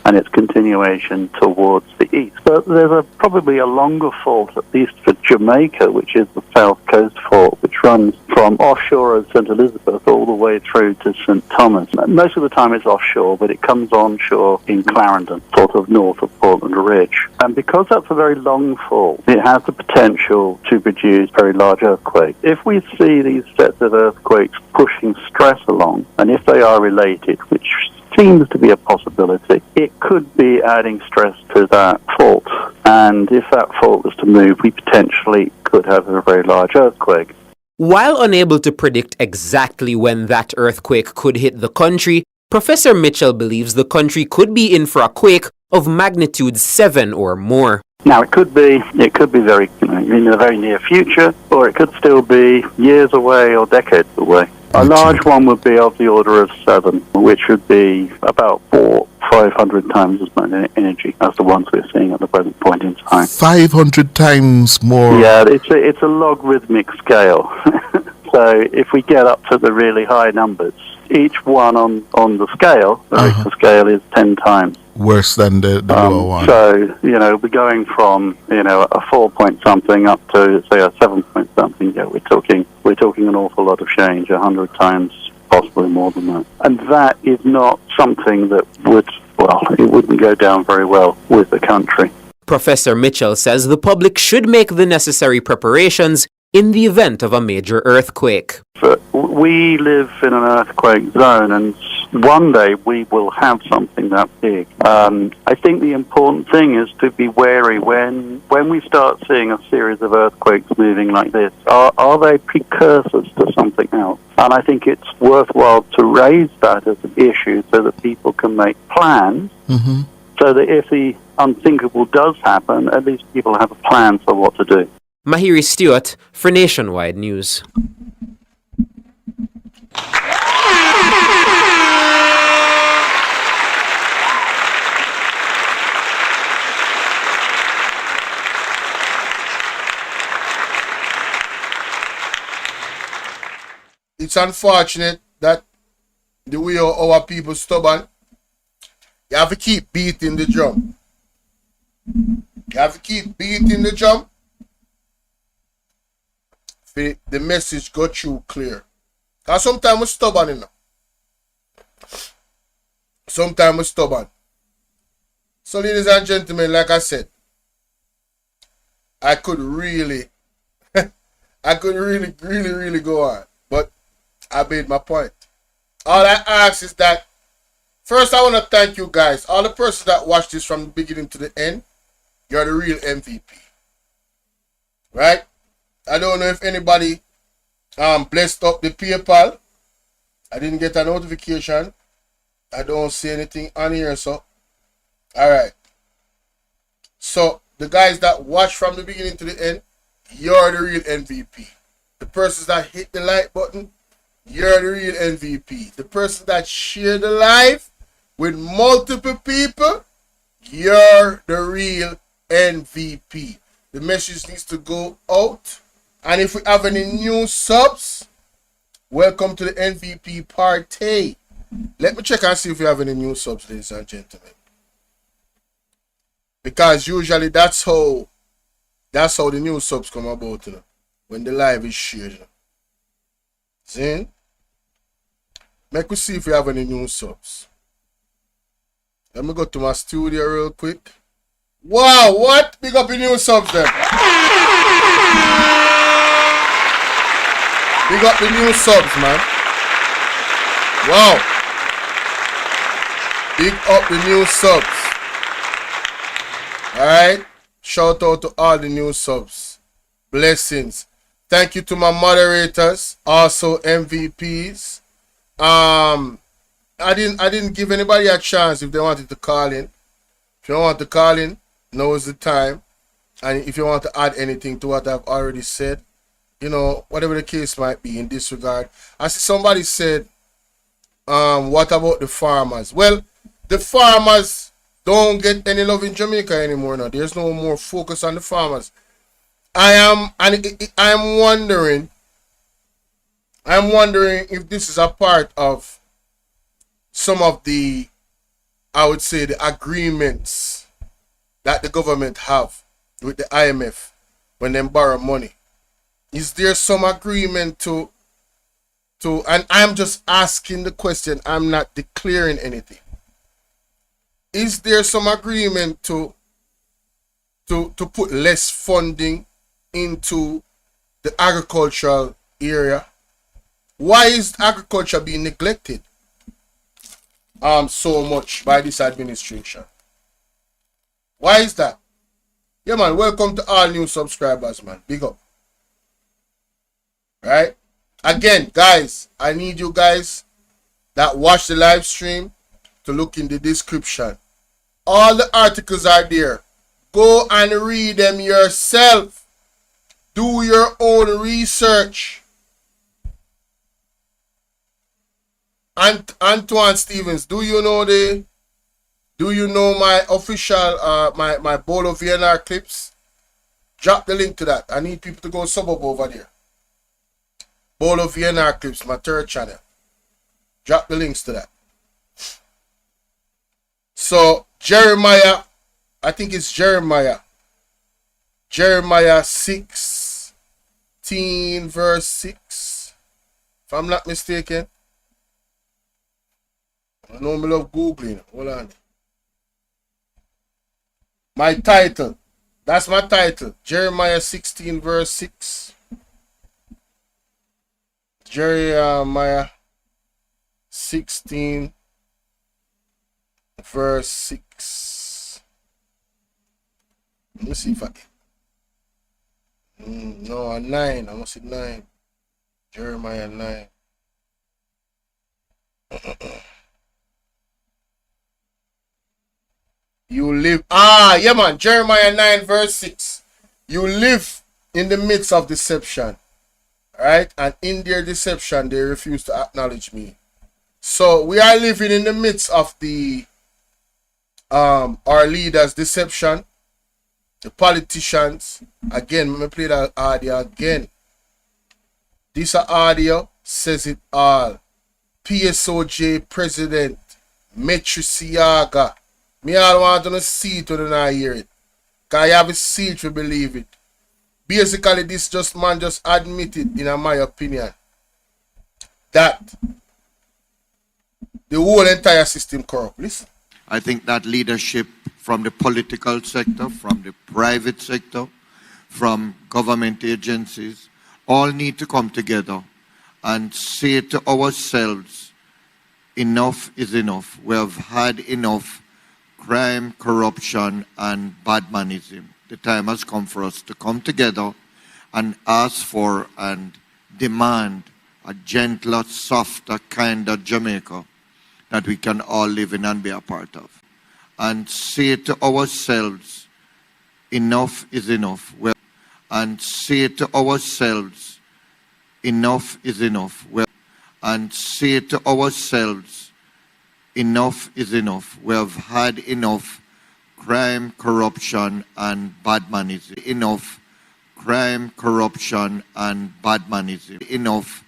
and its continuation towards the east. But there's probably a longer fault, at least for Jamaica, which is the South Coast Fault, which runs from offshore of St. Elizabeth all the way through to St. Thomas. Most of the time it's offshore, but it comes onshore in Clarendon, sort of north of Portland Ridge. And because that's a very long fault, it has the potential to produce very large earthquakes. If we see these sets of earthquakes pushing stress along, and if they are related, which seems to be a possibility, it could be adding stress to that fault. And if that fault was to move, we potentially could have a very large earthquake. While unable to predict exactly when that earthquake could hit the country, Professor Mitchell believes the country could be in for a quake of magnitude 7 or more. Now, it could be very in the very near future, or it could still be years away or decades away. A large one would be of the order of 7, which would be about 500 times as much energy as the ones we're seeing at the present point in time. 500 times more. Yeah, it's a logarithmic scale. So if we get up to the really high numbers, each one on the scale, the Richter scale, is 10 times worse than the lower one. So, we're going from, a 4 point something up to, say, a 7 point something. Yeah, we're talking an awful lot of change, 100 times, possibly more than that. And that is not something that it wouldn't go down very well with the country. Professor Mitchell says the public should make the necessary preparations in the event of a major earthquake. But we live in an earthquake zone, and one day we will have something that big. I think the important thing is to be wary when we start seeing a series of earthquakes moving like this. Are they precursors to something else? And I think it's worthwhile to raise that as an issue so that people can make plans, so that if the unthinkable does happen, at least people have a plan for what to do. Mahiri Stewart for Nationwide News. It's unfortunate that the way our people stubborn, you have to keep beating the drum. You have to keep beating the drum. For the message go through clear. Because sometimes we're stubborn, Sometimes we're stubborn. So, ladies and gentlemen, like I said, I could really really go on. But I made my point. All I ask is that, first I want to thank you guys, all the persons that watched this from the beginning to the end. you're the real MVP. Right? I don't know if anybody blessed up the PayPal. I didn't get a notification. I don't see anything on here, so. Alright. So, the guys that watch from the beginning to the end, you're the real MVP. The persons that hit the like button, you're the real MVP. The person that share the live with multiple people, you're the real MVP. The message needs to go out. And if we have any new subs, welcome to the MVP party. Let me check and see if we have any new subs, ladies and gentlemen. Because usually that's how the new subs come about, you know, when the live is shared. You know. See? Make we see if we have any new subs. Let me go to my studio real quick. Wow, what? Big up your new subs then. Big up the new subs, man. Wow. Big up the new subs. Alright. Shout out to all the new subs. Blessings. Thank you to my moderators, also MVPs. I didn't give anybody a chance if they wanted to call in. If you want to call in, now is the time. And if you want to add anything to what I've already said, you know, whatever the case might be in this regard. I see somebody said, what about the farmers? Well, the farmers don't get any love in Jamaica anymore now. There's no more focus on the farmers. I'm wondering if this is a part of some of the, I would say, the agreements that the government have with the IMF when they borrow money. Is there some agreement to and I'm just asking the question, I'm not declaring anything. Is there some agreement to put less funding into the agricultural area? Why is agriculture being neglected so much by this administration? Why is that? Yeah, man, welcome to all new subscribers, man. Big up. Right? Again, guys, I need you guys that watch the live stream to look in the description. All the articles are there. Go and read them yourself. Do your own research. Antoine Stevens, do you know my official my BOLO V&R clips? Drop the link to that. I need people to go sub up over there. BOLO V&R clips, my third channel. Drop the links to that. So Jeremiah, I think it's Jeremiah 16 verse 6, if I'm not mistaken. I know me love Googling. Hold on. My title. That's my title. Jeremiah 16 verse 6. Jeremiah 16 verse 6. Let me see if I can. No, a 9. I must say 9. Jeremiah 9. You live. Yeah, man. Jeremiah 9 verse 6. You live in the midst of deception. Right? And in their deception, they refuse to acknowledge me. So we are living in the midst of the our leaders' deception. The politicians. Again, let me play that audio again. This audio says it all. PSOJ President Metriciaga. Me all want to see it when I hear it. Because I have a see it to believe it. Basically, this man just admitted, in my opinion, that the whole entire system corrupt. Listen. I think that leadership from the political sector, from the private sector, from government agencies, all need to come together and say to ourselves, enough is enough. We have had enough crime, corruption, and badmanism. The time has come for us to come together and ask for and demand a gentler, softer, kinder Jamaica that we can all live in and be a part of. And say to ourselves, enough is enough. And say to ourselves, enough is enough. And say to ourselves, enough is enough. We have had enough crime, corruption, and badmanism. Enough crime, corruption, and badmanism. Enough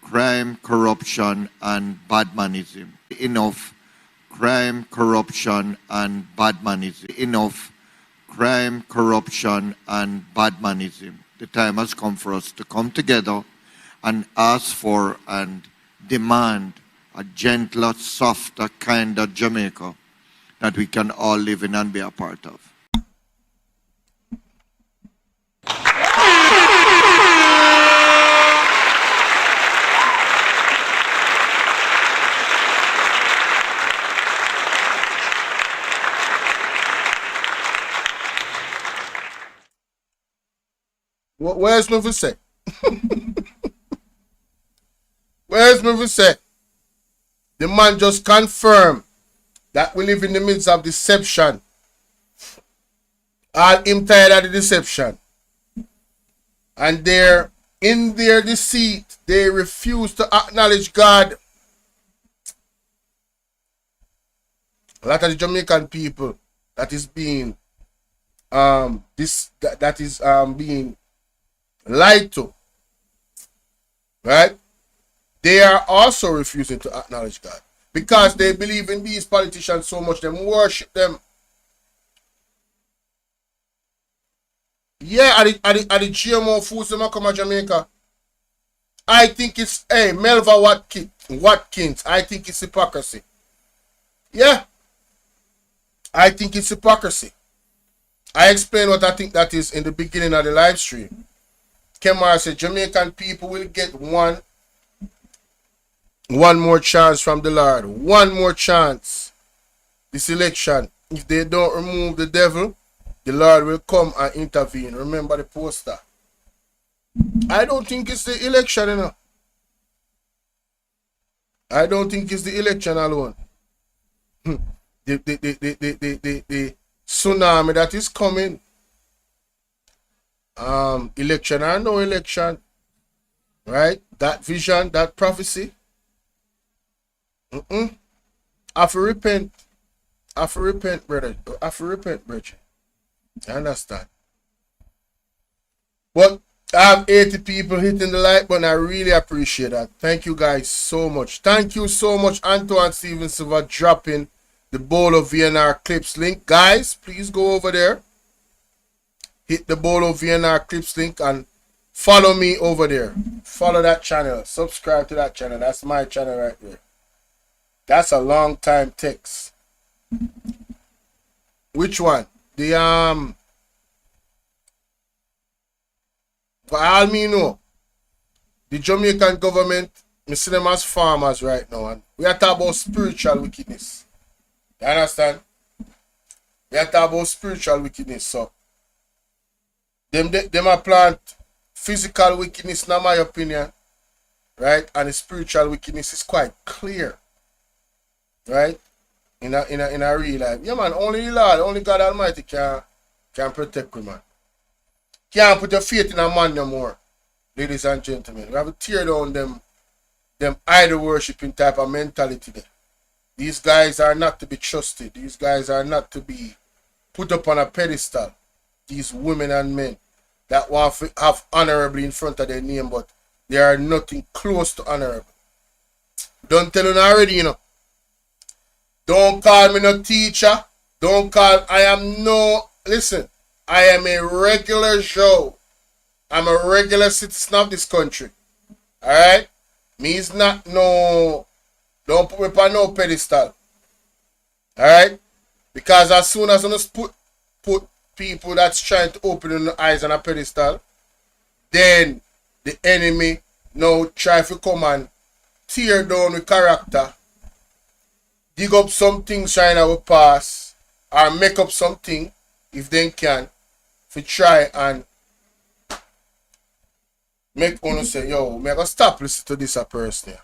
crime, corruption, and badmanism. Enough crime, corruption, and badmanism. Enough crime, corruption, and badmanism. The time has come for us to come together and ask for and demand a gentler, softer, kinder Jamaica that we can all live in and be a part of. Where's my for say? Where's my for say? The man just confirmed that we live in the midst of deception. All him tired of the deception. And they're in their deceit. They refuse to acknowledge God. A lot of the Jamaican people that is being being lied to, right? They are also refusing to acknowledge God because they believe in these politicians so much, them worship them. Yeah, at the GMO foods them come to Jamaica. I think it's Melva Watkins. I think it's hypocrisy. Yeah. I think it's hypocrisy. I explained what I think that is in the beginning of the live stream. Kemar said Jamaican people will get one more chance from the Lord. One more chance. This election. If they don't remove the devil, the Lord will come and intervene. Remember the poster. I don't think it's the election, you know. I don't think it's the election alone. The tsunami that is coming. Election or no election. Right? That vision, that prophecy. I have to repent. I have to repent, brother. I have to repent, brother. I understand. But I have 80 people hitting the like button. I really appreciate that. Thank you guys so much. Thank you so much, Antoine Stevenson, for dropping the BOLO V&R clips link. Guys, please go over there. Hit the BOLO V&R clips link and follow me over there. Follow that channel. Subscribe to that channel. That's my channel right there. That's a long time text. Which one? The for all me know, the Jamaican government, we see them as farmers right now, and we are talking about spiritual wickedness. You understand? We are talking about spiritual wickedness, so them are plant physical wickedness, in my opinion, right? And the spiritual wickedness is quite clear, right? In a real life. Yeah, man, only the Lord, only God Almighty can protect you, man. Can't put your faith in a man no more, ladies and gentlemen. We have to tear down them idol worshipping type of mentality there. These guys are not to be trusted. These guys are not to be put up on a pedestal. These women and men that want to have honorably in front of their name, but they are nothing close to honorable. Don't tell them already, you know. Don't call me no teacher. Listen, I am a regular Joe. I'm a regular citizen of this country. Alright? Me is not no, don't put me on no pedestal. Alright? Because as soon as I just put people that's trying to open their eyes on a pedestal, then the enemy now try to come and tear down the character, dig up some things trying to pass, or make up something if they can to try and make one say, yo, me gonna stop listening to this a person.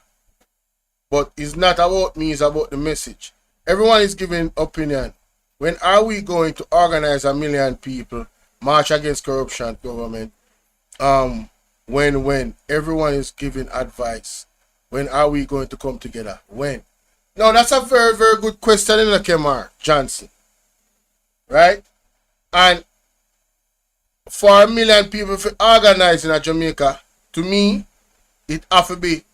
But it's not about me, it's about the message. Everyone is giving opinion. When are we going to organize 1 million people, march against corruption government? When everyone is giving advice, when are we going to come together? When? No, that's a very, very good question in the Kemar Johnson. Right? And for 1 million people to organize in Jamaica, to me, it have to be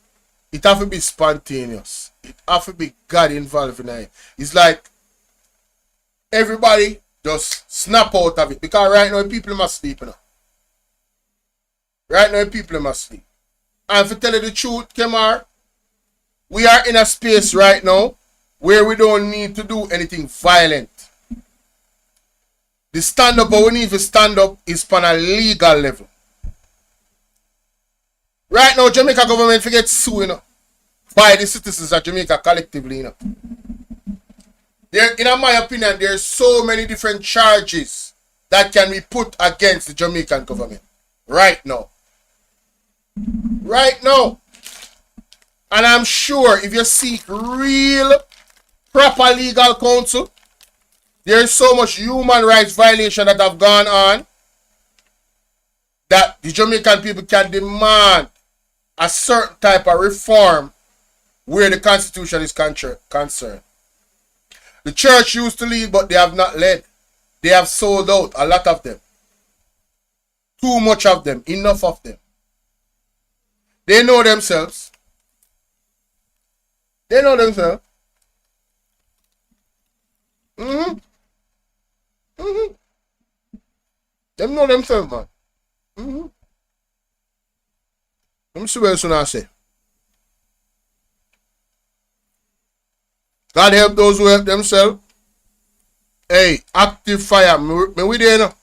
spontaneous. It have to be God involved in it. It's like everybody just snap out of it. Because right now people must sleep, you know. Right now people must sleep. And to tell you the truth, Kemar, we are in a space right now where we don't need to do anything violent. The stand up, but we need to stand up is on a legal level. Right now, Jamaica government forget sue, you know, by the citizens of Jamaica collectively, you know. There, in my opinion, there's so many different charges that can be put against the Jamaican government. Right now. Right now. And I'm sure if you seek real, proper legal counsel, there is so much human rights violation that have gone on that the Jamaican people can demand a certain type of reform where the Constitution is concerned. The church used to lead, but they have not led. They have sold out, a lot of them. Too much of them, enough of them. They know themselves. They know themselves. Them know themselves, man. Let me see what else I say. God help those who help themselves. Hey, active fire. Me with you now.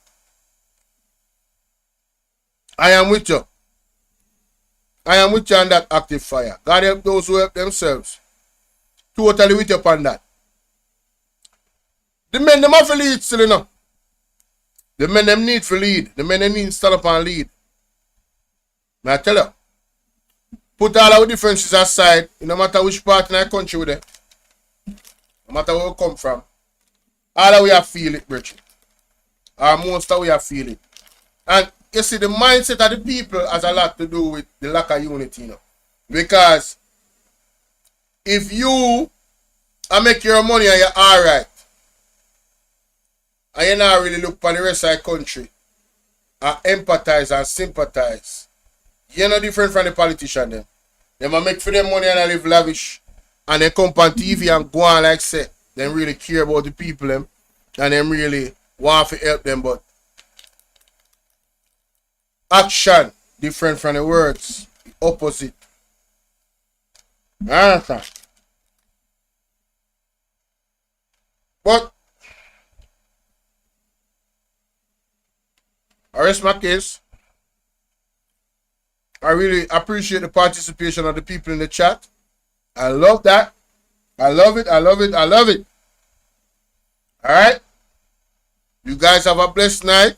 I am with you. I am with you on that active fire. God help those who help themselves. Totally with you upon that. The men them have to lead still, you know. The men them need to lead. The men them need to stand up and lead. May I tell you? Put all our differences aside. No matter which part in our country we're there. No matter where we come from. All of we have feel it, Bridget. Or most of we have feel it. And you see, the mindset of the people has a lot to do with the lack of unity, you know. Because if you make your money and you're alright, and you not really look for the rest of the country and empathize and sympathize, you're no different from the politician them. They might make for them money and live lavish, and they come on TV and go on like say they really care about the people them and them really want to help them, but action different from the words, the opposite. I understand. But I rest my case. I really appreciate the participation of the people in the chat. I love that. I love it. I love it. I love it. All right. You guys have a blessed night.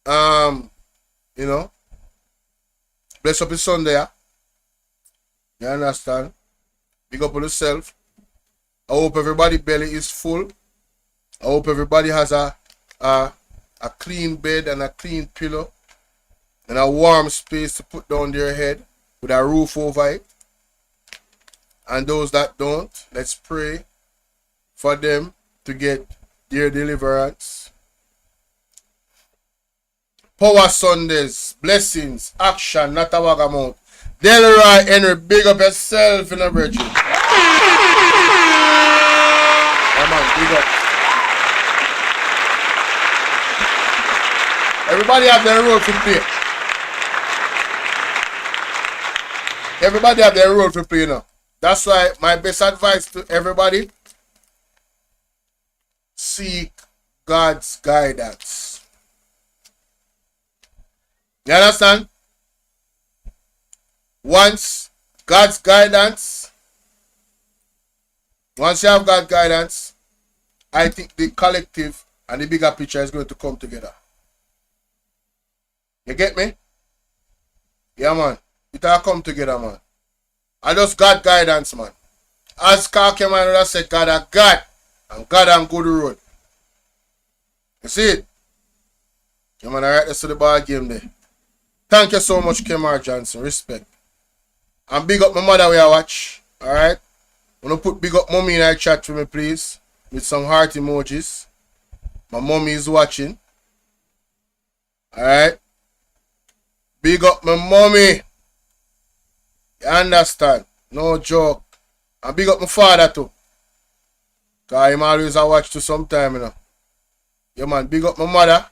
You know, bless up his Sunday. Yeah? You understand? Big up on yourself. I hope everybody belly is full. I hope everybody has a clean bed and a clean pillow and a warm space to put down their head with a roof over it. And those that don't, let's pray for them to get their deliverance. Power Sundays, blessings, action, not a wagamount. Delroy Henry, big up yourself in a virgin. Come on, big up. Everybody have their role to play. Everybody have their role to play now. That's why my best advice to everybody, seek God's guidance. You understand? Once God's guidance, once you have God's guidance, I think the collective and the bigger picture is going to come together. You get me? Yeah, man. It all come together, man. I just got guidance, man. As Clarke man would have said, God a God. And God on good road. You see it? Yeah, man, alright, let's do the ball game there. Thank you so much, Kemar Johnson. Respect. And big up my mother where I watch. Alright? Wanna put big up mommy in our chat for me, please. With some heart emojis. My mommy is watching. Alright? Big up my mommy. You understand? No joke. And big up my father too. Cause him always a watch to sometime, you know. Yeah, man, big up my mother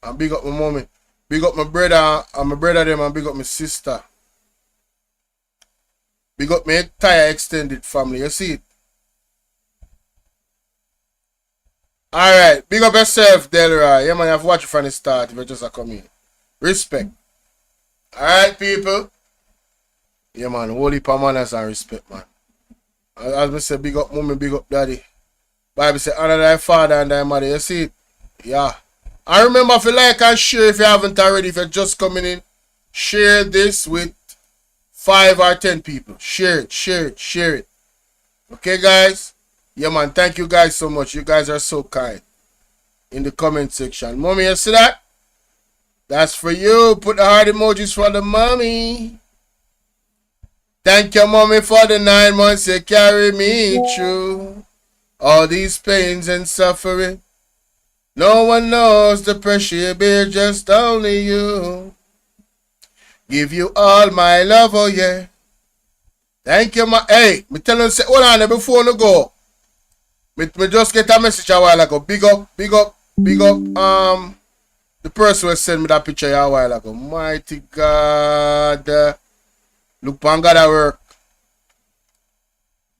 and big up my mommy. Big up my brother and my brother them and big up my sister. Big up my entire extended family. You see it? Alright, big up yourself, Delroy. Yeah, man, you have watched from the start if you just come in. Respect. Alright, people. Yeah, man, holy pa manners and respect, man. As I say, big up mommy, big up daddy. Bible say, honor thy father and thy mother. You see it? Yeah. I remember if you like and share if you haven't already, if you're just coming in, share this with 5 or 10 people. Share it, share it, share it. Okay, guys? Yeah, man, thank you guys so much. You guys are so kind. In the comment section. Mommy, you see that? That's for you. Put the heart emojis for the mommy. Thank you, mommy, for the 9 months you carry me through all these pains and suffering. No one knows the pressure you bear, just only you. Give you all my love, oh yeah. Thank you, ma. Hey, me tell you, say, hold on there before you go. Me just get a message a while ago. Big up, the person who sent me that picture a while ago. Mighty God. Look, pan God at work.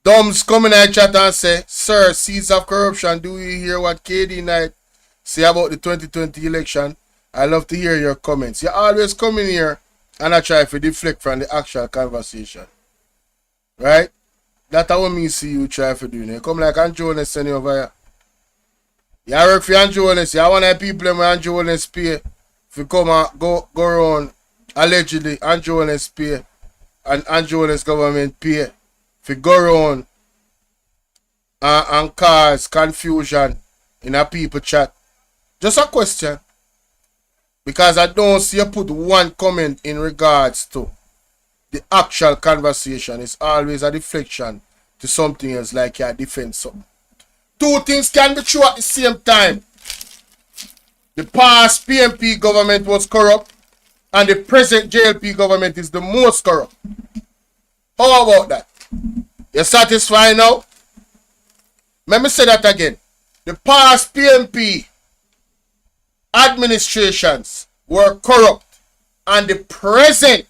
Dumbs come in our chat and say, sir, seeds of corruption, do you hear what KD Knight say about the 2020 election? I love to hear your comments. You always come in here and I try to deflect from the actual conversation. Right? That's what me see you try to do. You come like Andrew Jones send you over here. You work for Andrew Jones. You want to people who Andrew Jones pay. If you come and go around, allegedly, Andrew Jones pay. And Andrew Jones government pay. If you go around and cause confusion in a people chat. Just a question. Because I don't see you put one comment in regards to the actual conversation. It's always a deflection to something else, like your defense. Something. 2 things can be true at the same time. The past PMP government was corrupt and the present JLP government is the most corrupt. How about that? You satisfied now? Let me say that again. The past PMP administrations were corrupt and the present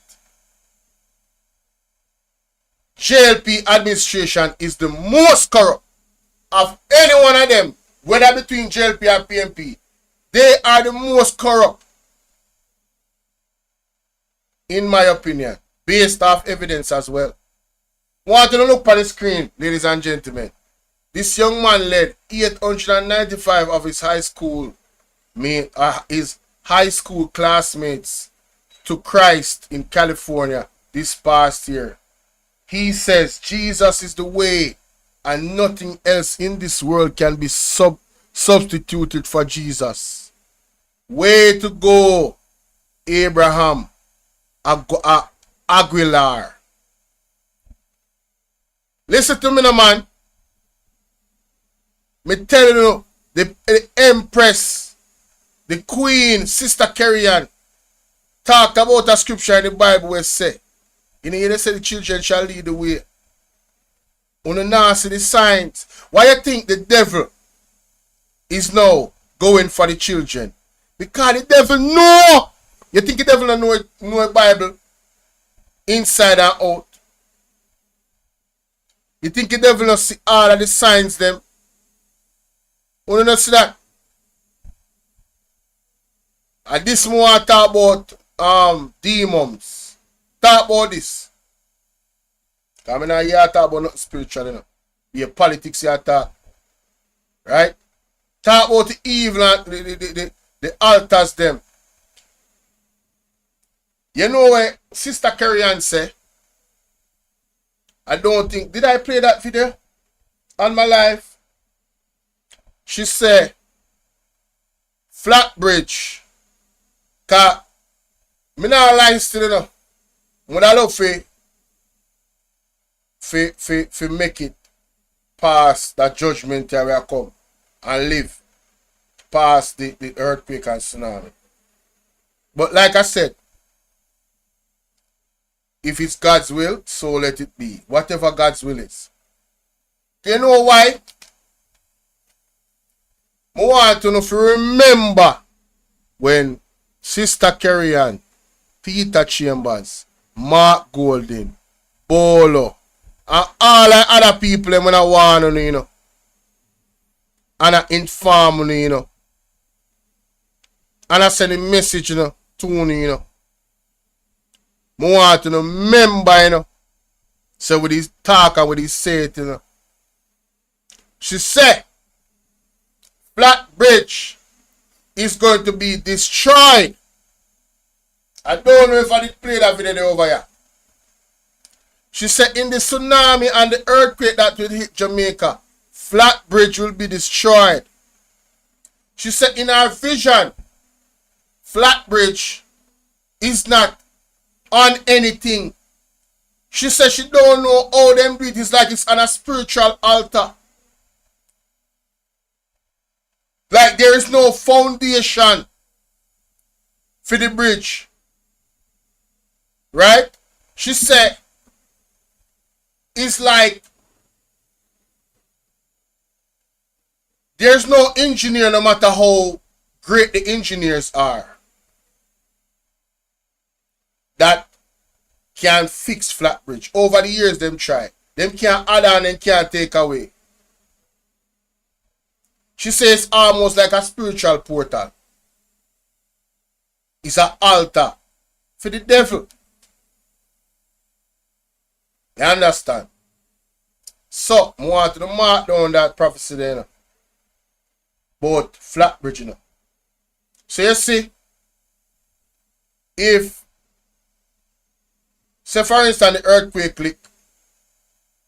JLP administration is the most corrupt of any one of them, whether between JLP and PMP. They are the most corrupt, in my opinion, based off evidence as well. Want to look on the screen, ladies and gentlemen. This young man led 895 of his high school classmates to Christ in California this past year. He says Jesus is the way and nothing else in this world can be substituted for Jesus. Way to go, Abraham Aguilar. Listen to me now, man. Me telling you, the Empress, the Queen, Sister Carrie-Ann, talked about a scripture in the Bible where it say, you know, they say the children shall lead the way. When you now see the signs, why you think the devil is now going for the children? Because the devil know. You think the devil don't know the Bible inside and out? You think the devil don't see all of the signs them? You don't see that? And this more I talk about demons. Talk about this. Because I mean, here I talk about nothing spiritual, you know. Be a politics here I talk. Right? Talk about the evil and the altars them. You know what Sister Carrie Ann say? I don't think, did I play that video on my life? She said, Flatbridge, cause me not lie still enough. When I love for make it past that judgment here where I come and live past the earthquake and tsunami. But like I said, if it's God's will, so let it be. Whatever God's will is. You know why? I want to know if you remember when Sister Carrie Ann, Peter Chambers, Mark Golden, Bolo, and all the other people when I want to, you know, and I inform you, you know, and I send a message, you know, to you know. I want to know, remember, you know, so with his talk and with his say it, you know. She said, Flatbridge is going to be destroyed. I don't know if I did play that video over here. She said, in the tsunami and the earthquake that will hit Jamaica, Flatbridge will be destroyed. She said, in her vision, Flatbridge is not on anything. She said she don't know how them do it. It's like it's on a spiritual altar. Like there is no foundation for the bridge. Right? She said it's like there's no engineer, no matter how great the engineers are, that can fix Flatbridge. Over the years, them try. Them can't add on and can't take away. She says almost like a spiritual portal. It's an altar for the devil. You understand? So, I want to mark down that prophecy there, you know, about Flatbridge, you know. So you see, if, say for instance, the earthquake click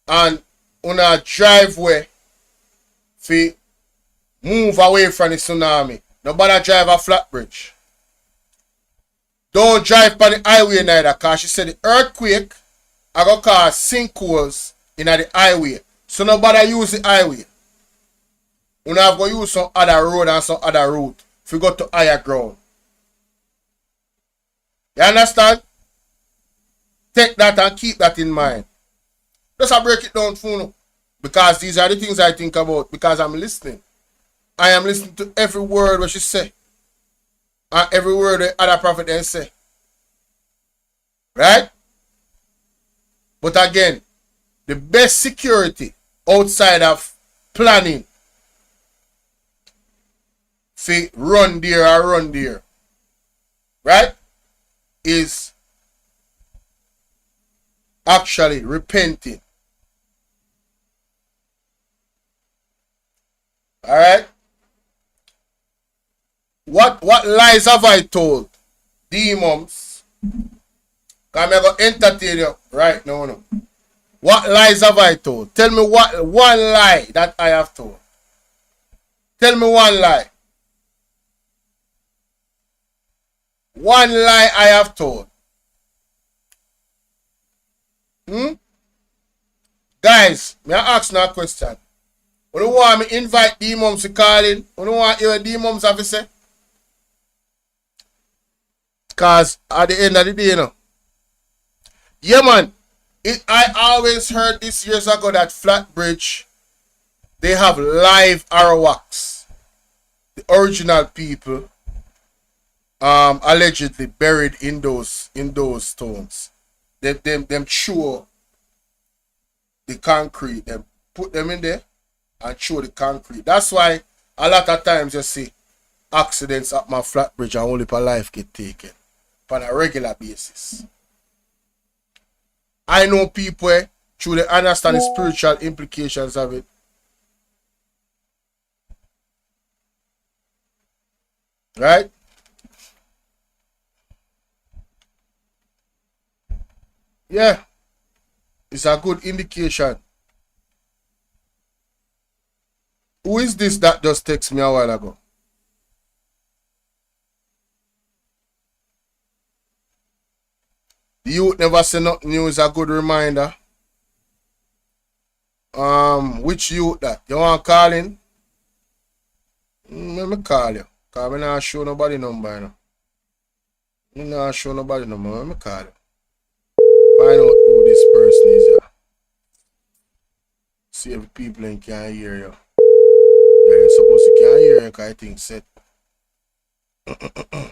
and on a driveway for move away from the tsunami, nobody drive a Flatbridge. Don't drive on the highway neither, because she said the earthquake are going to cause sinkholes in the highway. So nobody use the highway. You have to use some other road and some other route if you go to higher ground. You understand? Take that and keep that in mind. Just break it down for you. Because these are the things I think about. Because I'm listening. I am listening to every word what she say. And every word the other prophet then say. Right? But again, the best security outside of planning for run there or run there, right, is actually repenting. All right? What lies have I told demons? I'm going to entertain you right now. No. What lies have I told? Tell me what one lie that I have told. Tell me one lie. One lie I have told. Guys, may I ask now a question? You don't want me invite demons to call in? You don't want your demons have to say? Because at the end of the day, you know. Yeah, man. I always heard this years ago that Flatbridge, they have live Arawaks. The original people allegedly buried in those stones. Them chew the concrete, them put them in there and chew the concrete. That's why a lot of times you see accidents at my Flatbridge and only per life get taken on a regular basis. I know people truly understand the spiritual implications of it. Right? Yeah. It's a good indication. Who is this that just texted me a while ago? The youth never say nothing new is a good reminder. Which youth that? You want to call in? Let me call you. Because I'm not show nobody number, you know. I'm not show nobody number. Let me call you. Find out who this person is, yeah. See if people in can hear you. Yeah, you're supposed to can hear you because I think set. I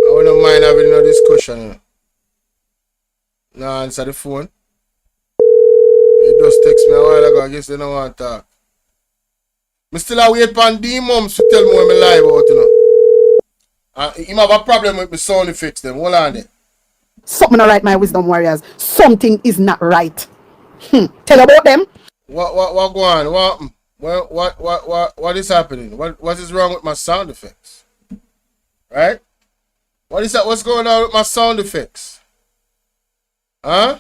wouldn't mind having a discussion, you know. Nah, answer the phone. They just text me a while ago. I guess they don't want to talk. I still wait for D-Mums to tell me when I lie about, you know. He have a problem with my sound effects, them. Hold on there. Something not right, my wisdom warriors. Something is not right. Tell about them. What go on? What is happening? What is wrong with my sound effects? Right? What is that? What's going on with my sound effects? Huh?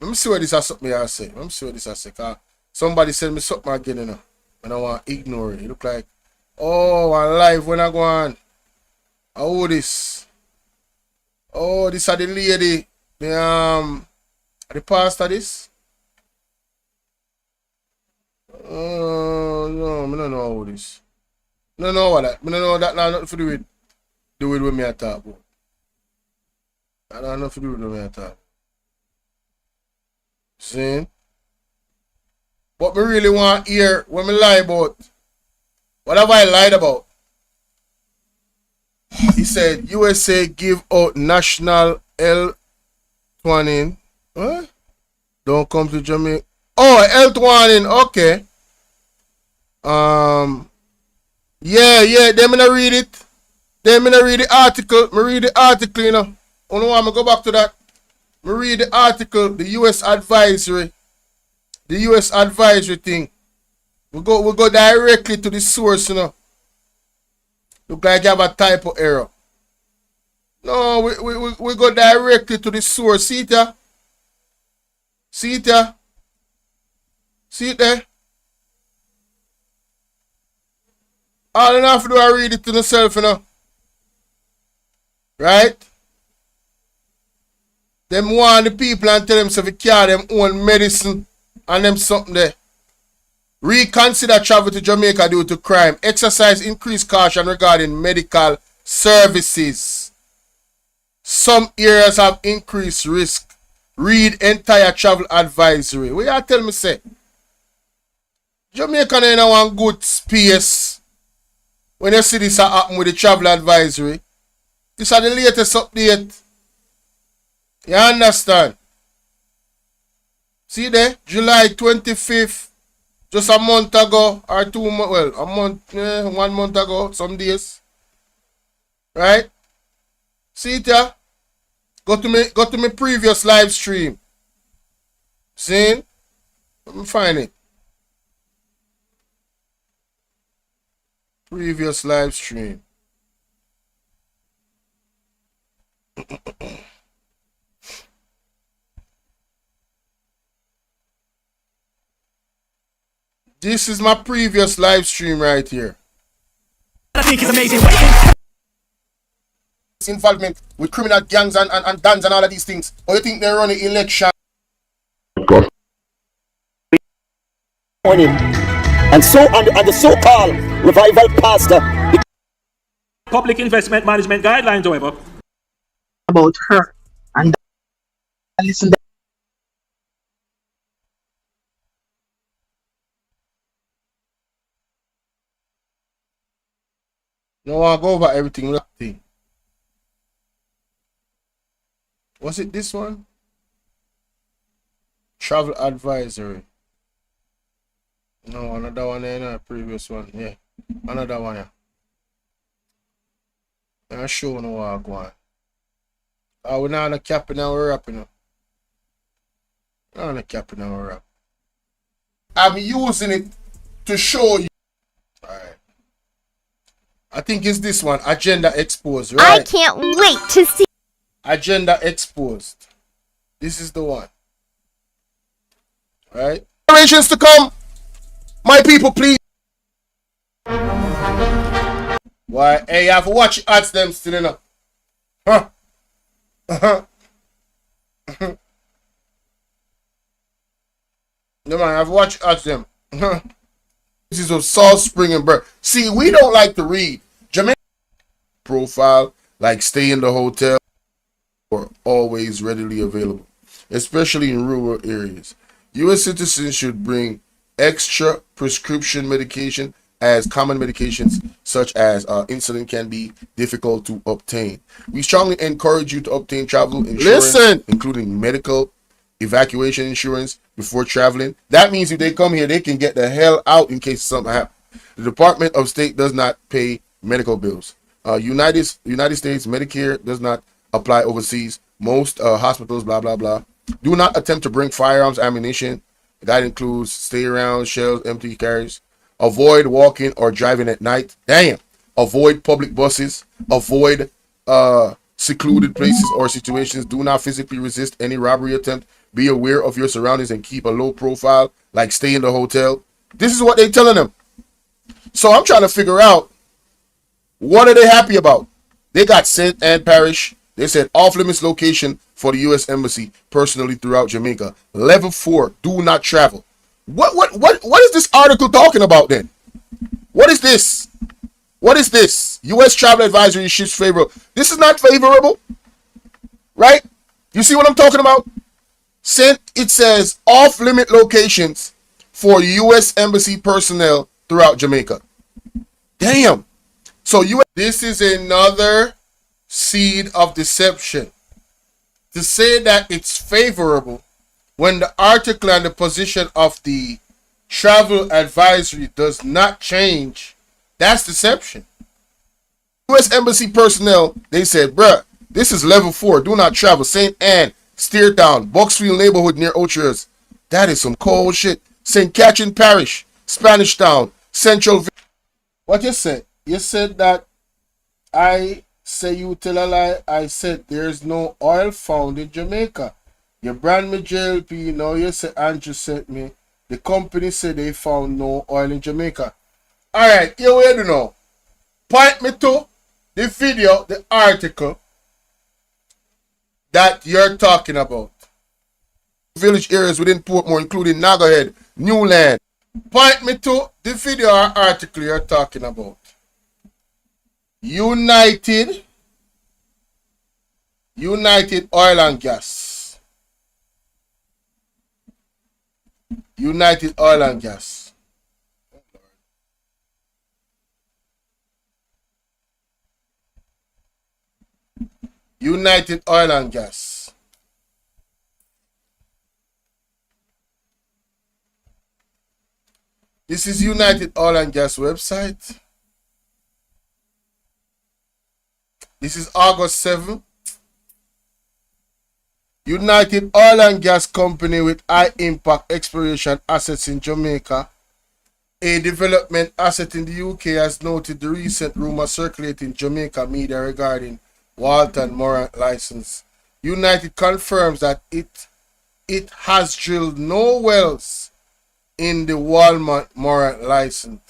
Let me see what this has something I say. Let me see what this has say. Somebody send me something again, you know. And I want to ignore it. It look like, oh, I'm live when I go on. Oh, this. Oh, this are the lady. The pastor this. No, I don't know how this. I don't know what that. I don't know that now nothing to do with me I talk about. I don't have nothing to do with me I talk. See? But me really want to hear what me lie about. Whatever I lied about. He said USA give out national health warning. What? Don't come to Jamaica. Oh, health warning. Okay. Yeah. Then me not read it. Then me not read the article. Me read the article, you know. I don't want me go back to that. Me read the article, the US advisory. The US advisory thing. We go directly to the source, you know. Look like you have a typo error. No, we go directly to the source. See it there? See it there? See it there? All I have to do is read it to myself, you know. Right? Them want the people and tell them so they carry them own medicine and them something there. Reconsider travel to Jamaica due to crime. Exercise increased caution regarding medical services. Some areas have increased risk. Read entire travel advisory. What you tell me say? Jamaica ain't one good space. When you see this happen with the travel advisory. This is the latest update. You understand? See there? July 25th. Just a month ago, or 2 months, well, a month, 1 month ago, some days. Right? See it here? Go to my previous live stream. See? Let me find it. Previous live stream. This is my previous live stream right here. I think it's amazing. Involvement with criminal gangs and dons and all of these things. Or you think they run an election? And so on the so-called revival pastor. Public investment management guidelines, however, About her. And listen. No, I'll go over everything. Was it this one? Travel advisory. No, another one there, no, previous one. Yeah, another one. Yeah. I'm sure no what I'm going. We're not on a cap and we're up, you know. Not on a cap and we're up. I'm using it to show you. Alright. I think it's this one, Agenda Exposed, right? I can't wait to see. Agenda Exposed. This is the one. Right? Generations to come, my people, please. Why? Hey, you have to watch ads them still, you know. Huh? No man, I've watched ads them. This is a Salt Spring and Bird. See, we don't like to read. Jamaica profile, like stay in the hotel, or always readily available, especially in rural areas. U.S. citizens should bring extra prescription medication, as common medications such as insulin can be difficult to obtain. We strongly encourage you to obtain travel insurance, including medical evacuation insurance, before traveling. That means if they come here, they can get the hell out in case something happens. The Department of State does not pay medical bills. United States Medicare does not apply overseas. Most hospitals, blah, blah, blah. Do not attempt to bring firearms, ammunition. That includes stay around, shells, empty carries. Avoid walking or driving at night. Damn. Avoid public buses. Avoid secluded places or situations. Do not physically resist any robbery attempt. Be aware of your surroundings and keep a low profile, like stay in the hotel. This is what they're telling them. So I'm trying to figure out, what are they happy about? They got St. Anne Parish. They said off-limits location for the U.S. Embassy personally throughout Jamaica. Level 4, do not travel. What is this article talking about then? What is this? What is this? U.S. travel advisory shifts favorable. This is not favorable, right? You see what I'm talking about? It says off-limit locations for U.S. Embassy personnel throughout Jamaica. Damn. So this is another seed of deception. To say that it's favorable when the article and the position of the travel advisory does not change, that's deception. U.S. Embassy personnel, they said, bruh, this is level 4. Do not travel. St. Anne, Steertown, Bucksfield neighborhood near Ochers. That is some cold shit. St. Catherine Parish, Spanish Town, Central. What you said? You said that I say you tell a lie. I said there's no oil found in Jamaica. You brand me JLP. Now you say Andrew sent me. The company said they found no oil in Jamaica. Alright, here we do now. Point me to the video, the article that you're talking about. Village areas within Portmore, including Nagahead, Newland. Point me to the video or article you're talking about. United Oil and Gas. United Oil and Gas. United Oil and Gas. This is United Oil and Gas website. This is August 7. United Oil and Gas Company with high impact exploration assets in Jamaica. A development asset in the UK has noted the recent rumor circulating Jamaica media regarding Walton Morant license. United confirms that it has drilled no wells in the Walmart Morant license,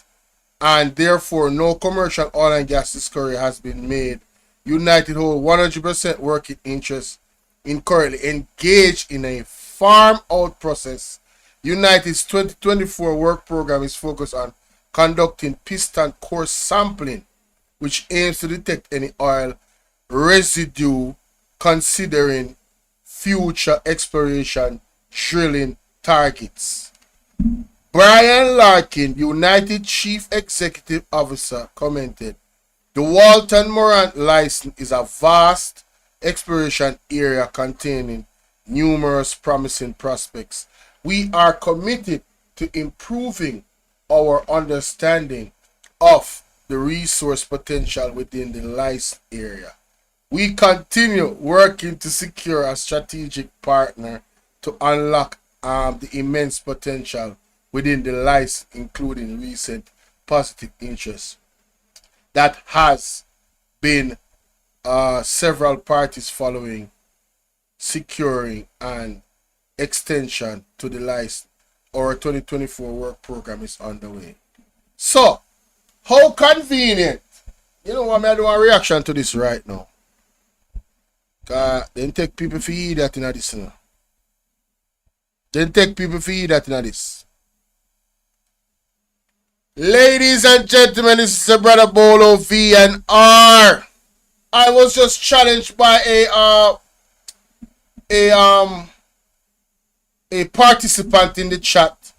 and therefore no commercial oil and gas discovery has been made. United hold 100% working interest in currently engaged in a farm out process. United's 2024 work program is focused on conducting piston core sampling, which aims to detect any oil residue, considering future exploration drilling targets. Brian Larkin, United Chief Executive Officer, commented, "The Walton Morant license is a vast exploration area containing numerous promising prospects. We are committed to improving our understanding of the resource potential within the licensed area. We continue working to secure a strategic partner to unlock the immense potential within the license, including recent positive interest that has been several parties following, securing and extension to the license. Our 2024 work program is underway. So, how convenient. You know what, I do a reaction to this right now. Then take people for that in this. Then take people for that in this. Ladies and gentlemen, this is your brother BOLO V&R. I was just challenged by a participant in the chat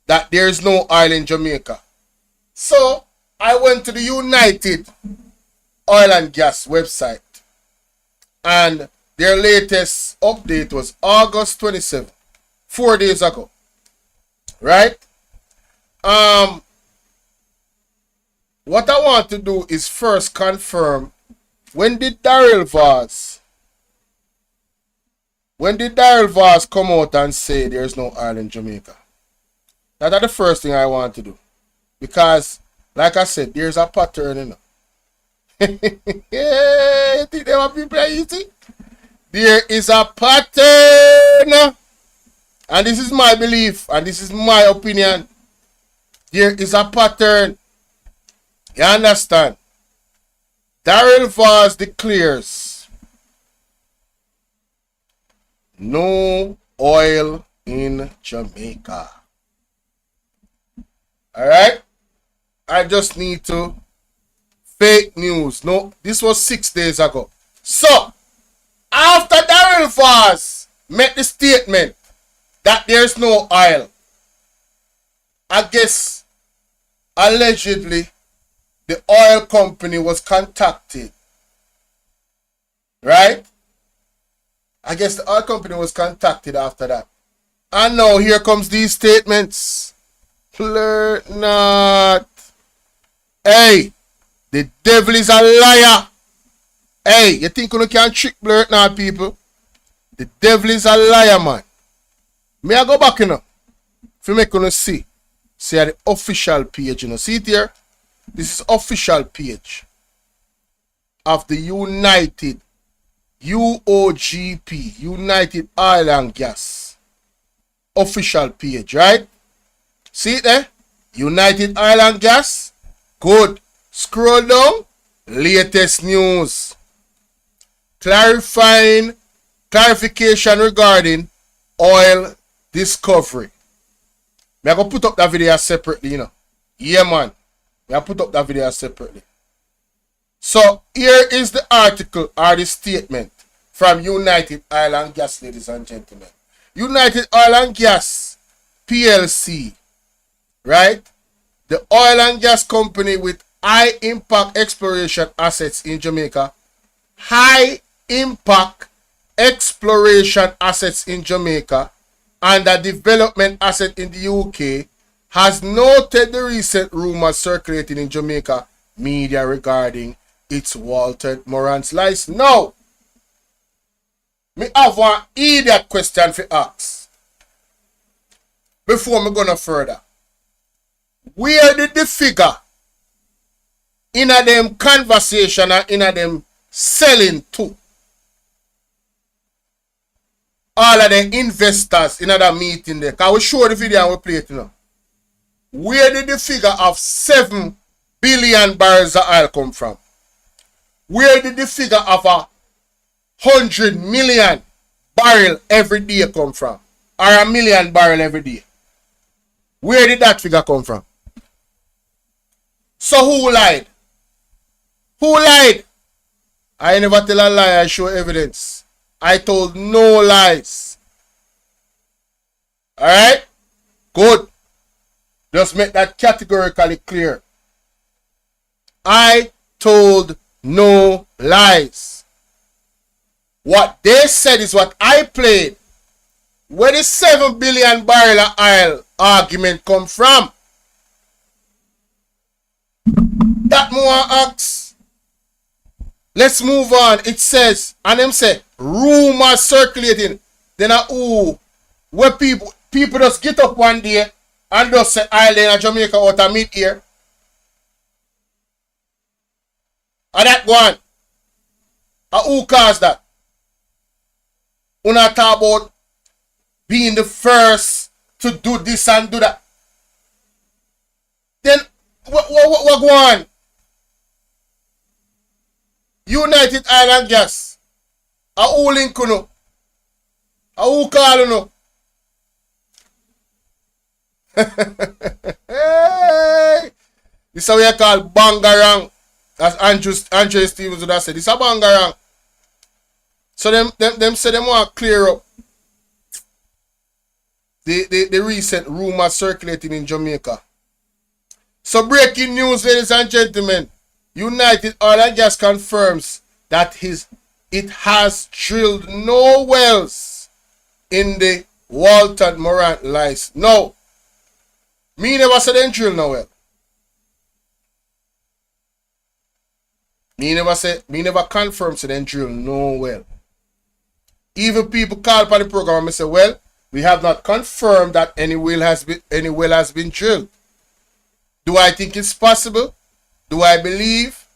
that there is no oil in Jamaica. So I went to the United Oil and Gas website, and their latest update was August 27th, 4 days ago. Right? What I want to do is first confirm, when did Daryl Vaz come out and say there's no oil in Jamaica? That's the first thing I want to do. Because, like I said, there's a pattern, you know. You think they want people easy? There is a pattern. And this is my belief, and this is my opinion. There is a pattern. You understand? Daryl Vaz declares no oil in Jamaica. Alright? I just need to fake news. No, this was 6 days ago. So, after Daryl Vaz made the statement that there's no oil, I guess allegedly the oil company was contacted. Right? I guess the oil company was contacted after that. And now here comes these statements. Flirt not. Hey, the devil is a liar. Hey, you think you can trick Blurt not, people? The devil is a liar, man. May I go back, you know? If you make you see. See at the official page, you know. See it here? This is official page of the United UOGP, United Oil and Gas official page, right? See it there? United Oil and Gas. Good. Scroll down. Latest news. Clarification regarding oil discovery. I'm going to put up that video separately, you know. Yeah, man. I put up that video separately. So here is the article or the statement from United Oil and Gas, ladies and gentlemen. United Oil and Gas PLC, right? The oil and gas company with high impact exploration assets in Jamaica. High impact exploration assets in Jamaica and a development asset in the UK has noted the recent rumors circulating in Jamaica media regarding its Walter Moran's license. Now, me have one idiot question for ask before me go no further. Where did the figure in a them conversation and in a them selling to all of the investors in that meeting there? Can we show the video and we play it now? Where did the figure of 7 billion barrels of oil come from? Where did the figure of 100 million barrel every day come from? Or 1 million barrel every day? Where did that figure come from? So who lied? Who lied? I never tell a lie, I show evidence. I told no lies. Alright? Good. Just make that categorically clear. I told no lies. What they said is what I played. Where the 7 billion barrel of oil argument come from? That more ask. Let's move on. It says, and them say, rumors circulating. Then where people just get up one day and just say island in Jamaica out of mid-air. And that one. Who caused that? Una talk about being the first to do this and do that. Then what go on? United Island Gas. Who link you? Who call you? Hey! This is what you call bangarang. As Andrew Stevens would have said. This is a bangarang. So them say them want to clear up the recent rumors circulating in Jamaica. So breaking news, ladies and gentlemen. United Oil and Gas confirms that it has drilled no wells in the Walton Morant license. No. Me never said they drill no well. Me never confirmed said they drill no well. Even people call upon the program and say, well, we have not confirmed that any well has been drilled. Do I think it's possible? Do I believe?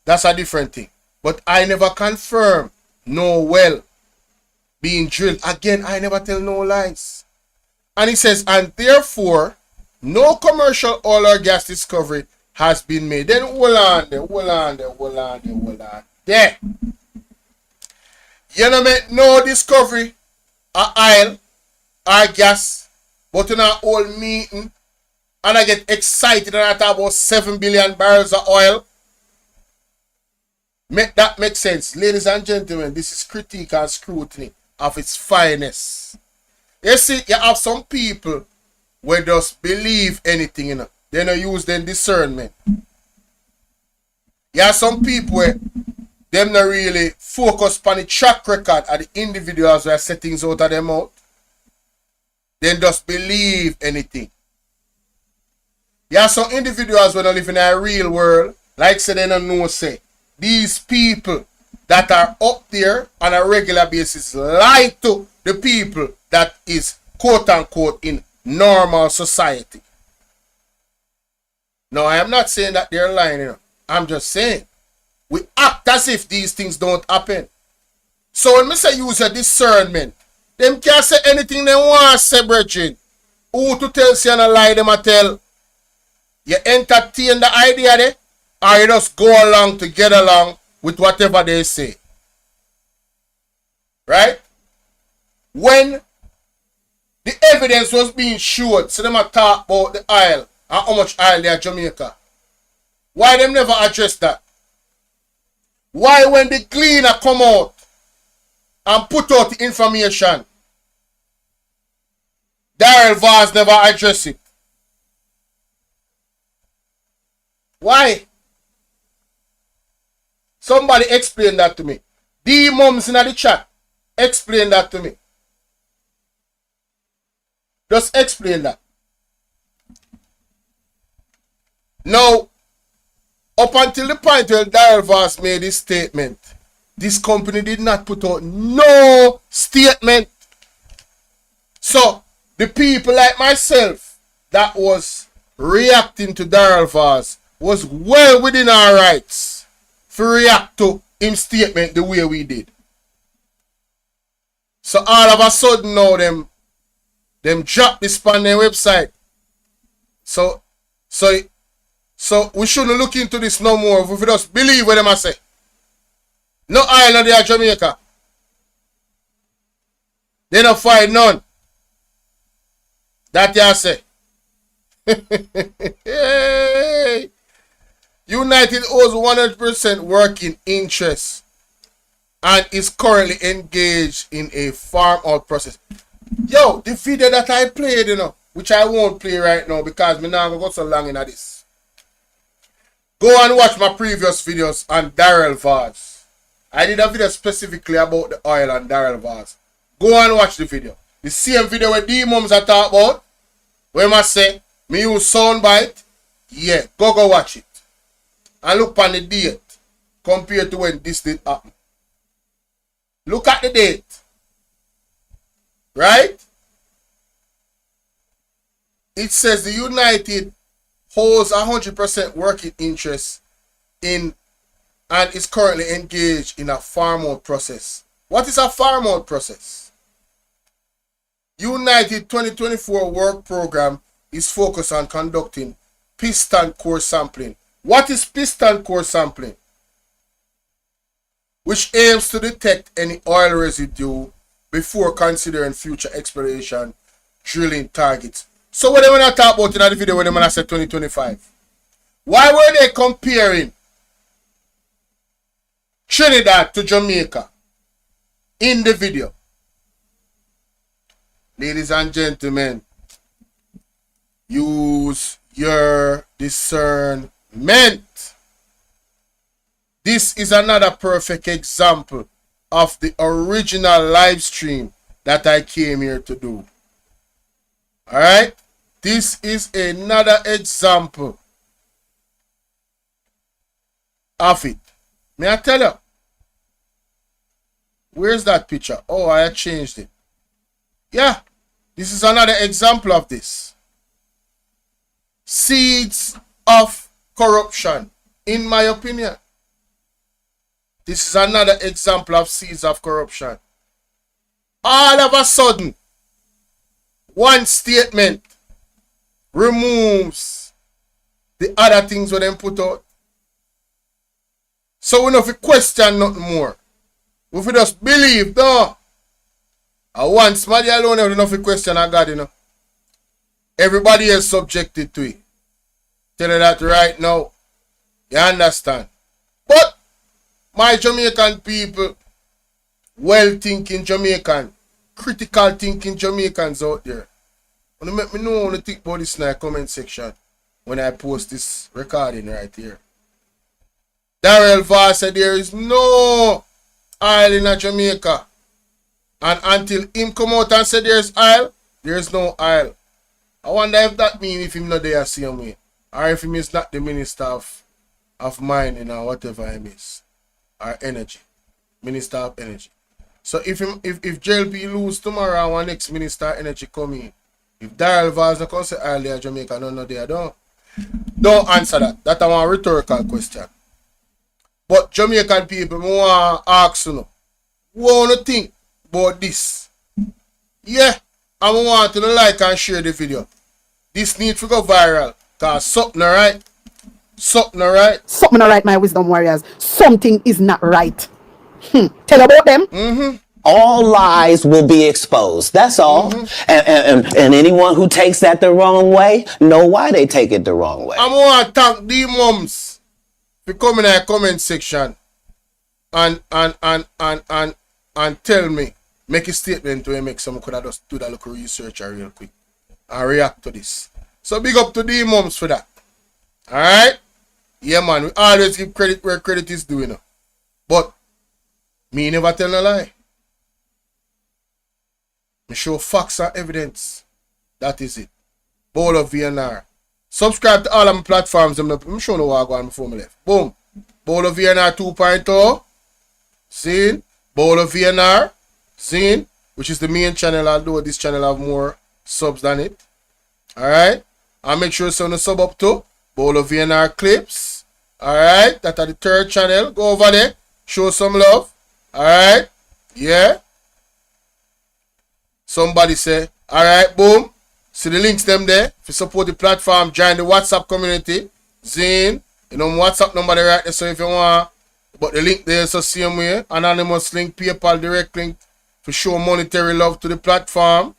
That's a different thing. But I never confirm no well being drilled. Again, I never tell no lies. And he says, and therefore, no commercial oil or gas discovery has been made. Then hold on there. You know make no discovery of oil or gas, but in our old meeting, and I get excited and I talk about 7 billion barrels of oil. Make that make sense. Ladies and gentlemen, this is critique and scrutiny of its finest. You see, you have some people where just believe anything, you know. They don't use their discernment. You have some people where them not really focus on the track record of the individuals who set things out of them out. Then just believe anything. You have some individuals when they live in a real world, like say they don't know, say, these people that are up there on a regular basis lie to the people that is quote unquote in normal society. No, I am not saying that they're lying, you know. I'm just saying we act as if these things don't happen. So when I say use a discernment, them can't say anything they want to say, brethren. Who to tell say and a lie them a tell? You entertain the idea there, or you just go along to get along with whatever they say. Right? When the evidence was being showed, so them a talk about the oil and how much oil there in Jamaica. Why them never address that? Why when the cleaner come out and put out the information, Daryl Vaz never address it? Why? Somebody explain that to me. The mums in the chat, explain that to me. Just explain that. Now, up until the point where Daryl Vaz made this statement, this company did not put out no statement. So, the people like myself that was reacting to Daryl Vaz was well within our rights to react to his statement the way we did. So all of a sudden now them drop this on their website. So we shouldn't look into this no more if we just believe what them I say. No island there Jamaica. They don't find none. That you say. Hey. United owes 100% working interest and is currently engaged in a farm out process. Yo, the video that I played, you know, which I won't play right now because me now go so long into this. Go and watch my previous videos on Daryl Vaz. I did a video specifically about the oil and Daryl Vaz. Go and watch the video. The same video where D-Mums I talk about, where I say, me use soundbite. Yeah, go watch it. And look on the date compared to when this did happen. Look at the date. Right? It says the United holds 100% working interest in and is currently engaged in a farm out process. What is a farm out process? United 2024 work program is focused on conducting piston core sampling. What is piston core sampling? Which aims to detect any oil residue before considering future exploration drilling targets. So what they want to talk about in the video when they want to say 2025? Why were they comparing Trinidad to Jamaica in the video? Ladies and gentlemen, use your discernment. This is another perfect example of the original live stream that I came here to do. Alright? This is another example of it. May I tell you? Where's that picture? Oh, I changed it. Yeah, this is another example of this. Seeds of corruption, in my opinion. This is another example of seeds of corruption. All of a sudden, one statement removes the other things when they put out. So we don't have to question nothing more. We have to just believe, no. And once somebody alone have enough to question a God, you know. Everybody is subjected to it. Tell you that right now. You understand? But my Jamaican people, well-thinking Jamaican, critical thinking Jamaicans out there, want to make me know what you think about this in the comment section when I post this recording right here. Darrell Vass said there is no oil in Jamaica. And until him come out and say there's oil, there's no oil. I wonder if that means if him not there same way. Or if him is not the minister of mining or whatever he is. Or energy. Minister of energy. So if JLP lose tomorrow and one next minister of energy come in, if Darrell Vass not come say oil there Jamaica, no there, don't answer that. That's a rhetorical question. But Jamaican people, I want to ask you, what do you think about this? Yeah, I want to like and share the video. This needs to go viral. Because something alright. Something alright. Something alright, my wisdom warriors. Something is not right. Tell about them. All lies will be exposed. That's all. And anyone who takes that the wrong way, know why they take it the wrong way. I want to thank the mums for coming in the comment section and tell me, make a statement to make some could have just do that little research real quick and react to this. So big up to the mums for that. Alright? Yeah man, we always give credit where credit is due, you know. But me never tell no lie. Me show facts and evidence. That is it. BOLO V&R. Subscribe to all of my platforms. I'm showing you what I go on before I left. Boom. BOLO V&R 2.0. Seen? BOLO V&R. Seen? Which is the main channel, although this channel have more subs than it. Alright? And make sure you sub up to BOLO V&R clips. Alright? That's the third channel. Go over there. Show some love. Alright? Yeah. Somebody say, alright, boom. See the links them there. If you support the platform, join the WhatsApp community. Zine. You know WhatsApp number there right there. So if you want, but the link there is the same way. Anonymous link, PayPal direct link to show monetary love to the platform.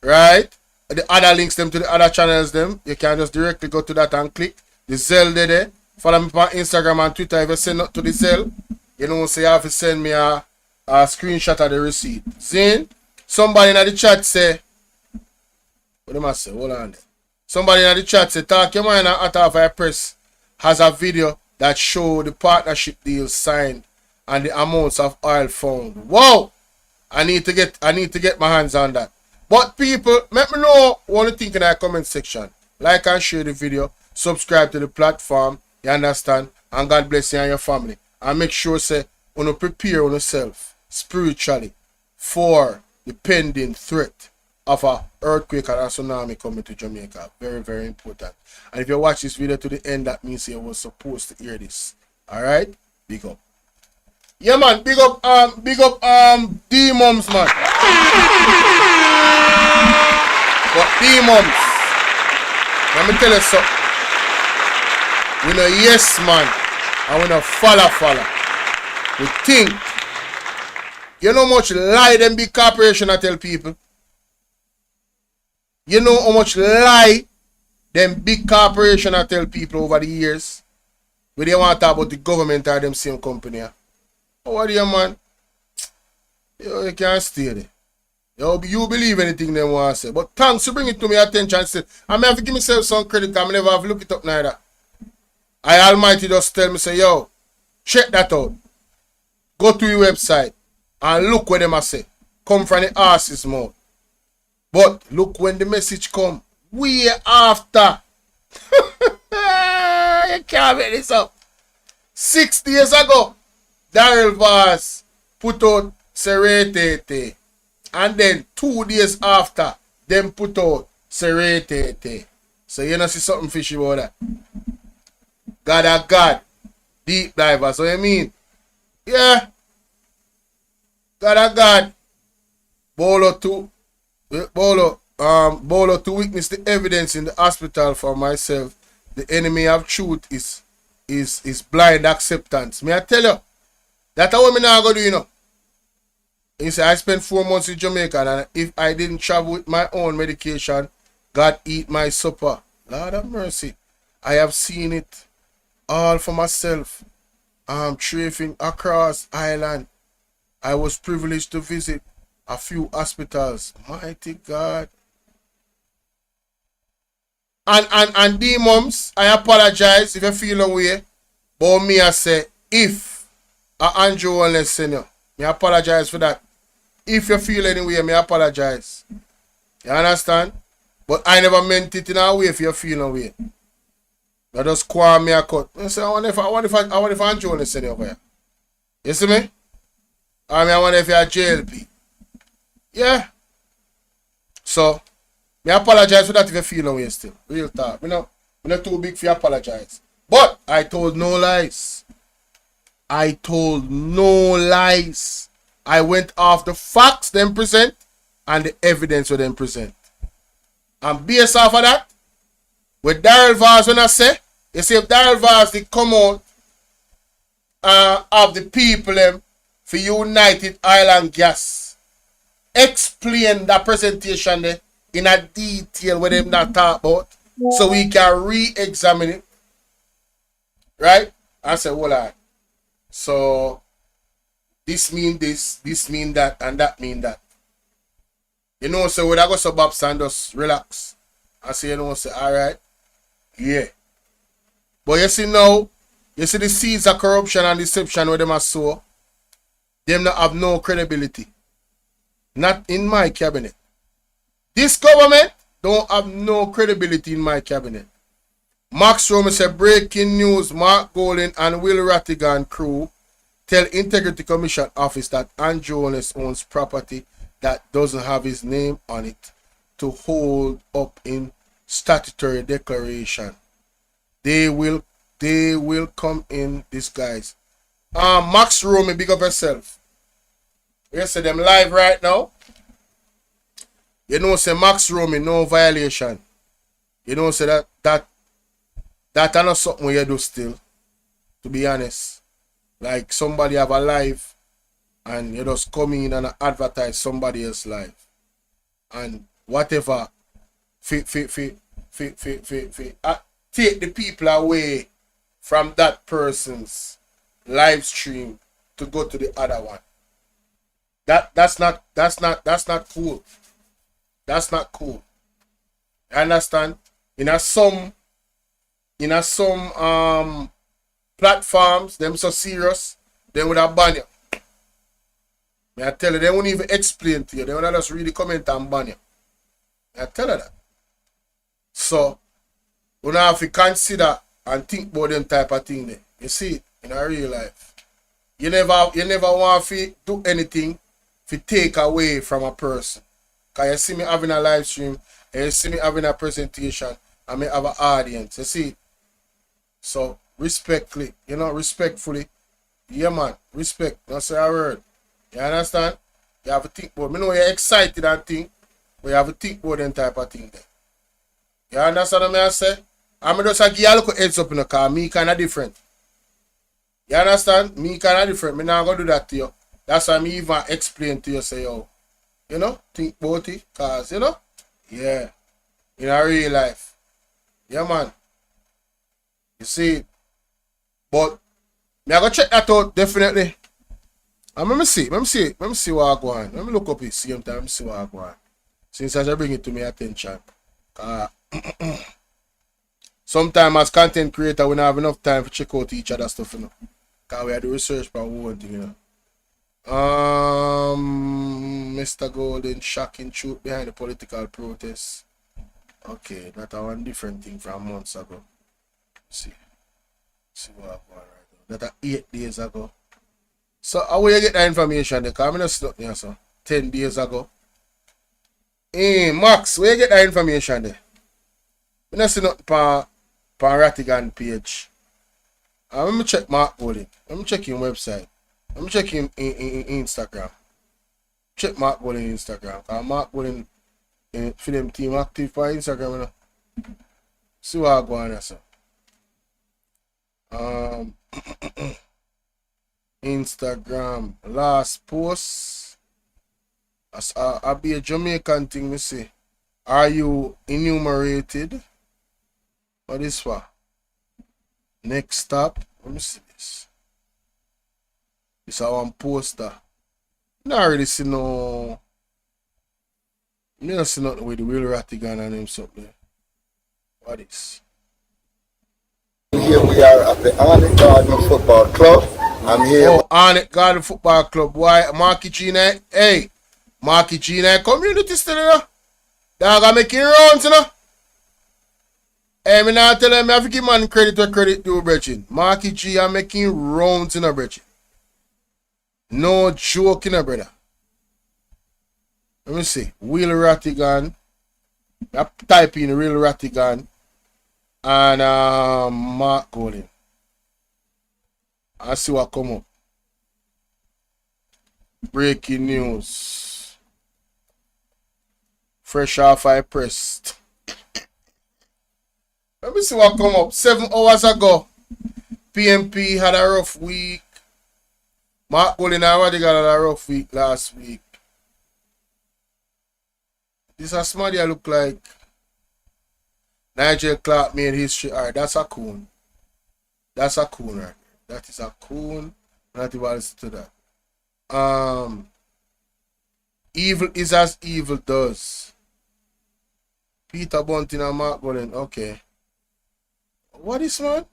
Right? The other links them to the other channels them. You can just directly go to that and click. The Zelle there. Follow me on Instagram and Twitter. If you send up to the Zelle, you know, say you have to send me a screenshot of the receipt. Zine. Somebody in the chat say, what am I say? Hold on. Somebody in the chat say, talk your mind out of our press has a video that show the partnership deal signed and the amounts of oil found. Whoa! I need to get my hands on that. But people, let me know what you think in the comment section. Like and share the video. Subscribe to the platform. You understand? And God bless you and your family. And make sure say, you know, prepare yourself spiritually for the pending threat of a earthquake and a tsunami coming to Jamaica. Very, very important. And if you watch this video to the end, that means you were supposed to hear this. Alright? Big up. Yeah, man, big up, D-Mums, man. But D-Mums, let me tell you something. We know yes, man, and we know follow. We think. You know how much lie them big corporation I tell people? You know how much lie them big corporation I tell people over the years? When they want to talk about the government or them same company. Oh, what do you, man? Yo, you can't stay there. Yo, you believe anything they want to say. But thanks to bring it to my attention still. I may have to give myself some credit because I never have looked it up neither. I Almighty just tell me, say, yo, check that out. Go to your website and look what them I say. Come from the arse's mouth. But look when the message come. Way after. You can't make this up. 6 days ago, Daryl Vaz put out Seretete. And then 2 days after, them put out Seretete. So you know see something fishy about that. God, deep diver. So you mean? Yeah. God. Bolo to witness the evidence in the hospital for myself. The enemy of truth is blind acceptance. May I tell you? That's what me now go do, you know. You say I spent 4 months in Jamaica, and if I didn't travel with my own medication, God eat my supper. Lord have mercy. I have seen it all for myself. I'm traipsing across Ireland. I was privileged to visit a few hospitals. Mighty God. And D-Mums, I apologize if you feel away. But me I say, if Andrew won't listen you, me apologize for that. If you feel anyway, me apologize. You understand? But I never meant it in a way if you feel away. You just call me a cut. I say, I wonder if Andrew won't listen you over here. You see me? I wonder if you're a JLP. Yeah. So, me apologize for that if you feel away still. Real talk. Me not too big for you apologize. But I told no lies. I went off the facts them present and the evidence with them present. And based off of that, with Daryl Vaz when I say, you see if Daryl Vaz did come out of the people them for United Island Gas, explain that presentation there in a detail with them that talk about, so we can re-examine it. Right? I said, hold on. So this mean this mean that, and that mean that. You know, so when I go to Bob Sanders, relax. I say, you know, say, alright. Yeah. But you see now, you see the seeds of corruption and deception where them are sow, them not have no credibility. Not in my cabinet. This government don't have no credibility in my cabinet. Max Rome said, breaking news, Mark Golding and Will Rattigan crew tell Integrity Commission office that Andrew Jones owns property that doesn't have his name on it to hold up in statutory declaration. They will come in disguise. Max Rome, big up yourself. You see them live right now. You know, say Max Rome, no violation. You know, say that not something you do still, to be honest. Like somebody have a life and you just come in and advertise somebody else's life. And whatever, take the people away from that person's live stream to go to the other one. That's not cool. That's not cool. You understand? In some platforms, them so serious, they would have ban you. May I tell you, they won't even explain to you. They would just really comment and ban you. May I tell you that. So, you have to consider and think about them type of thing there. You see it in a real life. You never want to do anything to take away from a person. Because you see me having a live stream, and you see me having a presentation, and me have an audience. You see it? So, respectfully, Yeah, man. Respect. That's a word. You understand? You have to think about. Me know you're excited and think, but you have to think about them type of thing there. You understand what I say? I'm just give you a little heads up in the car. Me kind of different. You understand? Me kind of different. Me not gonna do that to you. That's why me even explain to you, say, yo, you know, think about it. Cause, you know, yeah, in a real life. Yeah, man. You see, but me I go check that out, definitely. And let me see what I go on. Let me look up it same time, see what I go on. Since I bring it to my attention. Sometimes as content creator, we don't have enough time to check out each other stuff, you know. Because we have the research for one thing, you know. Mr. Golden, shocking truth behind the political protests. Okay, that's one different thing from months ago. See what I go on right now. That's 8 days ago. So how will you get that information there? Because I'm not stuck there, so 10 days ago. Hey, Max, where you get that information there? I don't see nothing on Rattigan page. Let me check Mark Golden. Let me check his website. Let me check him in Instagram. Check Mark Golden Instagram. Because Mark Golden film team active for Instagram. You know? See what I go on there, so. Instagram last post. I'll be a Jamaican thing, me say. Are you enumerated? What is for? Next stop. Let me see this. This is one poster. Not really see no. I don't see nothing with the Will Rattigan and him something. What is? Here we are at the Arnett Garden Football Club. I'm here. Oh, Arnett Garden Football Club. Why? Marky Gina. Hey, Marky Gina community still, you know? Dog, I'm making rounds, you know? Hey, me now tell him I have to give man credit where credit due, brethren. Marky G, I'm making rounds, you know, brethren. No joke, you know, brother. Let me see. Will Rattigan. I type in Will Rattigan. And Mark Golden. I see what come up. Breaking news. Fresh off I pressed. Let me see what come up. 7 hours ago. PMP had a rough week. Mark Golden already got a rough week last week. This is somebody I look like. Nigel Clarke made history. Alright, that's a coon. That's a coon right there. That is a coon. Not even listen to that. Evil is as evil does. Peter Bunting and Mark Golden. Okay. What is, man?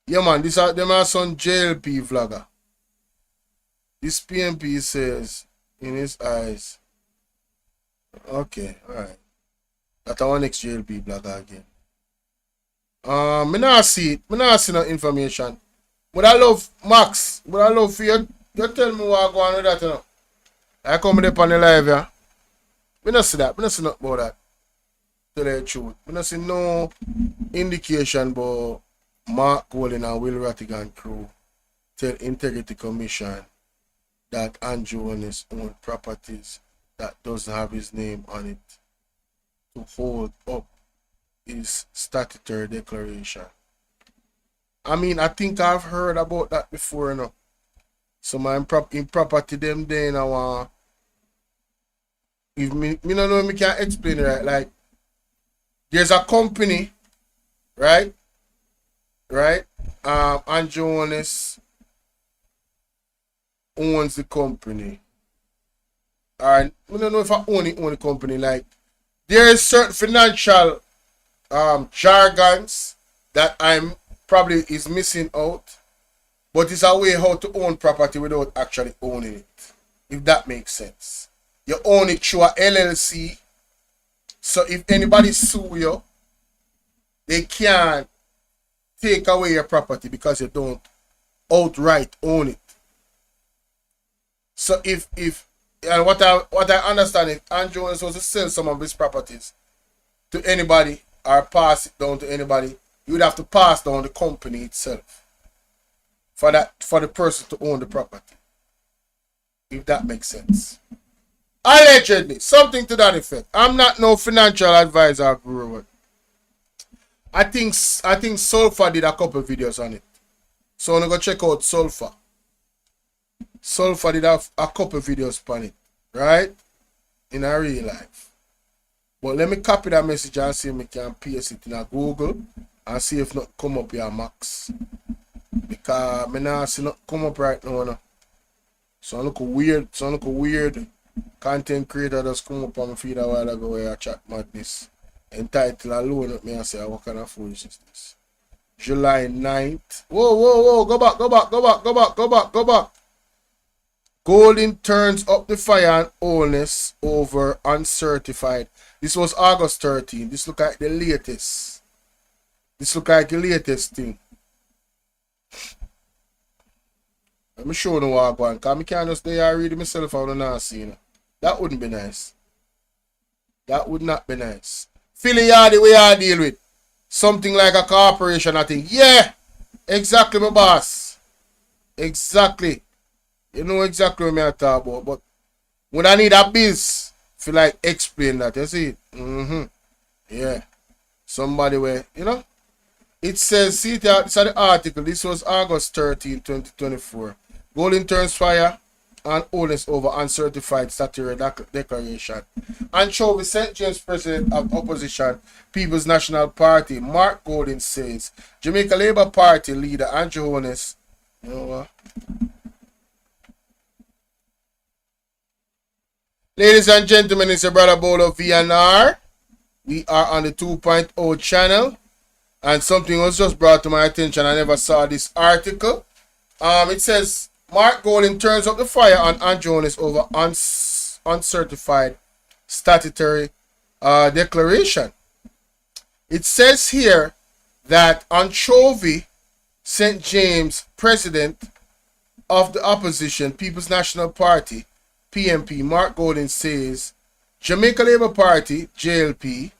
Yeah, man. This are them are some JLP vlogger. This PMP says in his eyes. Okay, alright. That's our next JLP blogger again. Me not see it. Me not see no information. But I love Max. But I love for you. You tell me what go on with that, you know. I come up on the live, yeah. Me not see that. Me not see nothing about that. Tell you the truth. Me not see no indication about Mark Golden and Will Rattigan crew tell Integrity Commission that Andrew on his own properties that doesn't have his name on it to hold up his statutory declaration. I mean, I think I've heard about that before, you know. So my improperty them then I want. If me don't know if me can explain it right. Like there's a company, right? Right? Andrew Honest owns the company. Alright, I don't know if I own the company. Like there is certain financial jargons that I'm probably is missing out, but it's a way how to own property without actually owning it, if that makes sense. You own it through a LLC, so if anybody sue you, they can't take away your property because you don't outright own it. So if and what I understand is Andrew was supposed to sell some of his properties to anybody or pass it down to anybody. you would have to pass down the company itself for the person to own the property. If that makes sense. Allegedly, something to that effect. I'm not no financial advisor or guru. I think Sulfur did a couple videos on it. So I'm gonna go check out Sulfur. Sulfur did have a couple videos on it, right? In a real life. But let me copy that message and see if I can paste it in a Google and see if not come up here, Max. Because I not see not come up right now. No. So I look weird. Content creator just come up on my feed a while ago where I chat madness. Entitled alone at me and say, what kind of foolishness is this? July 9th. Whoa. Go back. Golden turns up the fire and oldness over uncertified. This was August 13th. This look like the latest. Thing. Let me show you what I want. Because I can't just stay and read it myself out and not see. That wouldn't be nice. That would not be nice. Philly yard the way I deal with. Something like a corporation, I think. Yeah. Exactly, my boss. Exactly. You know exactly what I'm talking about. But when I need a biz, feel like explain that. You see? Yeah. Somebody where, you know? It says, see that it's the article. This was August 13, 2024. Golden turns fire and oldness over uncertified statutory declaration. And show the St. James president of opposition, People's National Party, Mark Golden says, Jamaica Labour Party leader Andrew Holness, you know what? Ladies and gentlemen, it's your brother BOLO V&R. We are on the 2.0 channel. And something was just brought to my attention. I never saw this article. It says, Mark Golden turns up the fire on Andrew Holness over uncertified statutory declaration. It says here that Anchovy, St. James, president of the opposition, People's National Party, PNP, Mark Golden says, Jamaica Labour Party, JLP,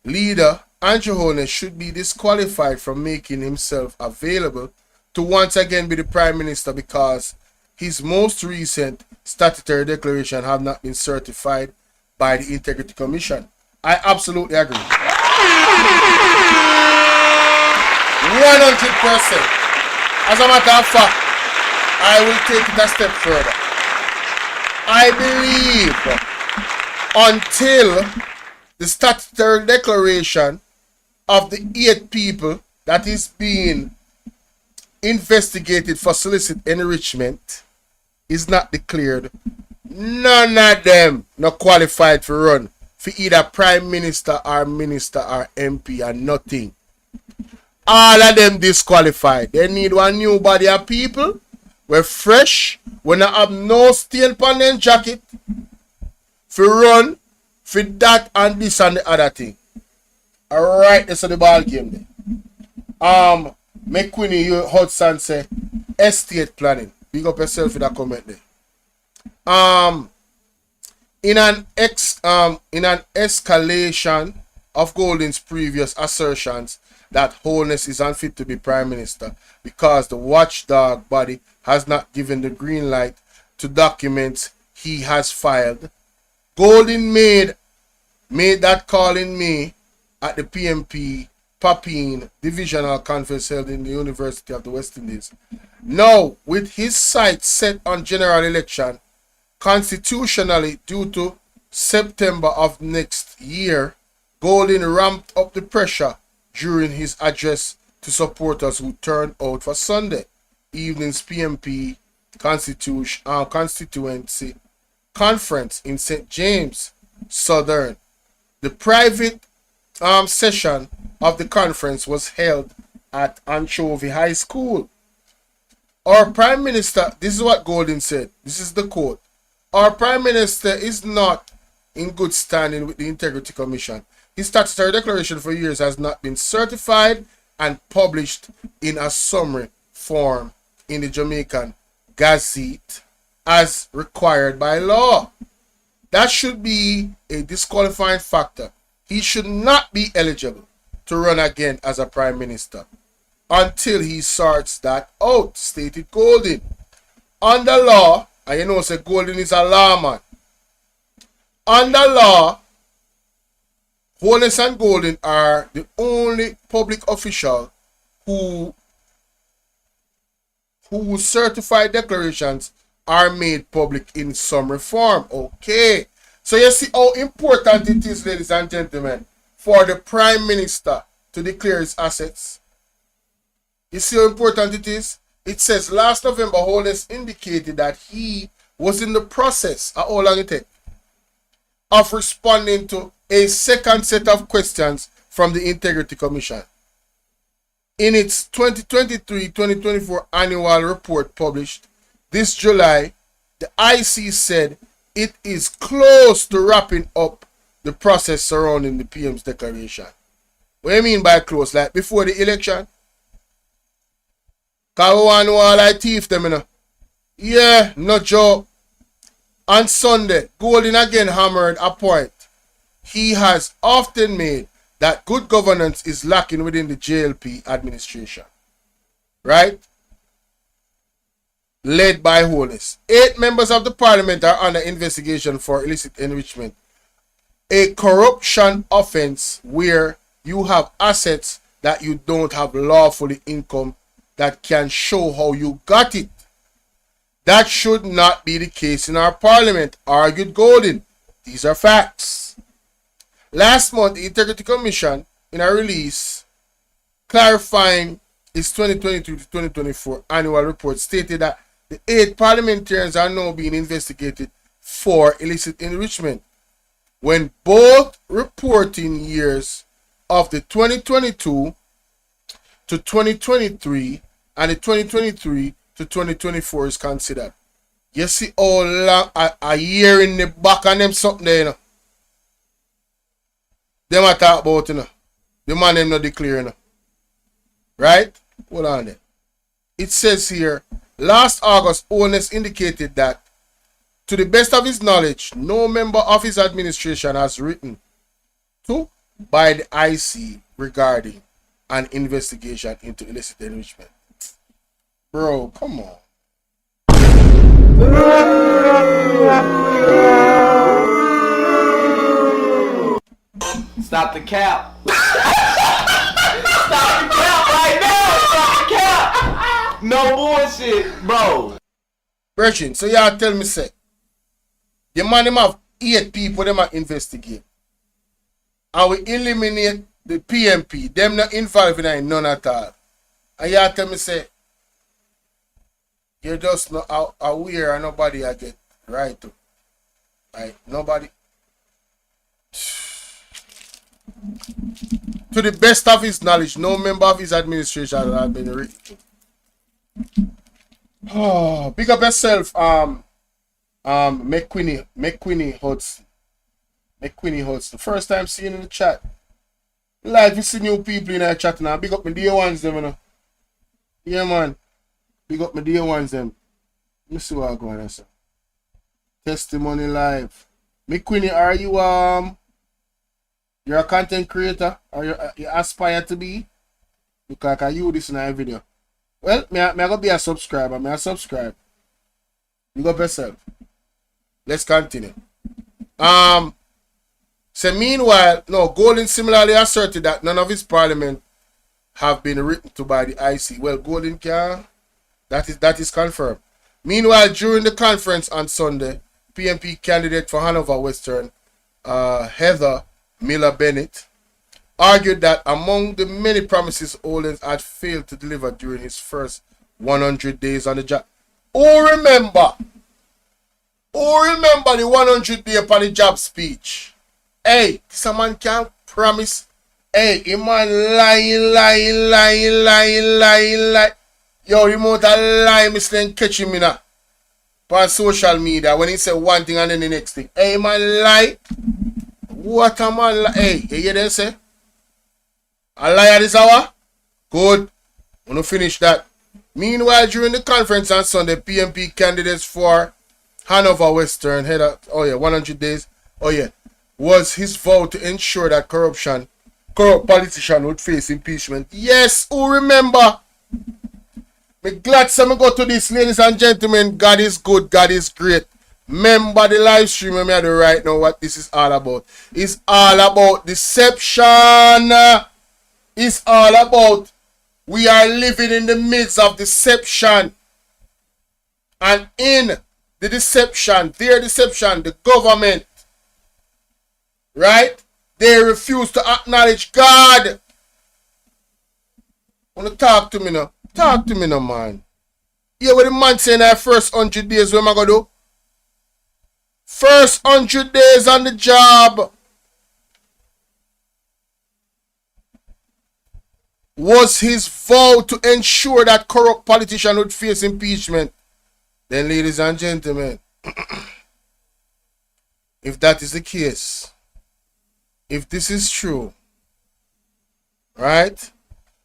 leader Andrew Holness should be disqualified from making himself available to once again be the Prime Minister because his most recent statutory declaration have not been certified by the Integrity Commission. I absolutely agree. 100%. As a matter of fact, I will take it a step further. I believe until the statutory declaration of the 8 people that is being investigated for illicit enrichment is not declared, none of them not qualified to run for either Prime Minister or Minister or MP or nothing. All of them disqualified. They need one new body of people. We're fresh. We not have no stain on them jacket for run for that and this and the other thing. Alright, this is the ball game then. McQueenie, you Hudson say estate planning. Big up yourself in that comment there. In an escalation of Golden's previous assertions that Holness is unfit to be Prime Minister because the watchdog body has not given the green light to documents he has filed, Golden made that call in May at the PMP Papine Divisional Conference held in the University of the West Indies. Now, with his sights set on general election, constitutionally due to September of next year, Golden ramped up the pressure during his address to supporters who turned out for Sunday evening's PMP constituency conference in St. James, Southern. The private session of the conference was held at Anchovy High School. Our Prime Minister, this is what Golden said, this is the quote, our Prime Minister is not in good standing with the Integrity Commission. His statutory declaration for years has not been certified and published in a summary form in the Jamaican Gazette as required by law. That should be a disqualifying factor. He should not be eligible to run again as a prime minister until he sorts that out, stated Golden. Under law, and you know, say Golden is a lawman. Under law, Holness and Golden are the only public official whose certified declarations are made public in summary form. Okay. So you see how important it is, ladies and gentlemen, for the Prime Minister to declare his assets. You see how important it is? It says last November, Holness indicated that he was in the process, how long it take, of responding to a second set of questions from the Integrity Commission. In its 2023-2024 annual report published this July, the IC said it is close to wrapping up the process surrounding the PM's declaration. What do you mean by close? Like before the election? Because we want to know all that thief them, you know. Yeah, no joke. On Sunday, Golden again hammered a point he has often made, that good governance is lacking within the JLP administration. Right? Led by Holness. 8 members of the parliament are under investigation for illicit enrichment, a corruption offense where you have assets that you don't have lawfully income that can show how you got it. That should not be the case in our parliament, argued Golden. These are facts. Last month, the Integrity Commission, in a release clarifying its 2023-2024 annual report, stated that the 8 parliamentarians are now being investigated for illicit enrichment, when both reporting years of the 2022 to 2023 and the 2023 to 2024 is considered. You see all a year in the back and them something there, you know. Them I talk about, you know. The man them not declare, you know. Right? Hold on there. It says here, last August, Holness indicated that, to the best of his knowledge, no member of his administration has written to by the IC regarding an investigation into illicit enrichment. Bro, come on. Stop the cap. Stop the cap right now. Stop the cap. No bullshit, bro. Virgin, so y'all tell me, say, the man them have 8 people them are investigate. And we eliminate the PMP. Them not involved in none at all. And y'all tell me, say, you're just not aware and nobody I get right to. Right? Nobody. To the best of his knowledge, no member of his administration has been written to. Oh, big up yourself, McQueenie Hudson. McQueenie Hudson. First time seeing in the chat. Like you see new people in the chat now. Big up my dear ones them, you know. Yeah, man. Big up my dear ones them. Let me see what I'm going on, sir. Testimony live. McQueenie, are you you're a content creator, or you aspire to be? Because I you this in a video. Well, I go be a subscriber. I subscribe. You go yourself. Let's continue. So meanwhile, no, Golden similarly asserted that none of his parliament have been written to by the IC. Well, Golden can. That is confirmed. Meanwhile, during the conference on Sunday, PMP candidate for Hanover Western, Heather Miller Bennett, argued that among the many promises Holness had failed to deliver during his first 100 days on the job. Who remember the 100 day upon the job speech? Hey, someone can't promise. Hey, he man lying. Yo, you must lie, Mr. catch him in on social media when he say one thing and then the next thing. Hey, man lie. What a man lie. Hey, you hear them say? A lie at this hour? Good. I'm going to finish that. Meanwhile, during the conference on Sunday, PMP candidates for Hanover Western head up, 100 days, was his vow to ensure that corruption corrupt politician would face impeachment. Yes, who remember? Me glad some go to this, ladies and gentlemen. God is good, God is great. Remember the live stream I do right now, what this is all about. It's all about deception. It's all about we are living in the midst of deception. And in the deception, their deception, the government, right? They refuse to acknowledge God. Wanna talk to me now? Talk to me now, man. Yeah, what the man saying that first 100 days, what am I gonna do? First 100 days on the job was his vow to ensure that corrupt politician would face impeachment. Then, ladies and gentlemen, if that is the case, if this is true, right?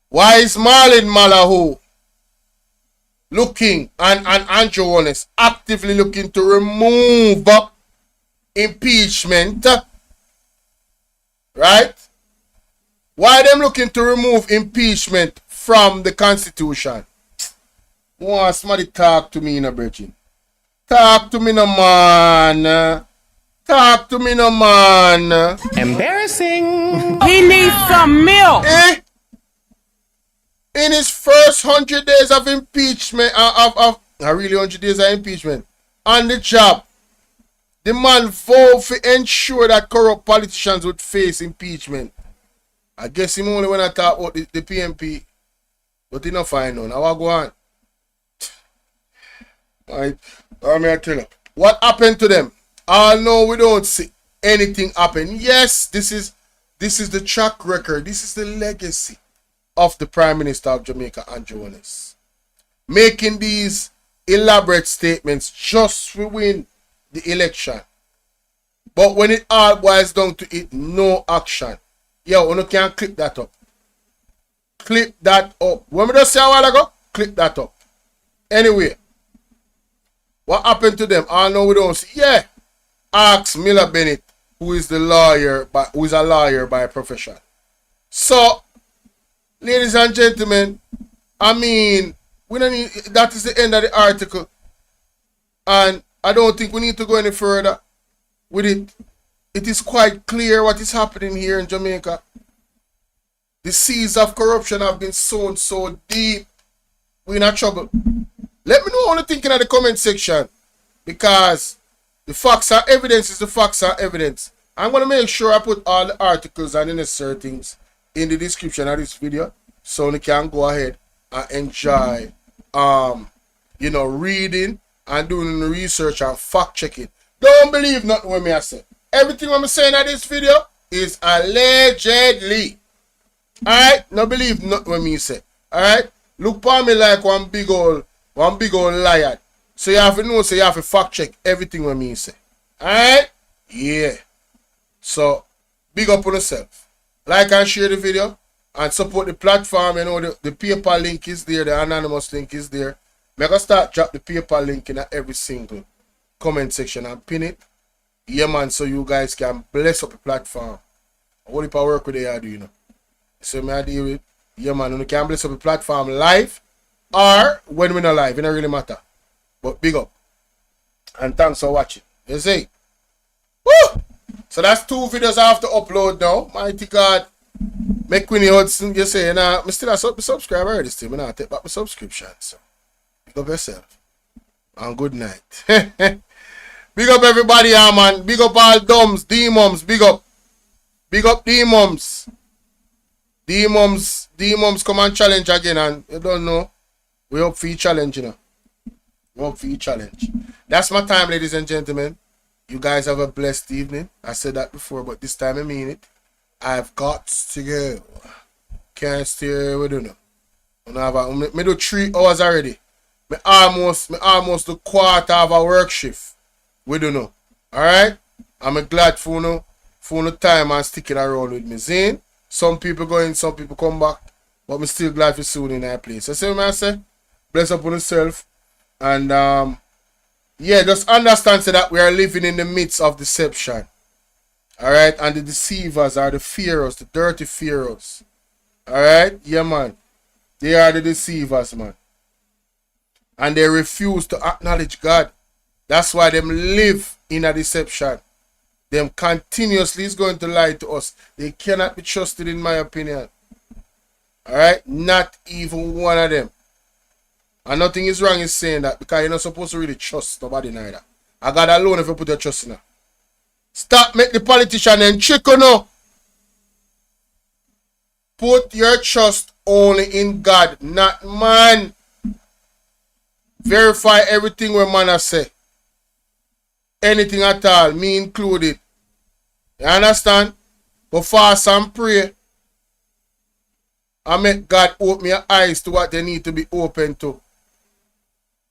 Why is Marlon Malahoo looking and Andrew Wallace actively looking to remove impeachment? Right? Why them looking to remove impeachment from the Constitution? Want somebody talk to me, Bridget? Talk to me, no man. Talk to me, no man. Embarrassing. He needs some milk. Eh? In his first 100 days of impeachment, really 100 days of impeachment, on the job, the man vowed to ensure that corrupt politicians would face impeachment. I guess him only when I talk about the PMP, but he not find none. How I go on? Right. I tell you. What happened to them? I know we don't see anything happen. Yes, this is the track record. This is the legacy of the Prime Minister of Jamaica, Andrew Wallace. Making these elaborate statements just to win the election. But when it all boils down to it, no action. Yo, you can clip that up. Clip that up. When we just say a while ago, clip that up. Anyway, what happened to them? I know we don't see. Yeah. Ask Miller Bennett, who is a lawyer by profession. So, ladies and gentlemen, I mean, we don't need, that is the end of the article. And I don't think we need to go any further with it. It is quite clear what is happening here in Jamaica. The seeds of corruption have been sown so deep. We're in trouble. Let me know what you think in the comment section. Because the facts are evidence is the facts are evidence. I'm going to make sure I put all the articles and the necessary things in the description of this video. So you can go ahead and enjoy, reading and doing the research and fact checking. Don't believe nothing when I say. Everything I'm saying in this video is allegedly. Alright? No believe nothing when me say. Alright? Look for me like one big old liar. So you have to know, so you have to fact check everything when me say. Alright? Yeah. So, big up on yourself. Like and share the video. And support the platform. You know, the PayPal link is there. The anonymous link is there. I'm going to start drop the PayPal link in every single comment section and pin it. Yeah, man, so you guys can bless up the platform. What if I work with AI do, you know? So, I deal with, yeah, man, you can bless up the platform live or when we're not live. It don't really matter. But big up. And thanks for watching. You see? Woo! So that's 2 videos I have to upload now. Mighty God. Make Winnie Hudson, you say, I still have to subscribe already still. I take back my subscription. So, big up yourself. And good night. Big up everybody, yeah, man. Big up all dumbs, D-mums, big up. Big up D-mums. D-mums come and challenge again, and you don't know. We hope for you challenge, you know. We hope for you challenge. That's my time, ladies and gentlemen. You guys have a blessed evening. I said that before, but this time I mean it. I've got to go. Can't stay here with you now. Me do 3 hours already. Me almost the quarter of a work shift. We don't know. Alright? I'm glad for no time and sticking around with me. Zane, some people go in, some people come back. But I'm still glad for soon in that place. So see what I say? Bless up on yourself. And yeah, just understand so that we are living in the midst of deception. Alright, and the deceivers are the pharaohs, the dirty pharaohs. Alright, yeah man. They are the deceivers, man. And they refuse to acknowledge God. That's why them live in a deception. Them continuously is going to lie to us. They cannot be trusted, in my opinion. Alright? Not even one of them. And nothing is wrong in saying that, because you're not supposed to really trust nobody neither. I God alone if you put your trust in her. Stop make the politician and trick or no. Put your trust only in God, not man. Verify everything where man has say. Anything at all, me included. You understand? But fast and pray. And make God open your eyes to what they need to be open to.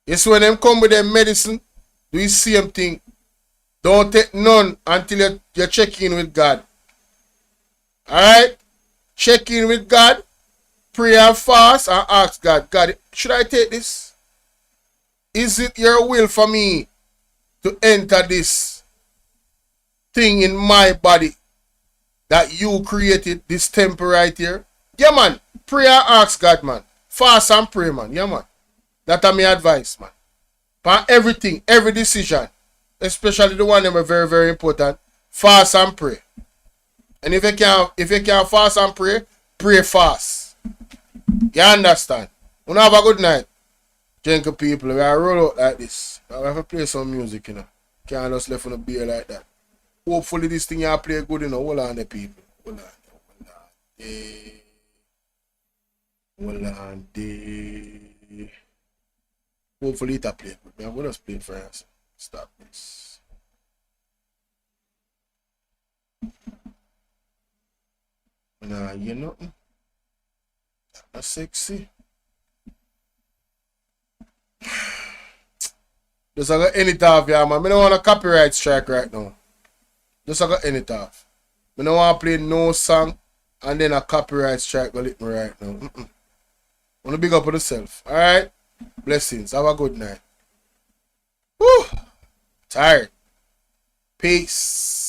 You see when them come with their medicine, do the same thing. Don't take none until you check in with God. Alright? Check in with God. Pray and fast and ask God, God, should I take this? Is it your will for me to enter this thing in my body that you created, this temple right here? Yeah, man. Pray and ask God, man. Fast and pray, man. Yeah, man. That's my advice, man. For everything, every decision, especially the one that are very, very important, fast and pray. And if you can fast and pray fast. You understand? We have a good night. Gentle people, we are roll out like this. We have to play some music, you know. Can't just left on a beer like that. Hopefully this thing you play good, you know. Hold on the people. Hold on. Hopefully it a play good. I'm going to play France. Stop this. Nah, you nothing. That's sexy. Just I got any off, yeah, man. I don't want a copyright strike right now. Just I got any off. I don't want to play no song and then a copyright strike will hit me right now. I want to big up on yourself. Alright? Blessings. Have a good night. Woo! Tired. Peace.